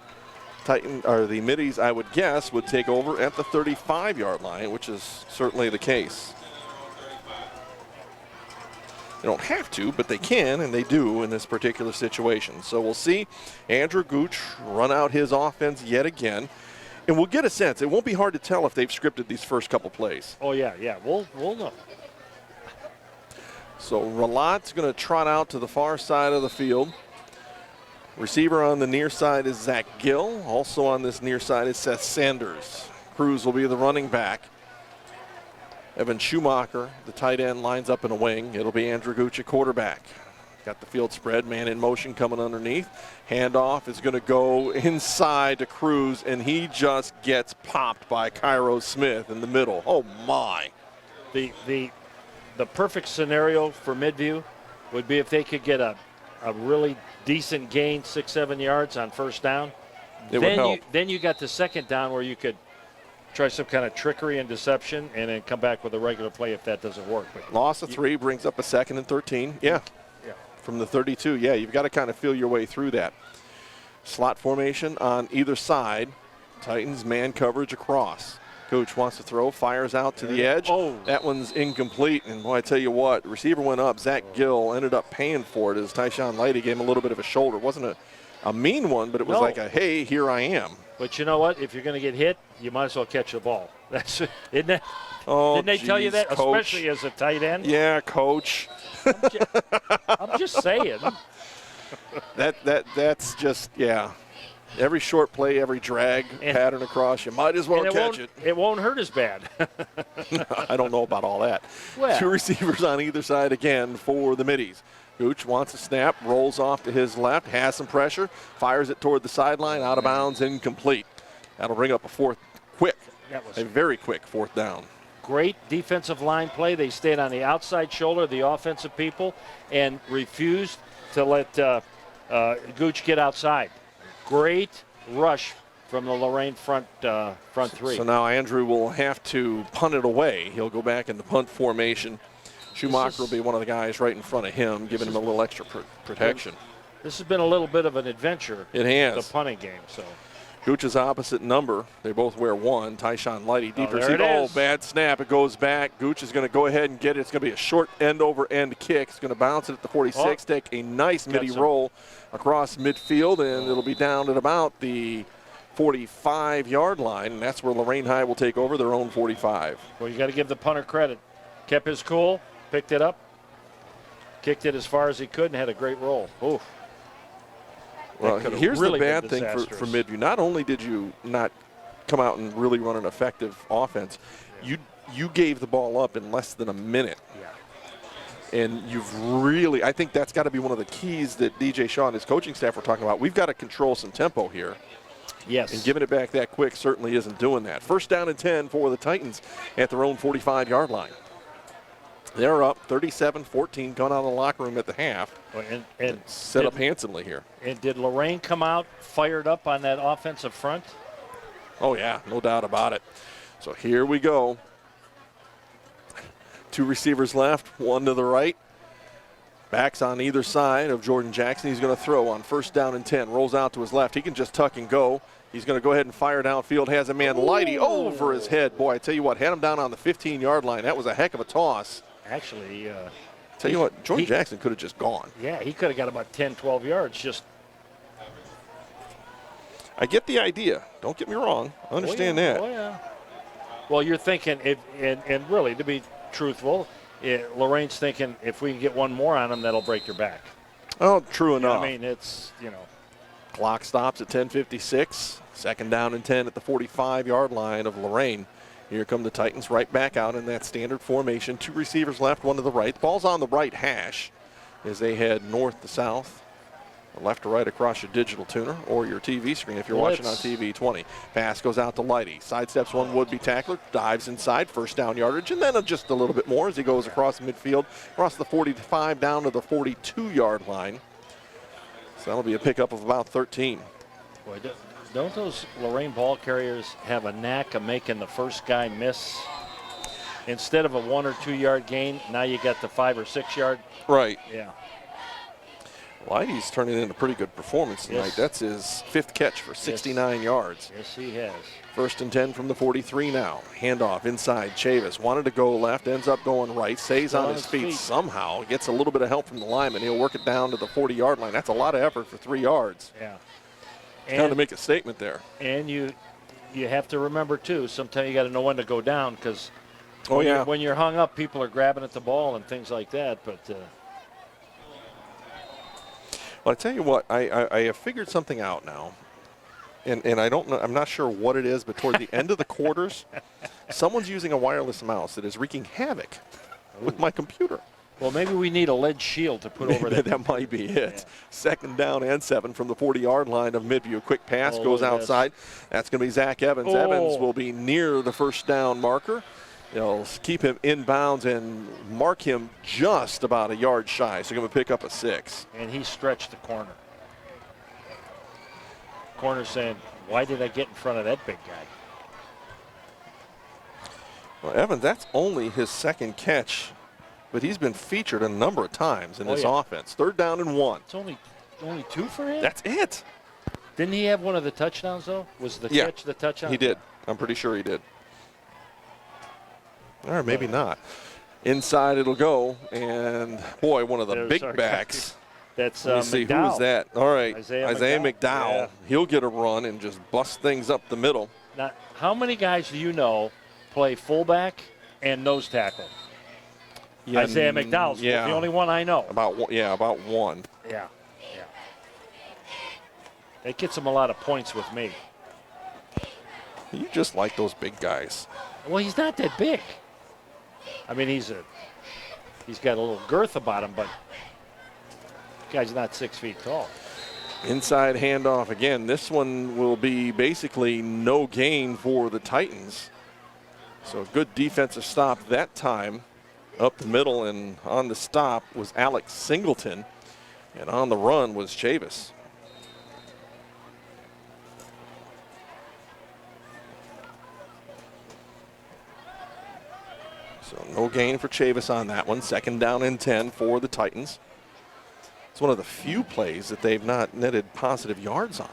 the Middies, I would guess, would take over at the 35-yard line, which is certainly the case. They don't have to, but they can, and they do in this particular situation. So we'll see Andrew Gooch run out his offense yet again. And we'll get a sense. It won't be hard to tell if they've scripted these first couple plays. Oh, yeah. We'll know. So Ralat's going to trot out to the far side of the field. Receiver on the near side is Zach Gill. Also on this near side is Seth Sanders. Cruz will be the running back. Evan Schumacher, the tight end, lines up in a wing. It'll be Andrew Gooch at quarterback. Got the field spread, man in motion coming underneath. Handoff is going to go inside to Cruz, and he just gets popped by Cairo Smith in the middle. Oh, my. The perfect scenario for Midview would be if they could get a really decent gain, 6-7 yards on first down. It would help. Then you got the second down where you could try some kind of trickery and deception and then come back with a regular play if that doesn't work. But loss of 3 brings up a 2nd and 13. Yeah. From the 32. Yeah, you've got to kind of feel your way through that. Slot formation on either side. Titans man coverage across. Coach wants to throw, fires out to the edge. Oh. That one's incomplete. And boy, I tell you what, the receiver went up. Zach Gill ended up paying for it as Tyshawn Lighty gave him a little bit of a shoulder. It wasn't a mean one, but it was like a, hey, here I am. But you know what? If you're going to get hit, you might as well catch the ball. Isn't that? Oh, didn't they tell you that, Coach. especially as a tight end? Yeah, Coach. I'm just saying. That's just, yeah. Every short play, every drag pattern across, you might as well catch it. It won't hurt as bad. I don't know about all that. Well. 2 receivers on either side again for the Middies. Gooch wants a snap, rolls off to his left, has some pressure, fires it toward the sideline, out of bounds, incomplete. That'll bring up a very quick 4th down. Great defensive line play. They stayed on the outside shoulder of the offensive people and refused to let Gooch get outside. Great rush from the Lorain front 3. So now Andrew will have to punt it away. He'll go back in the punt formation. Schumacher will be one of the guys right in front of him, giving him a little extra protection. This has been a little bit of an adventure. It has. The punting game. So Gooch's opposite number. They both wear 1. Tyshawn Lighty, deep receive. Oh, bad snap. It goes back. Gooch is going to go ahead and get it. It's going to be a short end-over-end kick. It's going to bounce it at the 46, take a nice midi roll across midfield, and it'll be down at about the 45-yard line, and that's where Lorain High will take over their own 45. Well, you got to give the punter credit. Kept his cool, picked it up, kicked it as far as he could, and had a great roll. Oof. Well, here's the bad thing for Midview. Not only did you not come out and really run an effective offense, you gave the ball up in less than a minute. Yeah. And you've really, I think that's got to be one of the keys that DJ Shaw and his coaching staff were talking about. We've got to control some tempo here. Yes. And giving it back that quick certainly isn't doing that. 1st down and 10 for the Titans at their own 45-yard line. They're up 37-14, going out of the locker room at the half. And set up handsomely here. And did Lorain come out fired up on that offensive front? Oh, yeah, no doubt about it. So here we go. 2 receivers left, 1 to the right. Backs on either side of Jordan Jackson. He's going to throw on 1st down and 10. Rolls out to his left. He can just tuck and go. He's going to go ahead and fire downfield. Has a man Lighty over his head. Boy, I tell you what, had him down on the 15-yard line. That was a heck of a toss. Actually, tell you what, Jordan Jackson could have just gone. Yeah, he could have got about 10, 12 yards. I get the idea. Don't get me wrong. I understand that. Oh, yeah. Well, you're thinking, and really, to be truthful, Lorain's thinking if we can get one more on him, that'll break your back. Oh, true enough. I mean, it's, Clock stops at 10:56. 2nd down and 10 at the 45-yard line of Lorain. Here come the Titans right back out in that standard formation. 2 receivers left, 1 to the right. The ball's on the right hash as they head north to south, or left to right across your digital tuner or your TV screen if you're watching on TV 20. Pass goes out to Lighty. Sidesteps one would-be tackler, dives inside, 1st down yardage, and then just a little bit more as he goes across midfield, across the 45 down to the 42-yard line. So that'll be a pickup of about 13. Boy, don't those Lorain ball carriers have a knack of making the first guy miss? Instead of a 1 or 2 yard gain, now you got the 5 or 6 yard. Right. Yeah. Lighty's turning in a pretty good performance tonight. Yes. That's his 5th catch for 69 yards. Yes, he has. 1st and 10 from the 43 now. Handoff inside. Chavis wanted to go left, ends up going right, stays on his feet somehow. Gets a little bit of help from the lineman. He'll work it down to the 40-yard line. That's a lot of effort for 3 yards. Yeah. Kind of make a statement there. And you have to remember, too, sometimes you got to know when to go down because when you're hung up, people are grabbing at the ball and things like that. But Well, I tell you what, I have figured something out now. And I don't know, I'm not sure what it is, but toward the end of the quarters, someone's using a wireless mouse that is wreaking havoc with my computer. Well, maybe we need a lead shield to put over that. That might be it. Yeah. 2nd down and 7 from the 40-yard line of Midview. Quick pass goes outside. That's going to be Zach Evans. Oh. Evans will be near the first down marker. They'll keep him inbounds and mark him just about a yard shy. So going to pick up a 6. And he stretched the corner. Corner saying, why did I get in front of that big guy? Well, Evans, that's only his 2nd catch, but he's been featured a number of times in this offense. 3rd down and 1. It's only 2 for him? That's it. Didn't he have one of the touchdowns, though? Was the catch the touchdown? He did. I'm pretty sure he did. Or maybe not. Inside it'll go, and boy, one of the big backs. That's Let me see, McDowell. who is that? All right, Isaiah McDowell. Yeah. He'll get a run and just bust things up the middle. Now, how many guys do you know play fullback and nose tackle? Yeah, Isaiah McDowell's the only one I know. About one. Yeah. That gets him a lot of points with me. You just like those big guys. Well, he's not that big. I mean, he's got a little girth about him, but the guy's not 6 feet tall. Inside handoff again. This one will be basically no gain for the Titans. So good defensive stop that time. Up the middle, and on the stop was Alex Singleton. And on the run was Chavis. So no gain for Chavis on that one. 2nd down and 10 for the Titans. It's one of the few plays that they've not netted positive yards on.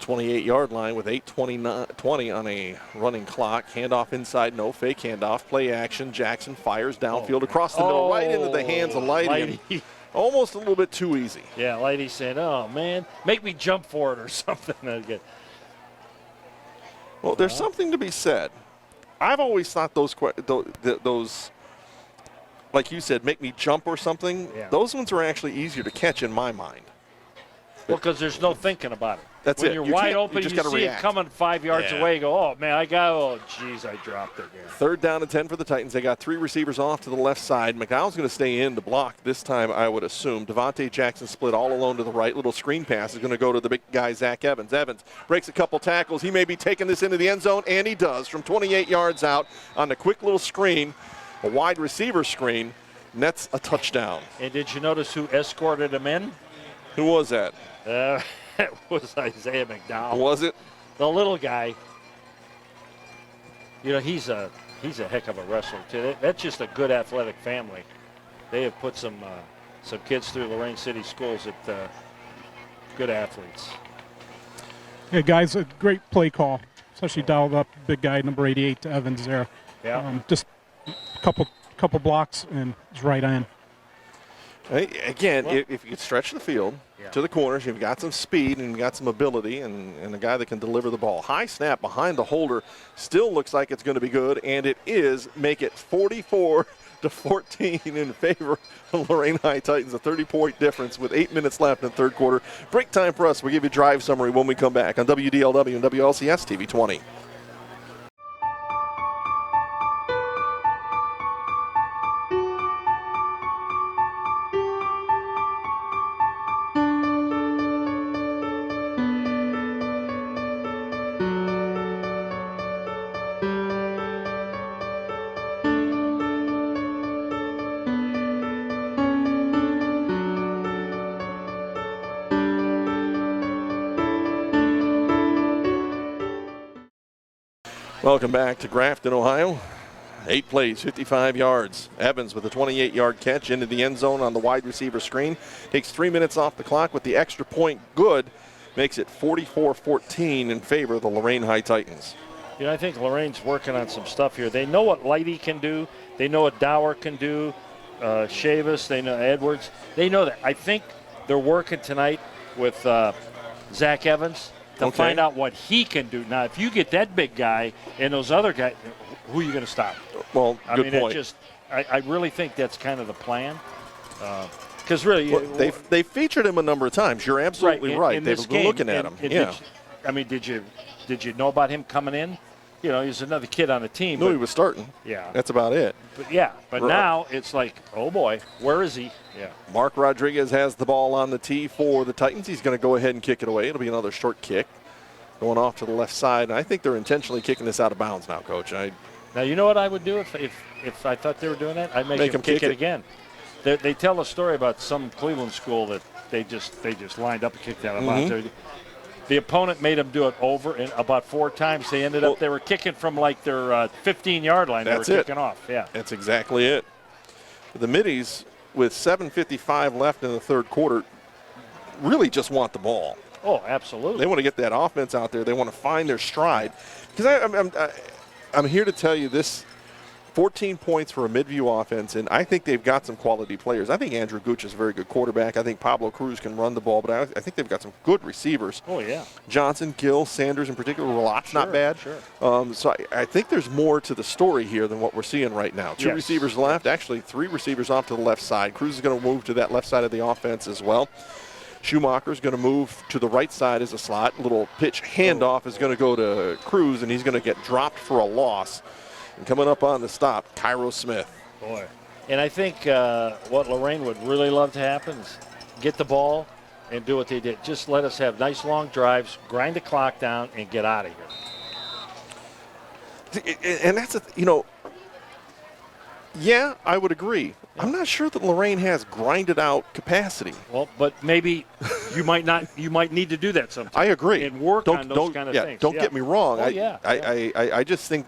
28-yard line with 8:20 on a running clock. Handoff inside, no fake handoff. Play action. Jackson fires downfield across the middle, right into the hands of Lighty. Almost a little bit too easy. Yeah, Lighty said, "Oh man, make me jump for it or something." Well, there's something to be said. I've always thought those, like you said, make me jump or something. Yeah. Those ones are actually easier to catch in my mind. Well, because there's no thinking about it. That's when it. You're You wide can't- open, you you, just gotta see react. it coming 5 yards away. You go, oh man, I dropped it again. 3rd down and 10 for the Titans. They got 3 receivers off to the left side. McDowell's going to stay in to block this time, I would assume. Devontae Jackson split all alone to the right. Little screen pass is going to go to the big guy, Zach Evans. Evans breaks a couple tackles. He may be taking this into the end zone, and he does from 28 yards out on the quick little screen, a wide receiver screen. Nets a touchdown. And did you notice who escorted him in? Who was that? It was Isaiah McDowell. Was it? The little guy. You know, he's a heck of a wrestler too. That's just a good athletic family. They have put some kids through Lorain City schools that good athletes. Hey guys, a great play call, especially dialed up big guy number 88 to Evans there. Yeah. Just a couple blocks and it's right on. Again, if you could stretch the field to the corners, you've got some speed and you've got some ability and a guy that can deliver the ball. High snap behind the holder still looks like it's going to be good, and it is. Make it 44-14 in favor of Lorain High Titans. A 30-point difference with 8 minutes left in the 3rd quarter. Break time for us. We'll give you a drive summary when we come back on WDLW and WLCS TV 20. Welcome back to Grafton, Ohio. 8 plays, 55 yards. Evans with a 28-yard catch into the end zone on the wide receiver screen. Takes 3 minutes off the clock with the extra point good. Makes it 44-14 in favor of the Lorain High Titans. You know, I think Lorain's working on some stuff here. They know what Lighty can do. They know what Dower can do. Chavis, they know Edwards. They know that. I think they're working tonight with Zach Evans to find out what he can do. Now, if you get that big guy and those other guys, who are you going to stop? Well, I good mean, point. I really think that's kind of the plan. Because really, they featured him a number of times. You're absolutely right. They've been looking at him. Did you know about him coming in? You know, he's another kid on the team. No, he was starting. Yeah. That's about it. But now it's like, oh boy, where is he? Yeah. Mark Rodriguez has the ball on the tee for the Titans. He's going to go ahead and kick it away. It'll be another short kick going off to the left side. And I think they're intentionally kicking this out of bounds now, Coach. Now, you know what I would do if I thought they were doing that? I'd make him kick it again. They tell a story about some Cleveland school that they just lined up and kicked out of bounds. The opponent made them do it over and about 4 times. They ended up, they were kicking from like their 15-yard line. They were kicking off. Yeah. That's exactly it. The Middies, with 7:55 left in the third quarter, really just want the ball. Oh, absolutely. They want to get that offense out there. They want to find their stride. Because I'm here to tell you this. 14 points for a Midview offense, and I think they've got some quality players. I think Andrew Gooch is a very good quarterback. I think Pablo Cruz can run the ball, but I think they've got some good receivers. Oh, yeah. Johnson, Gill, Sanders in particular, Lot's not bad. Sure. So I think there's more to the story here than what we're seeing right now. 2 receivers left, actually 3 receivers off to the left side. Cruz is going to move to that left side of the offense as well. Schumacher's going to move to the right side as a slot. Little pitch handoff is going to go to Cruz, and he's going to get dropped for a loss. And coming up on the stop, Cairo Smith. Boy. And I think what Lorain would really love to happen is get the ball and do what they did. Just let us have nice long drives, grind the clock down, and get out of here. And that's, yeah, I would agree. I'm not sure that Lorain has grinded out capacity. Well, but maybe you might not. You might need to do that sometime. I agree. And work on those kind of things. Don't get me wrong. Oh, I just think,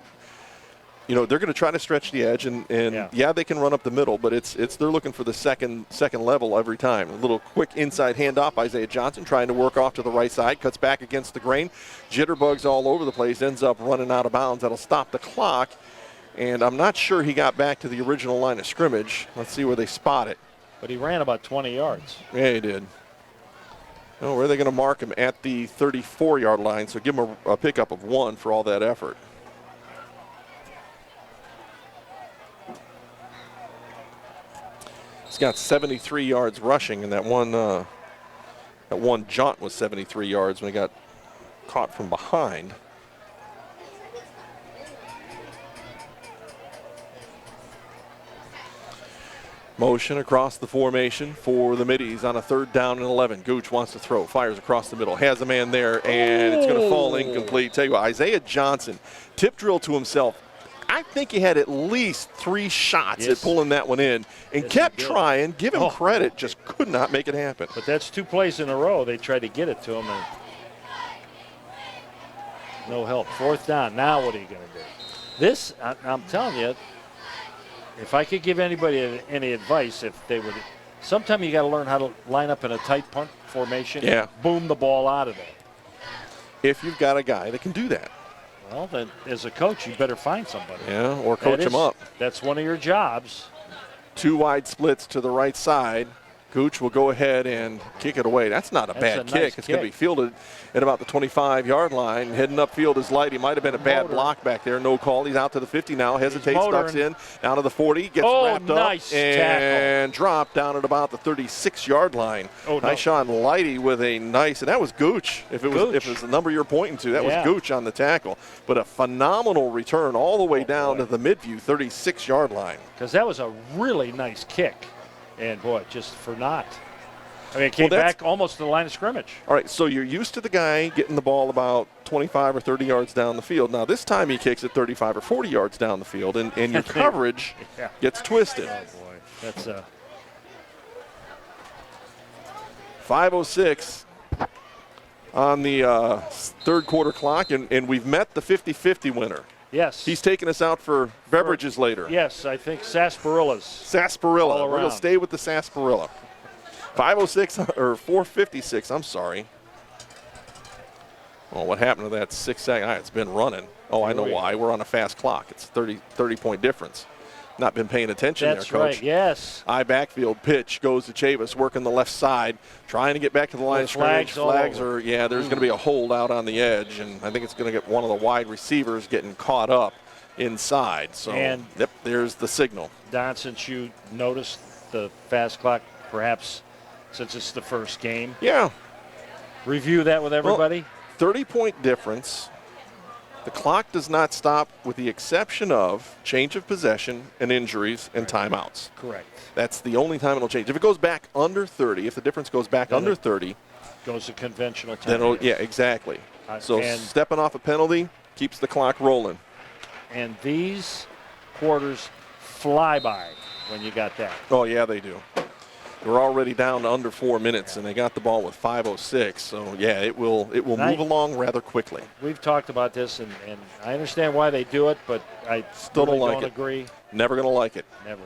they're going to try to stretch the edge, and they can run up the middle, but they're looking for the second level every time. A little quick inside handoff. Isaiah Johnson trying to work off to the right side, cuts back against the grain, jitterbugs all over the place, ends up running out of bounds. That'll stop the clock, and I'm not sure he got back to the original line of scrimmage. Let's see where they spot it. But he ran about 20 yards. Yeah, he did. Oh, where are they going to mark him? At the 34-yard line, so give him a pickup of 1 for all that effort. He's got 73 yards rushing, and that one jaunt was 73 yards when he got caught from behind. Motion across the formation for the Middies on a 3rd down and 11. Gooch wants to throw, fires across the middle, has a man there, and it's going to fall incomplete. Tell you what, Isaiah Johnson, tip drill to himself. I think he had at least 3 shots at pulling that one in and kept trying. Give him credit, just could not make it happen. But that's 2 plays in a row. They tried to get it to him, and no help. 4th down. Now what are you going to do? This, I'm telling you, if I could give anybody any advice, if they would, sometime you got to learn how to line up in a tight punt formation and boom the ball out of there. If you've got a guy that can do that. Well, then, as a coach, you better find somebody. Yeah, or coach him up. That's one of your jobs. 2 wide splits to the right side. Gooch will go ahead and kick it away. That's not a bad kick. Nice it's going to be fielded at about the 25-yard line. Heading upfield is Light. He might have been a bad block back there. No call. He's out to the 50 now. Hesitates, ducks in. Down to the 40. Gets wrapped up. And dropped down at about the 36-yard line. Nice shot. Lighty with a nice, and that was Gooch. If it was the number you're pointing to, that was Gooch on the tackle. But a phenomenal return all the way down to the Midview 36-yard line. Because that was a really nice kick. And, boy, just for naught. I mean, it came back almost to the line of scrimmage. All right, so you're used to the guy getting the ball about 25 or 30 yards down the field. Now, this time he kicks it 35 or 40 yards down the field, and your coverage gets twisted. Oh, boy. That's 5:06 on the 3rd quarter clock, and we've met the 50-50 winner. Yes. He's taking us out for beverages later. Yes, I think Sarsaparillas. Sarsaparilla. We're going to stay with the sarsaparilla. 5:06 or 4:56. I'm sorry. Oh, what happened to that 6 second? It's been running. Oh, I know why. We're on a fast clock. It's 30-point difference. Not been paying attention there, Coach. That's right, yes. High backfield pitch goes to Chavis, working the left side, trying to get back to the line of scrimmage. Flags are, there's going to be a hold out on the edge, and I think it's going to get one of the wide receivers getting caught up inside. So, there's the signal. Don, since you noticed the fast clock perhaps since it's the first game. Yeah. Review that with everybody. 30-point difference. The clock does not stop with the exception of change of possession and injuries and timeouts. Correct. That's the only time it'll change. If it goes back under 30, if the difference goes back Then under it 30, goes to conventional time. then exactly. So and stepping off a penalty keeps the clock rolling. And these quarters fly by when you got that. Oh, yeah, they do. We're already down to under 4 minutes, and they got the ball with 5:06. So, yeah, it will move along rather quickly. We've talked about this, and I understand why they do it, but I Still really don't like don't it. agree. Never going to like it. Never.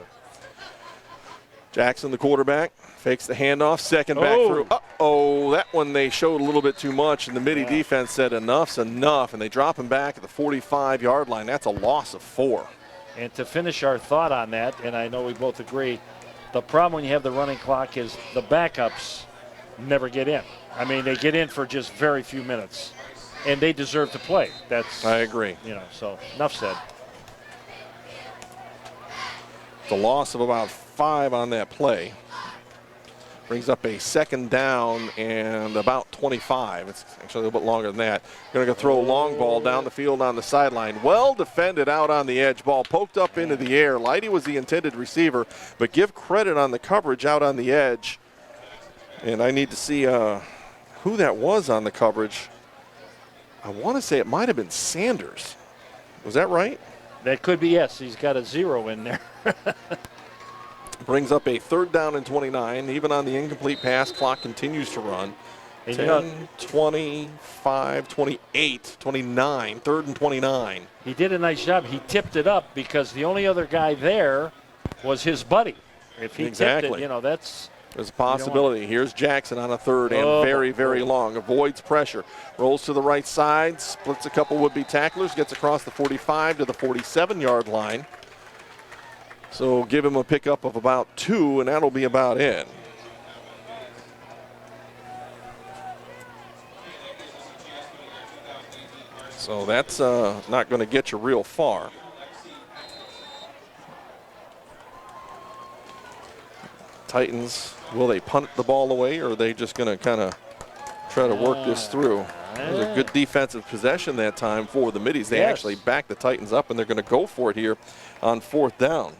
Jackson, the quarterback, fakes the handoff, second back through. Uh-oh, that one they showed a little bit too much, and the Midi defense said enough's enough, and they drop him back at the 45-yard line. That's a loss of 4. And to finish our thought on that, and I know we both agree, the problem when you have the running clock is the backups never get in. I mean, they get in for just very few minutes, and they deserve to play. I agree. So enough said. The loss of about 5 on that play brings up a second down and about 25. It's actually a little bit longer than that. Going to go throw a long ball down the field on the sideline. Well defended out on the edge. Ball poked up into the air. Leidy was the intended receiver, but give credit on the coverage out on the edge. And I need to see who that was on the coverage. I want to say it might have been Sanders. Was that right? That could be, yes. He's got a 0 in there. Brings up a 3rd down and 29. Even on the incomplete pass, clock continues to run. And 10, 25, 28, 29, 3rd and 29. He did a nice job. He tipped it up because the only other guy there was his buddy. If he tipped it, that's... There's a possibility. Here's Jackson on a 3rd and very, very long. Avoids pressure. Rolls to the right side. Splits a couple would-be tacklers. Gets across the 45 to the 47-yard line. So give him a pickup of about 2, and that'll be about it. So that's not going to get you real far. Titans, will they punt the ball away, or are they just going to kind of try to work this through? It was a good defensive possession that time for the Middies. They actually backed the Titans up, and they're going to go for it here on 4th down.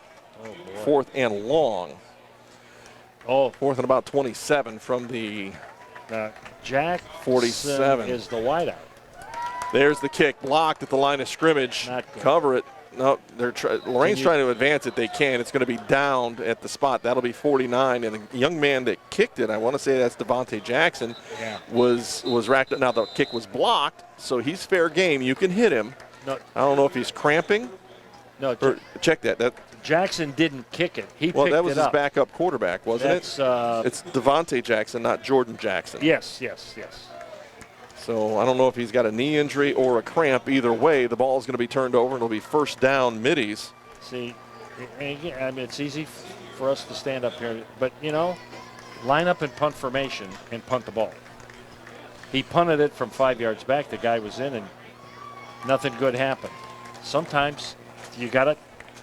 4th and long. 4th and about 27 from the Jack 47 is the wideout. There's the kick, blocked at the line of scrimmage. Cover it. No, Lorain's trying to advance it. They can. It's going to be downed at the spot. That'll be 49. And the young man that kicked it, I want to say that's Devontae Jackson, was racked up. Now the kick was blocked, so he's fair game. You can hit him. No. I don't know if he's cramping. No, check that. Jackson didn't kick it. He picked it up. That was his backup quarterback, wasn't it? It's Devontae Jackson, not Jordan Jackson. Yes. So I don't know if he's got a knee injury or a cramp. Either way, the ball is going to be turned over, and it'll be 1st down Middies. See, I mean, it's easy for us to stand up here, but, line up in punt formation and punt the ball. He punted it from 5 yards back. The guy was in, and nothing good happened. Sometimes you got to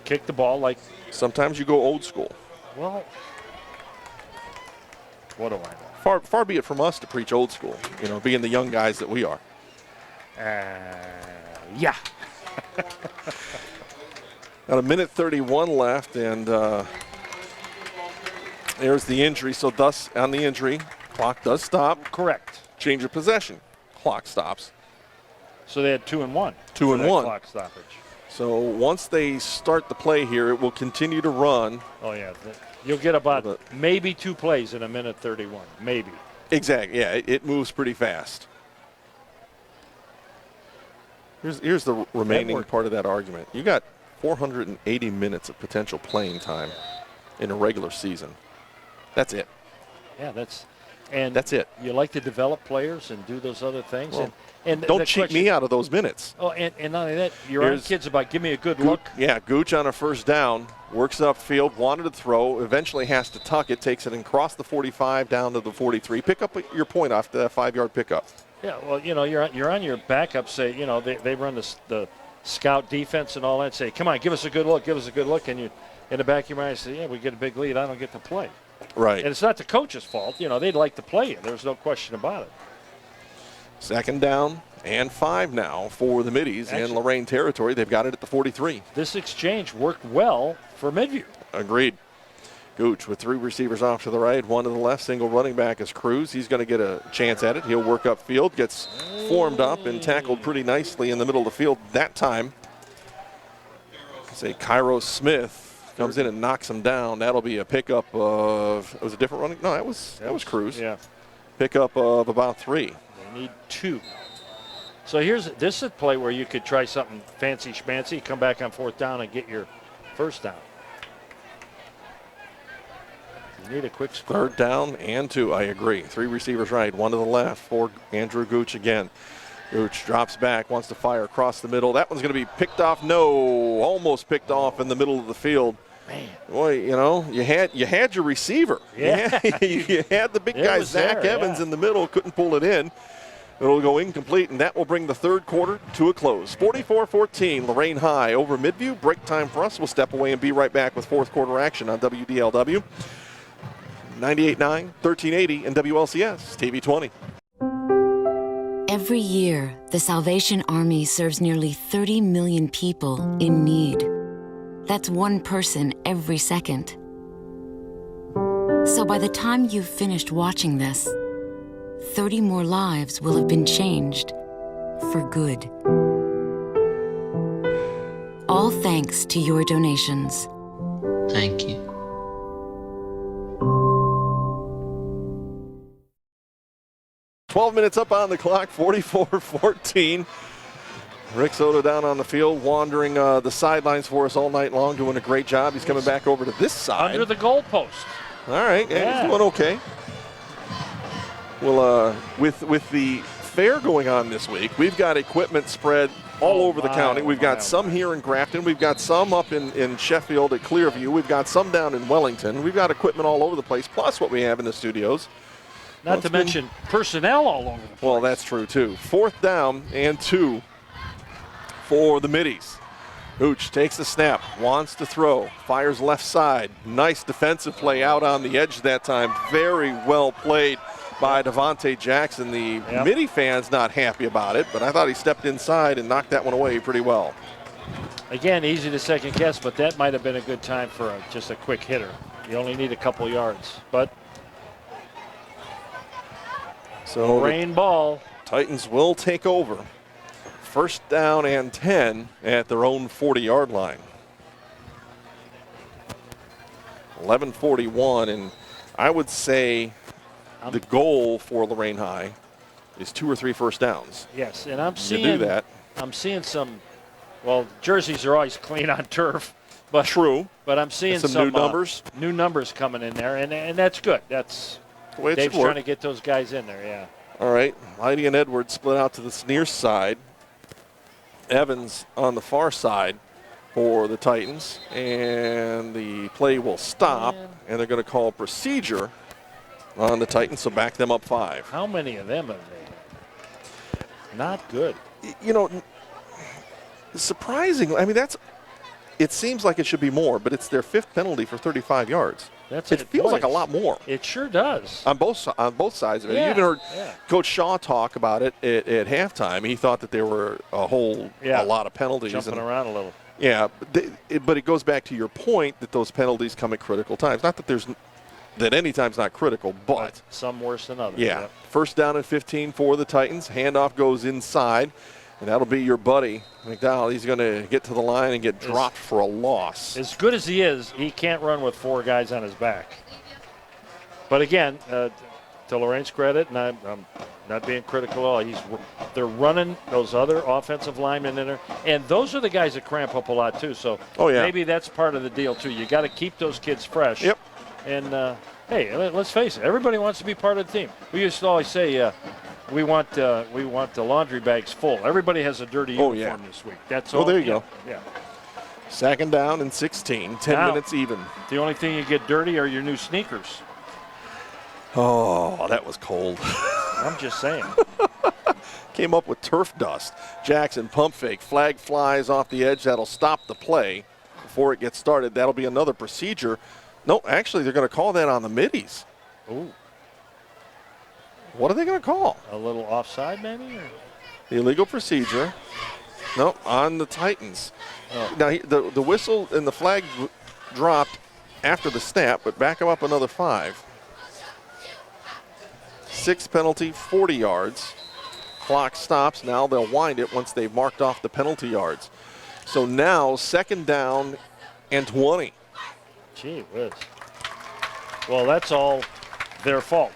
kick the ball like. Sometimes you go old school. Well, what do I know? Far be it from us to preach old school, being the young guys that we are. Yeah. Got a minute 31 left, and there's the injury. So thus, on the injury, clock does stop. Correct. Change of possession, clock stops. So they had 2 and 1. 2 and 1. Clock stoppage. So once they start the play here, it will continue to run. Oh, yeah. You'll get about maybe 2 plays in a minute 31. Maybe. Exactly. Yeah, it moves pretty fast. Here's the remaining part of that argument. You got 480 minutes of potential playing time in a regular season. That's it. Yeah, that's it. You like to develop players and do those other things. Well, and don't cheat me out of those minutes. Oh, and not only that, you're on kids about give me a good look. Yeah, Gooch on a 1st down, works upfield, wanted to throw, eventually has to tuck it, takes it and across the 45 down to the 43. Pick up your point off that 5-yard pickup. Yeah, well, you're on your backup. Say, they run the scout defense and all that. Say, come on, give us a good look, and you in the back of your mind say, yeah, we get a big lead, I don't get to play. Right. And it's not the coach's fault. You know, they'd like to play you. There's no question about it. Second down and 5 now for the Middies in Lorain territory. They've got it at the 43. This exchange worked well for Midview. Agreed. Gooch with 3 receivers off to the right, 1 to the left. Single running back is Cruz. He's going to get a chance at it. He'll work upfield, gets formed up and tackled pretty nicely in the middle of the field that time. Say Cairo Smith comes in and knocks him down. That'll be a pickup of, it was a different running? No, that was Cruz. Yeah. Pickup of about 3. They need 2. So this is a play where you could try something fancy schmancy, come back on 4th down and get your first down. You need a quick score. 3rd down and 2, I agree. 3 receivers right, 1 to the left for Andrew Gooch again. Gooch drops back, wants to fire across the middle. That one's going to be picked off. No, almost picked off in the middle of the field. Man. Boy, you know, you had your receiver. Yeah. You had the big guy, Zach Evans, in the middle, couldn't pull it in. It'll go incomplete, and that will bring the 3rd quarter to a close. 44-14, Lorain High over Midview. Break time for us. We'll step away and be right back with 4th quarter action on WDLW. 98.9, 1380, and WLCS TV 20. Every year, the Salvation Army serves nearly 30 million people in need. That's 1 person every second. So by the time you've finished watching this, 30 more lives will have been changed for good. All thanks to your donations. Thank you. "12 minutes up on the clock, 44-14. Rick Soto down on the field, wandering the sidelines for us all night long, doing a great job. He's coming back over to this side. Under the goalpost. All right, yeah, he's doing okay. Well, with the fair going on this week, we've got equipment spread all over the county. We've got some here in Grafton. We've got some up in Sheffield at Clearview. We've got some down in Wellington. We've got equipment all over the place, plus what we have in the studios. Not to mention personnel all over the place. Well, that's true, too. 4th down and 2 for the Middies. Hooch takes the snap, wants to throw, fires left side. Nice defensive play out on the edge that time. Very well played by Devontae Jackson. The Middy fans not happy about it, but I thought he stepped inside and knocked that one away pretty well. Again, easy to second guess, but that might have been a good time for just a quick hitter. You only need a couple yards, but so rain ball. Titans will take over. 1st down and 10 at their own 40-yard line. 11:41, and I would say the goal for Lorain High is 2 or 3 first downs. Yes, and I'm seeing do that. I'm seeing some. Well, jerseys are always clean on turf, but true. But I'm seeing some new numbers. New numbers coming in there, and that's good. That's the way it Dave's should work. trying to get those guys in there. Yeah. All right, Heidi and Edwards split out to the near side. Evans on the far side for the Titans, and the play will stop, and they're going to call procedure on the Titans, so back them up 5. How many of them have they had? Not good. You know, surprisingly, I mean, it seems like it should be more, but it's their 5th penalty for 35 yards. It feels like a lot more. It sure does. On both sides of it. Yeah, You even heard Coach Shaw talk about it at halftime. He thought that there were a lot of penalties. Jumping around a little. Yeah, but it goes back to your point that those penalties come at critical times. Not that any time's not critical, but some worse than others. Yeah. 1st down and 15 for the Titans. Handoff goes inside, and that'll be your buddy McDowell. He's going to get to the line and get dropped for a loss. As good as he is, he can't run with 4 guys on his back. But again, to Lorain's credit, and I'm not being critical at all, they're running those other offensive linemen in there, and those are the guys that cramp up a lot too. So maybe that's part of the deal too. You got to keep those kids fresh. Yep. And hey, let's face it, everybody wants to be part of the team. We used to always say we want the laundry bags full. Everybody has a dirty uniform this week. That's all. Oh, there you go. Yeah. 2nd down and 16. 10 minutes even. The only thing you get dirty are your new sneakers. Oh, that was cold. I'm just saying. Came up with turf dust. Jackson pump fake. Flag flies off the edge. That'll stop the play before it gets started. That'll be another procedure No, actually, they're going to call that on the Middies. Ooh. What are they going to call? A little offside, maybe? Or? The illegal procedure. No, on the Titans. Oh. Now, the whistle and the flag dropped after the snap, but back him up another 5. 6 penalty, 40 yards. Clock stops. Now they'll wind it once they've marked off the penalty yards. So now 2nd down and 20. Gee whiz. Well, that's all their fault.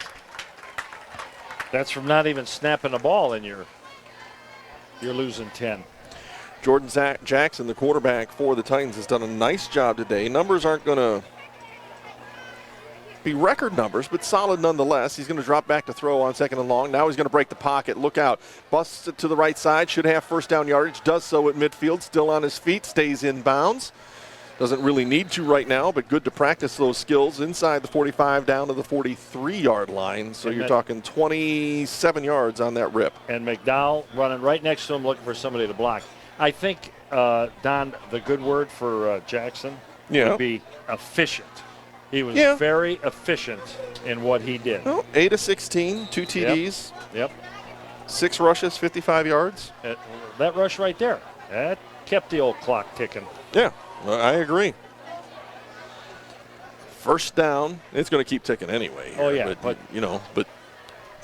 That's from not even snapping the ball, and you're losing 10. Jordan Jackson, the quarterback for the Titans, has done a nice job today. Numbers aren't going to be record numbers, but solid nonetheless. He's going to drop back to throw on 2nd and long. Now he's going to break the pocket. Look out. Busts it to the right side. Should have 1st down yardage. Does so at midfield. Still on his feet. Stays in bounds. Doesn't really need to right now, but good to practice those skills inside the 45 down to the 43-yard line. So you're talking 27 yards on that rip. And McDowell running right next to him looking for somebody to block. I think, Don, the good word for Jackson would be efficient. He was very efficient in what he did. Well, 8 of 16, 2 TDs. Yep. 6 rushes, 55 yards. That rush right there, that kept the old clock ticking. Yeah, I agree. 1st down, it's going to keep ticking anyway. Oh, yeah. But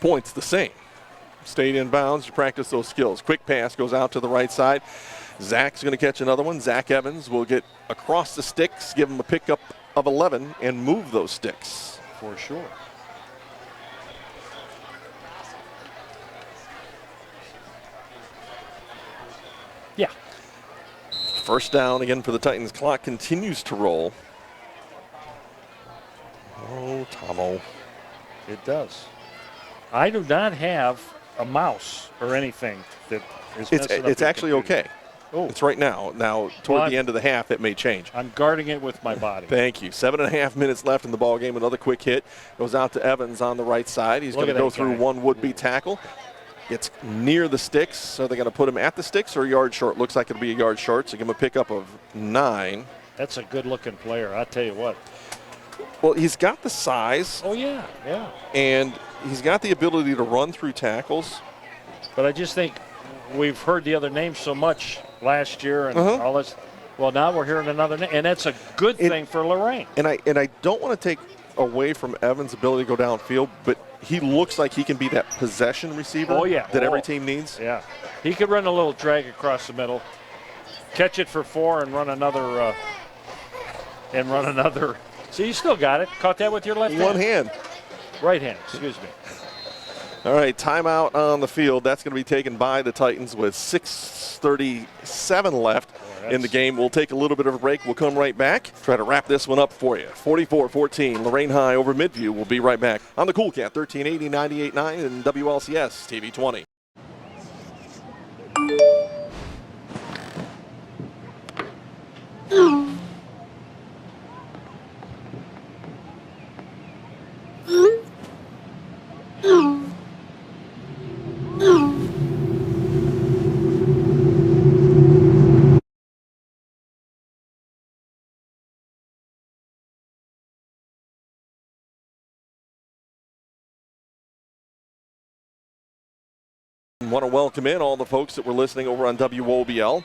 points the same. Stayed in bounds to practice those skills. Quick pass goes out to the right side. Zach's going to catch another one. Zach Evans will get across the sticks, give him a pickup of 11, and move those sticks. For sure. Yeah. 1st down again for the Titans. Clock continues to roll. Oh, Tomo. It does. I do not have a mouse or anything that is messing up It's your actually computer. okay. Oh. It's right now. Now, toward the end of the half, it may change. I'm guarding it with my body. Thank you. 7.5 minutes left in the ball game. Another quick hit goes out to Evans on the right side. He's going to go through one would-be tackle. Gets near the sticks. So they're going to put him at the sticks or a yard short. Looks like it'll be a yard short. So give him a pickup of 9. That's a good-looking player. I tell you what. Well, he's got the size. Oh yeah. And he's got the ability to run through tackles. But I just think we've heard the other names so much last year and all this. Well, now we're hearing another name, and that's a good thing for Lorain. And I don't want to take away from Evans' ability to go downfield, but he looks like he can be that possession receiver that every team needs. Yeah. He could run a little drag across the middle, catch it for 4, and run another. See, you still got it. Caught that with your left hand. One hand. Right hand, excuse me. All right, timeout on the field. That's going to be taken by the Titans with 6:37 left in the game. We'll take a little bit of a break. We'll come right back. Try to wrap this one up for you. 44-14, Lorain High over Midview. We'll be right back on the Cool Cat, 1380, 98.9, and WLCS TV 20. I want to welcome in all the folks that were listening over on WOBL.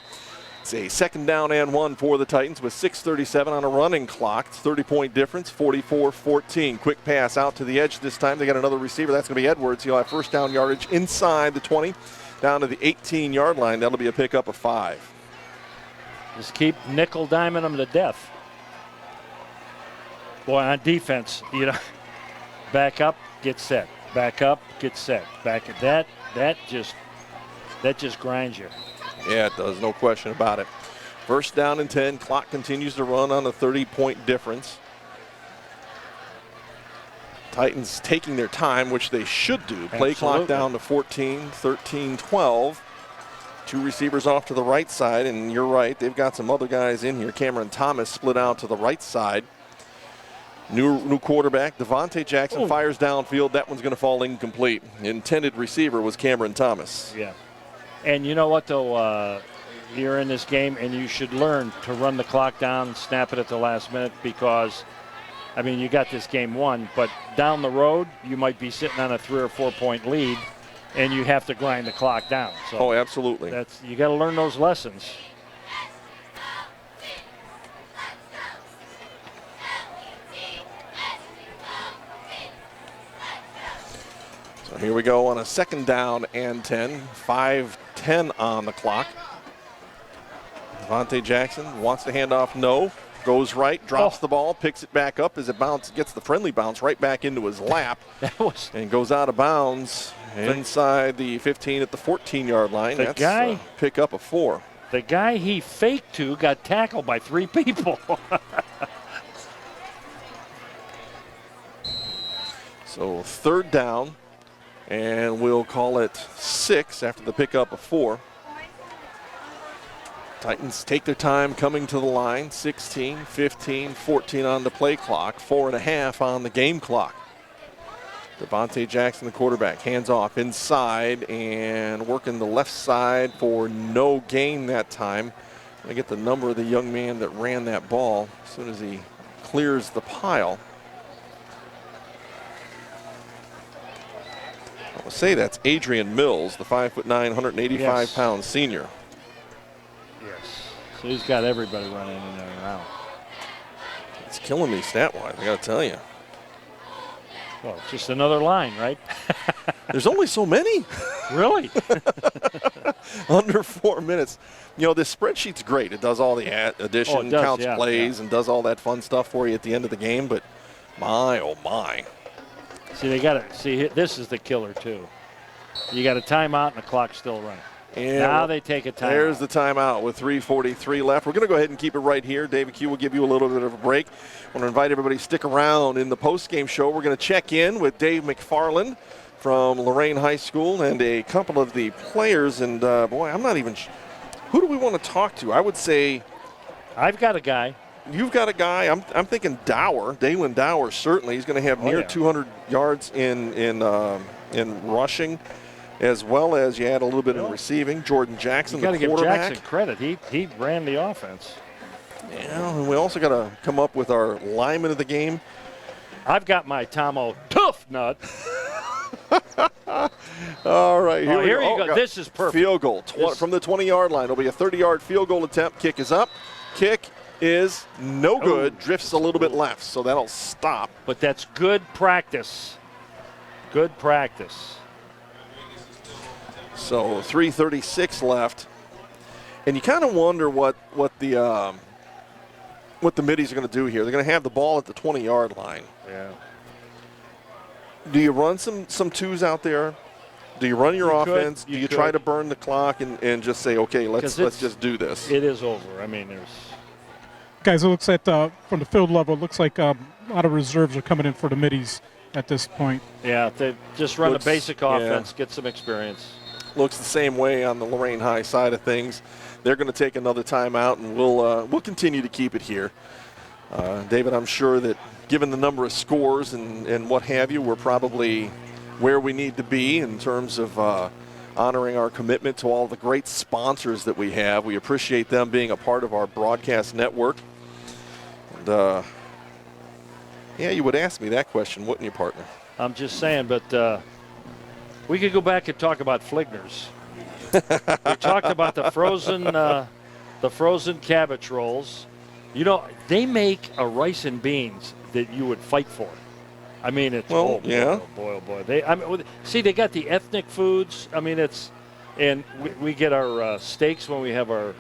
It's a 2nd down and 1 for the Titans with 6:37 on a running clock. It's 30-point difference, 44-14. Quick pass out to the edge this time. They got another receiver. That's going to be Edwards. He'll have 1st down yardage inside the 20 down to the 18-yard line. That'll be a pickup of 5. Just keep nickel-diming them to death. Boy, on defense, back up, get set. Back up, get set. Back at that. That just grinds you. Yeah, it does. No question about it. 1st down and 10. Clock continues to run on a 30-point difference. Titans taking their time, which they should do. Play clock down to 14, 13, 12. 2 receivers off to the right side, and you're right. They've got some other guys in here. Cameron Thomas split out to the right side. New quarterback, Devontae Jackson, fires downfield. That one's going to fall incomplete. Intended receiver was Cameron Thomas. Yeah. And you know what, though? You're in this game, and you should learn to run the clock down, snap it at the last minute, because I mean, you got this game won, but down the road, you might be sitting on a 3 or 4 point lead, and you have to grind the clock down. So absolutely. You got to learn those lessons. So here we go on a 2nd down and 10. 5:10 on the clock. Devontae Jackson wants to hand off. No. Goes right, drops the ball, picks it back up as it gets the friendly bounce right back into his lap. And goes out of bounds inside the 15 at the 14-yard line. That's a pick up of 4. The guy he faked to got tackled by 3 people. So 3rd down, and we'll call it 6 after the pickup of 4. Titans take their time coming to the line. 16, 15, 14 on the play clock. 4.5 on the game clock. Devontae Jackson, the quarterback, hands off inside and working the left side for no gain that time. I get the number of the young man that ran that ball as soon as he clears the pile. I will say that's Adrian Mills, the 5'9", 185-pound senior. Yes. So he's got everybody running in there now. It's killing me stat-wise, I got to tell you. Well, just another line, right? There's only so many. Really? Under 4 minutes. You know, this spreadsheet's great. It does all the addition, counts plays, and does all that fun stuff for you at the end of the game. But my, oh my. See, they got to see. This is the killer too. You got a timeout and the clock's still running. And now they take a timeout. There's the timeout with 3:43 left. We're going to go ahead and keep it right here. David Q will give you a little bit of a break. I want to invite everybody to stick around in the postgame show. We're going to check in with Dave McFarland from Lorain High School and a couple of the players. And, boy, I'm not even who do we want to talk to? I would say I've got a guy. You've got a guy. I'm thinking Dower, Dalen Dower, certainly. He's going to have near 200 yards in rushing, as well as you add a little bit in receiving. Jordan Jackson, the quarterback. You got to give Jackson credit. He ran the offense. Yeah, and we also got to come up with our lineman of the game. I've got my Tomo Tough Nut. All right, here you go. This is perfect. Field goal from the 20-yard line. It'll be a 30-yard field goal attempt. Kick is up. Kick is no good. Drifts a little bit left, so that'll stop. But that's good practice. Good practice. So 3:36 left, and you kind of wonder what the Middies are going to do here. They're going to have the ball at the 20-yard line. Yeah. Do you run some twos out there? Do you run your offense? Do you try to burn the clock and just say, okay, let's just do this? It is over. I mean, there's. Guys, it looks like from the field level, it looks like a lot of reserves are coming in for the Middies at this point. Yeah, they just run a basic offense, get some experience. Looks the same way on the Lorain High side of things. They're going to take another timeout, and we'll continue to keep it here. David, I'm sure that given the number of scores and what have you, we're probably where we need to be in terms of honoring our commitment to all the great sponsors that we have. We appreciate them being a part of our broadcast network. And, yeah, you would ask me that question, wouldn't you, partner? I'm just saying, but we could go back and talk about Fligner's. We talked about the frozen cabbage rolls. You know, they make a rice and beans that you would fight for. I mean, it's boy, oh boy. See, they got the ethnic foods. I mean, and we get our steaks when we have our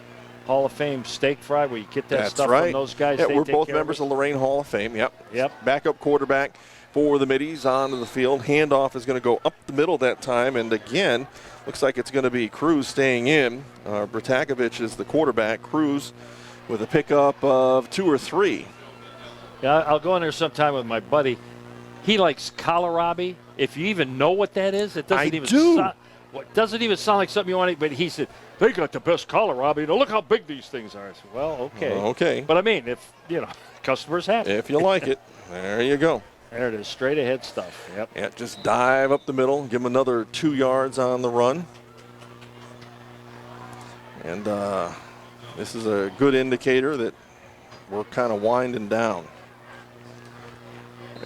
Hall of Fame steak fry. We get that stuff from those guys. Yeah, we're both members of Lorain Hall of Fame. Yep. Backup quarterback for the Middies onto the field. Handoff is going to go up the middle that time, and again, looks like it's going to be Cruz staying in. Bratakovich is the quarterback. Cruz with a pickup of 2 or 3. Yeah, I'll go in there sometime with my buddy. He likes kohlrabi. If you even know what that is, it doesn't even sound like something you want to eat. But he said, they got the best kohlrabi. Now look how big these things are. I said, well, okay. Okay. But I mean, if, customers happy. If you like it, there you go. There it is, straight ahead stuff. Yep. Yeah, just dive up the middle, give him another 2 yards on the run. And this is a good indicator that we're kind of winding down.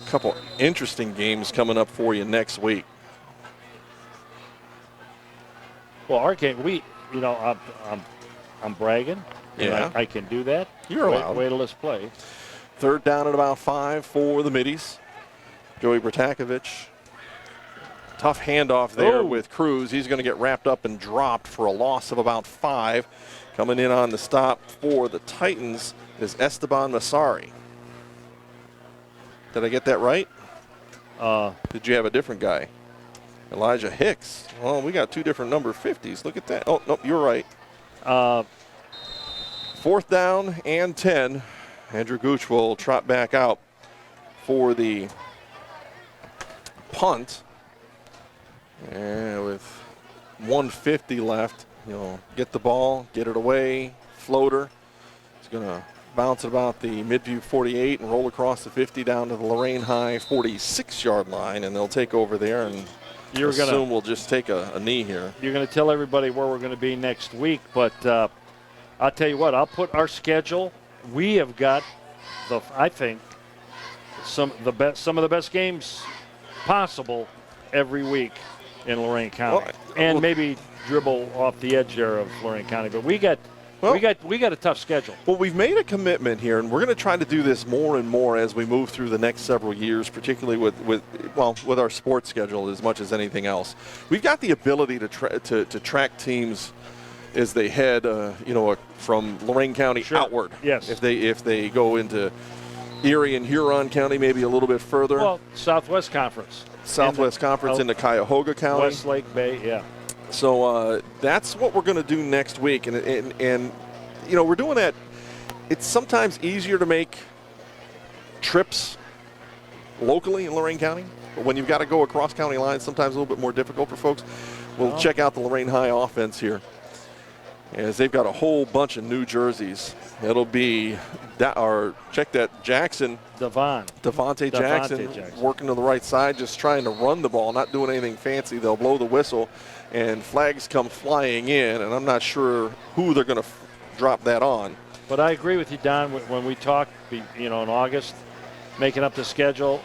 couple interesting games coming up for you next week. Well, our game, I'm bragging. Yeah. I can do that. You're allowed. Wait till let's play. Third down at about 5 for the Middies. Joey Bertakovich. Tough handoff there with Cruz. He's going to get wrapped up and dropped for a loss of about 5. Coming in on the stop for the Titans is Esteban Masari. Did I get that right? Did you have a different guy? Elijah Hicks. Well, we got 2 different number 50s. Look at that. Oh, nope, you're right. 4th down and 10. Andrew Gooch will trot back out for the punt. And with 150 left, get the ball, get it away, floater. He's going to bounce at about the Midview 48 and roll across the 50 down to the Lorain High 46-yard line, and they'll take over there and assume we'll just take a knee here. You're going to tell everybody where we're going to be next week, but I'll tell you what, I'll put our schedule. We have got, I think, some of the best games possible every week in Lorain County, and maybe dribble off the edge there of Lorain County. But we got a tough schedule. Well, we've made a commitment here, and we're going to try to do this more and more as we move through the next several years, particularly with our sports schedule as much as anything else. We've got the ability to track teams as they head, from Lorain County outward. Yes. If they go into Erie and Huron County, maybe a little bit further. Well, Southwest Conference into Cuyahoga County. Westlake Bay, yeah. So that's what we're going to do next week. And we're doing that. It's sometimes easier to make trips locally in Lorain County. But when you've got to go across county lines, sometimes a little bit more difficult for folks. We'll check out the Lorain High offense here, as they've got a whole bunch of new jerseys. It'll be Jackson. Devontae Jackson working to the right side, just trying to run the ball, not doing anything fancy. They'll blow the whistle, and flags come flying in, and I'm not sure who they're going to drop that on. But I agree with you, Don, when we talked, in August, making up the schedule.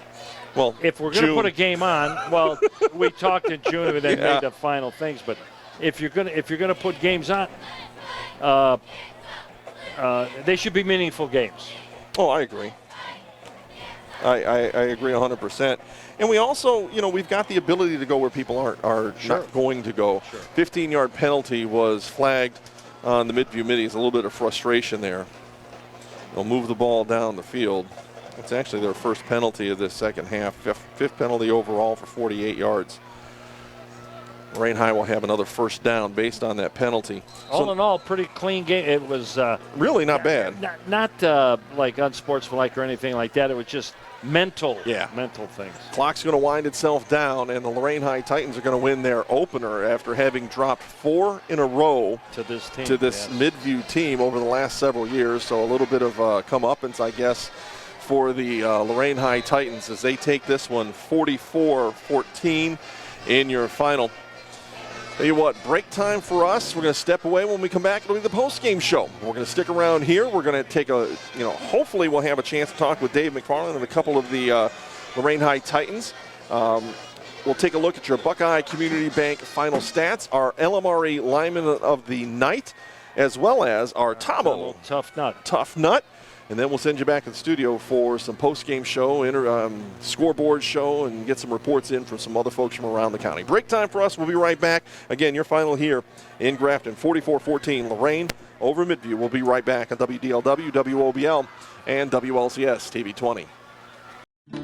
Well, if we're going to put a game on, we talked in June and then made the final things. But if you're going to put games on, they should be meaningful games. Oh, I agree. I agree 100%. And we also, we've got the ability to go where people are not going to go. 15-yard penalty was flagged on the Midview Middies. A little bit of frustration there. They'll move the ball down the field. It's actually their first penalty of this second half. Fifth penalty overall for 48 yards. Lorain High will have another first down based on that penalty. All in all, pretty clean game. It was really not bad. Not like unsportsmanlike or anything like that. It was just mental things. Clock's going to wind itself down, and the Lorain High Titans are going to win their opener after having dropped 4 in a row to this team, Midview team over the last several years. So a little bit of comeuppance, I guess, for the Lorain High Titans as they take this one 44-14 in your final. Tell you what, break time for us. We're going to step away. When we come back, it'll be the post-game show. We're going to stick around here. We're going to take hopefully we'll have a chance to talk with Dave McFarland and a couple of the Lorain High Titans. We'll take a look at your Buckeye Community Bank final stats, our LMRE lineman of the night, as well as our Tomo Tough Nut. And then we'll send you back to the studio for some post-game show, scoreboard show, and get some reports in from some other folks from around the county. Break time for us. We'll be right back. Again, your final here in Grafton, 44-14, Lorain over Midview. We'll be right back on WDLW, WOBL, and WLCS TV 20.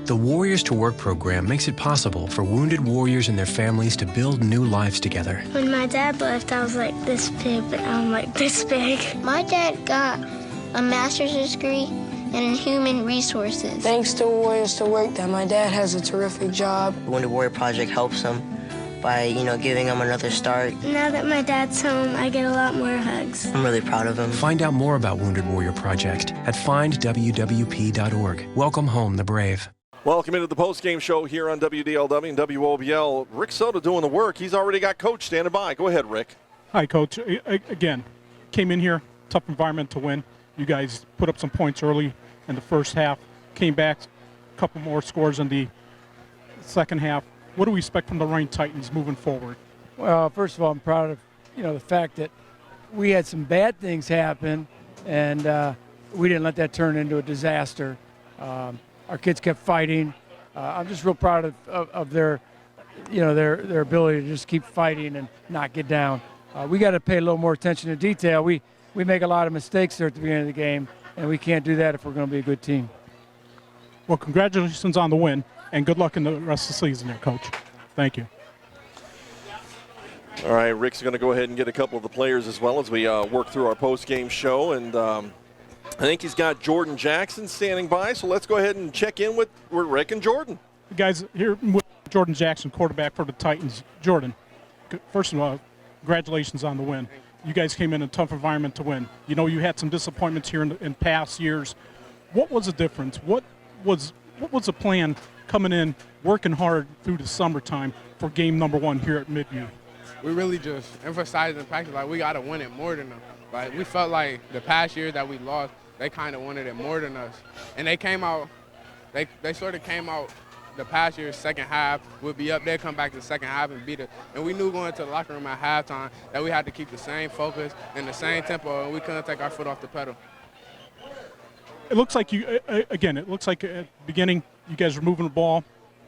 The Warriors to Work program makes it possible for wounded warriors and their families to build new lives together. When my dad left, I was like this big, but now I'm like this big. My dad got a master's degree in human resources. Thanks to Warriors to Work that my dad has a terrific job. The Wounded Warrior Project helps him by, giving him another start. Now that my dad's home, I get a lot more hugs. I'm really proud of him. Find out more about Wounded Warrior Project at findwwp.org. Welcome home the brave. Welcome into the post-game show here on WDLW and WOBL. Rick Soto doing the work. He's already got Coach standing by. Go ahead, Rick. Hi, Coach. Again, came in here, tough environment to win. You guys put up some points early in the first half, came back, a couple more scores in the second half. What do we expect from the Lorain Titans moving forward? Well, first of all, I'm proud of the fact that we had some bad things happen, and we didn't let that turn into a disaster. Our kids kept fighting. I'm just real proud of their their ability to just keep fighting and not get down. We got to pay a little more attention to detail. We make a lot of mistakes there at the beginning of the game, and we can't do that if we're going to be a good team. Well, congratulations on the win, and good luck in the rest of the season there, Coach. Thank you. All right, Rick's going to go ahead and get a couple of the players as well as we work through our post-game show. And I think he's got Jordan Jackson standing by, so let's go ahead and check in with Rick and Jordan. Guys, here with Jordan Jackson, quarterback for the Titans. Jordan, first of all, congratulations on the win. You guys came in a tough environment to win. You know, you had some disappointments here in past years. What was the difference? What was the plan coming in, working hard through the summertime for game number 1 here at Midview? We really just emphasized in practice, like, we got to win it more than them. Like, we felt like the past year that we lost, they kind of wanted it more than us. And they came out, they sort of came out the past year's second half. We'll be up there, come back to the second half and beat it. And we knew going to the locker room at halftime that we had to keep the same focus and the same tempo, and we couldn't take our foot off the pedal. It looks like it looks like at the beginning you guys were moving the ball,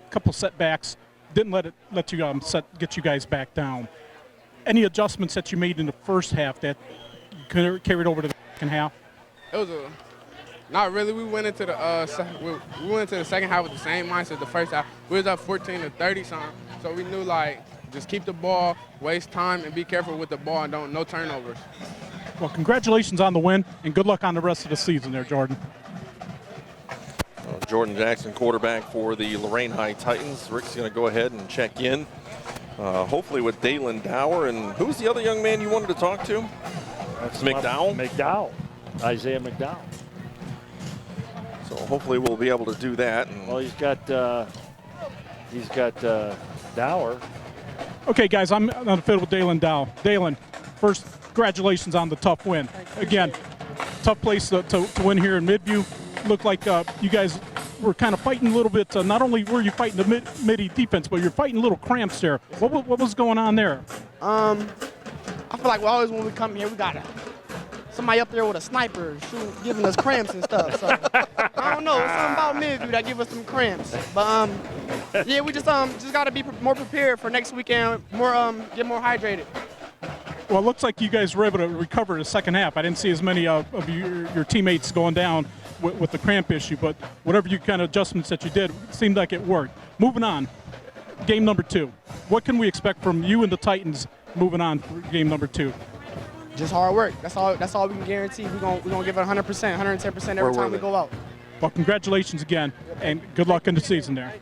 a couple setbacks, didn't let you get you guys back down. Any adjustments that you made in the first half that you carried over to the second half? It was not really. We went into the second half with the same mindset as the first half. We was up 14-30 something, so we knew, like, just keep the ball, waste time, and be careful with the ball, and no turnovers. Well, congratulations on the win, and good luck on the rest of the season there, Jordan. Jordan Jackson, quarterback for the Lorain High Titans. Rick's going to go ahead and check in, hopefully with Dalen Dower. And who's the other young man you wanted to talk to? That's McDowell. Isaiah McDowell. So hopefully we'll be able to do that. Well, he's got Dower. Okay, guys, I'm on the field with Dalen Dow. Dalen, first, congratulations on the tough win. Again, tough place to win here in Midview. Looked like you guys were kind of fighting a little bit. Not only were you fighting the midi defense, but you're fighting little cramps there. What was going on there? I feel like always when we come here, we got somebody up there with a sniper giving us cramps and stuff. So I don't know, it's something about Midview that give us some cramps. But yeah, we just got to be more prepared for next weekend. Get more hydrated. Well, it looks like you guys were able to recover in the second half. I didn't see as many of your teammates going down with the cramp issue, but whatever you kind of adjustments that you did, it seemed like it worked. Moving on, game number 2. What can we expect from you and the Titans moving on for game number 2? Just hard work. That's all we can guarantee. We're gonna give it 100%, 110% every time we go out. Well, congratulations again, and good luck in the season there.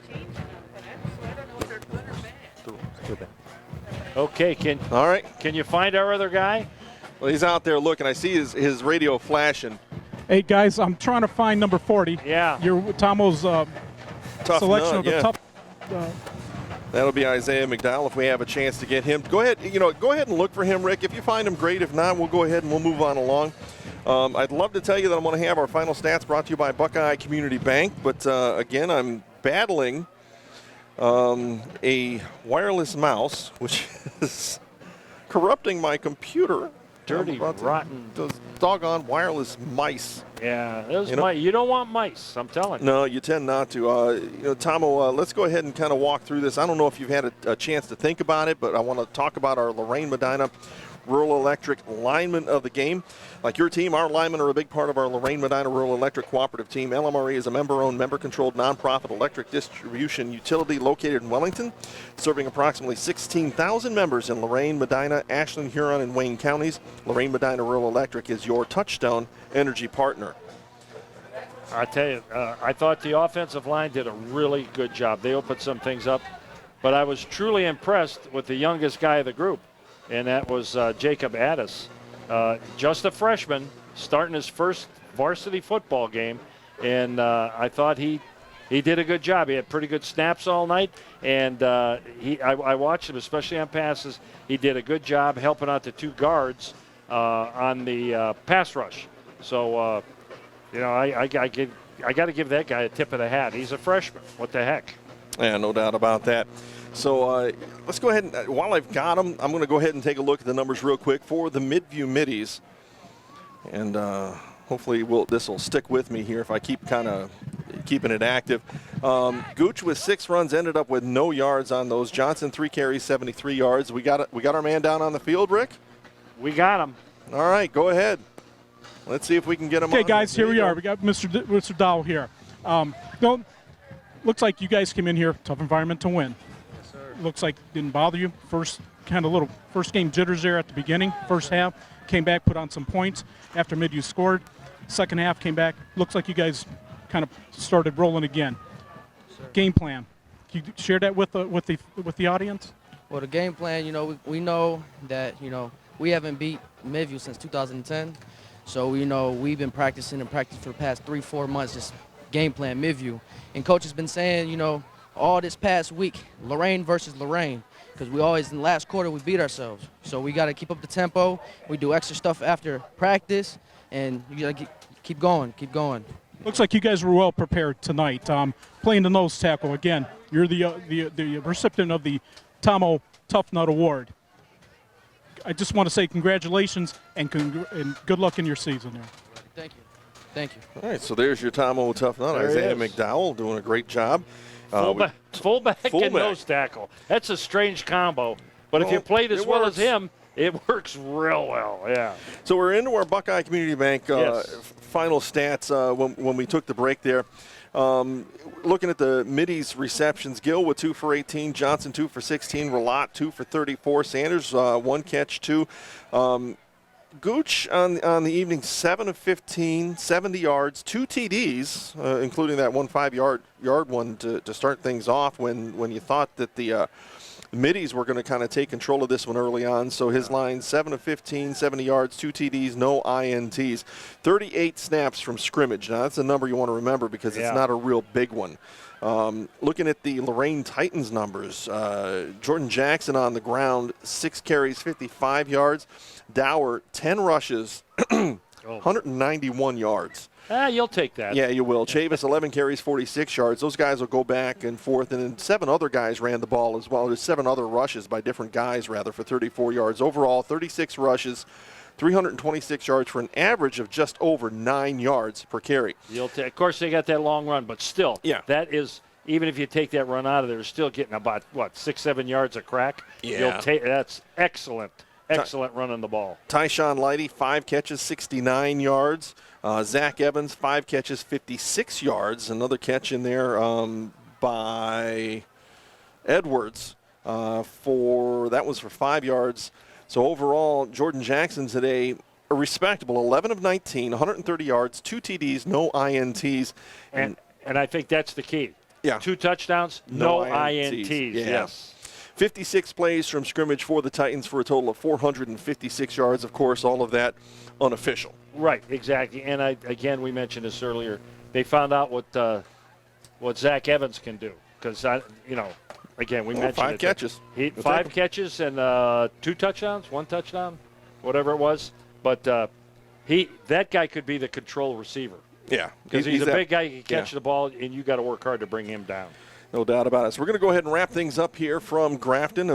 Okay, can you find our other guy? Well, he's out there looking. I see his radio flashing. Hey, guys, I'm trying to find number 40. Yeah. Tomo's selection of the tough. That'll be Isaiah McDowell if we have a chance to get him. Go ahead and look for him, Rick. If you find him, great. If not, we'll go ahead and we'll move on along. I'd love to tell you that I'm going to have our final stats brought to you by Buckeye Community Bank, but again, I'm battling a wireless mouse, which is corrupting my computer. Dirty, rotten. Those doggone wireless mice. Yeah, you don't want mice, I'm telling you. No, you tend not to. Tomo, let's go ahead and kind of walk through this. I don't know if you've had a chance to think about it, but I want to talk about our Lorain Medina Rural Electric linemen of the game. Like your team, our linemen are a big part of our Lorain Medina Rural Electric Cooperative Team. LMRE is a member-owned, member-controlled, nonprofit electric distribution utility located in Wellington, serving approximately 16,000 members in Lorain, Medina, Ashland, Huron, and Wayne counties. Lorain Medina Rural Electric is your touchstone energy partner. I tell you, I thought the offensive line did a really good job. They opened some things up, but I was truly impressed with the youngest guy of the group, and that was Jacob Addis. Just a freshman, starting his first varsity football game, and I thought he did a good job. He had pretty good snaps all night, and I watched him, especially on passes. He did a good job helping out the two guards on the pass rush. So, I I got to give that guy a tip of the hat. He's a freshman. What the heck? Yeah, no doubt about that. So let's go ahead and, while I've got them, I'm going to go ahead and take a look at the numbers real quick for the Midview Middies. And hopefully this will stick with me here if I keep kind of keeping it active. Gooch with 6 runs ended up with no yards on those. Johnson 3 carries, 73 yards. We got our man down on the field, Rick? We got him. All right, go ahead. Let's see if we can get him on. Okay, guys, here we are. We got Mr. Dow here. Looks like you guys came in here, tough environment to win. Yes, sir. Looks like didn't bother you. First game jitters there at the beginning, first half. Came back, put on some points after Midview scored. Second half came back. Looks like you guys kind of started rolling again. Sure. Game plan. Can you share that with the audience? Well, the game plan, we know that, we haven't beat Midview since 2010. So, we've been practicing for the past 3-4 months, just game plan Midview. And Coach has been saying, all this past week, Lorain versus Lorain, because we always, in the last quarter, we beat ourselves. So we got to keep up the tempo. We do extra stuff after practice, and you got to keep going. Looks like you guys were well prepared tonight. Playing the nose tackle again. You're the recipient of the Tomo Tough Nut Award. I just want to say congratulations and good luck in your season there. Thank you. All right, so there's your Tomo Tough Nut. Isaiah McDowell doing a great job. Fullback and nose tackle. That's a strange combo. But if you played as well as him, it works real well, yeah. So we're into our Buckeye Community Bank final stats when we took the break there. Looking at the Middies receptions, Gill with 2 for 18, Johnson 2 for 16, Relat 2 for 34, Sanders 1 catch, 2. Gooch on the evening, 7 of 15, 70 yards, 2 TDs, including that 1 5-yard one to start things off when you thought that the Middies were going to kind of take control of this one early on. So his line, 7 of 15, 70 yards, 2 TDs, no INTs, 38 snaps from scrimmage. Now that's a number you want to remember because it's not a real big one. Looking at the Lorain Titans numbers, Jordan Jackson on the ground, 6 carries, 55 yards. Dower, 10 rushes, 191 yards. You'll take that. Yeah, you will. Chavis, 11 carries, 46 yards. Those guys will go back and forth. And then 7 other guys ran the ball as well. There's 7 other rushes by different guys, rather, for 34 yards. Overall, 36 rushes, 326 yards for an average of just over 9 yards per carry. Of course, they got that long run, but still, that is, even if you take that run out of there, still getting about, 6-7 yards a crack? Yeah. That's excellent. Excellent running the ball. Tyshawn Lighty, 5 catches, 69 yards. Zach Evans, 5 catches, 56 yards. Another catch in there by Edwards that was for 5 yards. So overall, Jordan Jackson today, a respectable 11 of 19, 130 yards, 2 TDs, no INTs. And I think that's the key. Yeah. 2 touchdowns, no INTs. Yes. 56 plays from scrimmage for the Titans for a total of 456 yards. Of course, all of that unofficial. Right, exactly. And again, we mentioned this earlier. They found out what Zach Evans can do because again, we mentioned 5 catches. 5 catches and 2 touchdowns, 1 touchdown, whatever it was. But that guy could be the control receiver. Yeah, because he's a big guy. He can catch the ball, and you got to work hard to bring him down. No doubt about it. So we're going to go ahead and wrap things up here from Grafton.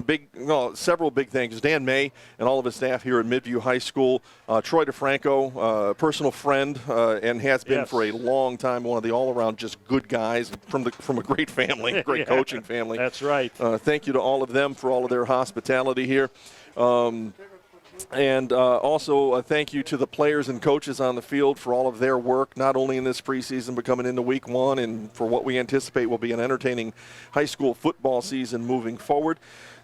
Several big thanks. Dan May and all of his staff here at Midview High School. Troy DeFranco, personal friend, and has been for a long time one of the all-around just good guys from a great family, great coaching family. That's right. Thank you to all of them for all of their hospitality here. And also a thank you to the players and coaches on the field for all of their work, not only in this preseason but coming into week 1 and for what we anticipate will be an entertaining high school football season moving forward.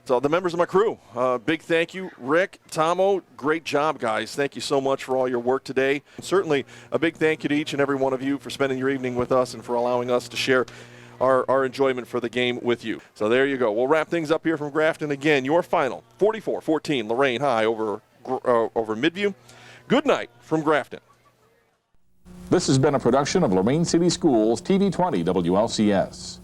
So the members of my crew, big thank you. Rick, Tomo, great job, guys. Thank you so much for all your work today. Certainly a big thank you to each and every one of you for spending your evening with us and for allowing us to share our enjoyment for the game with you. So there you go. We'll wrap things up here from Grafton. Again, your final, 44-14, Lorain High over Midview. Good night from Grafton. This has been a production of Lorain City Schools TV 20 WLCS.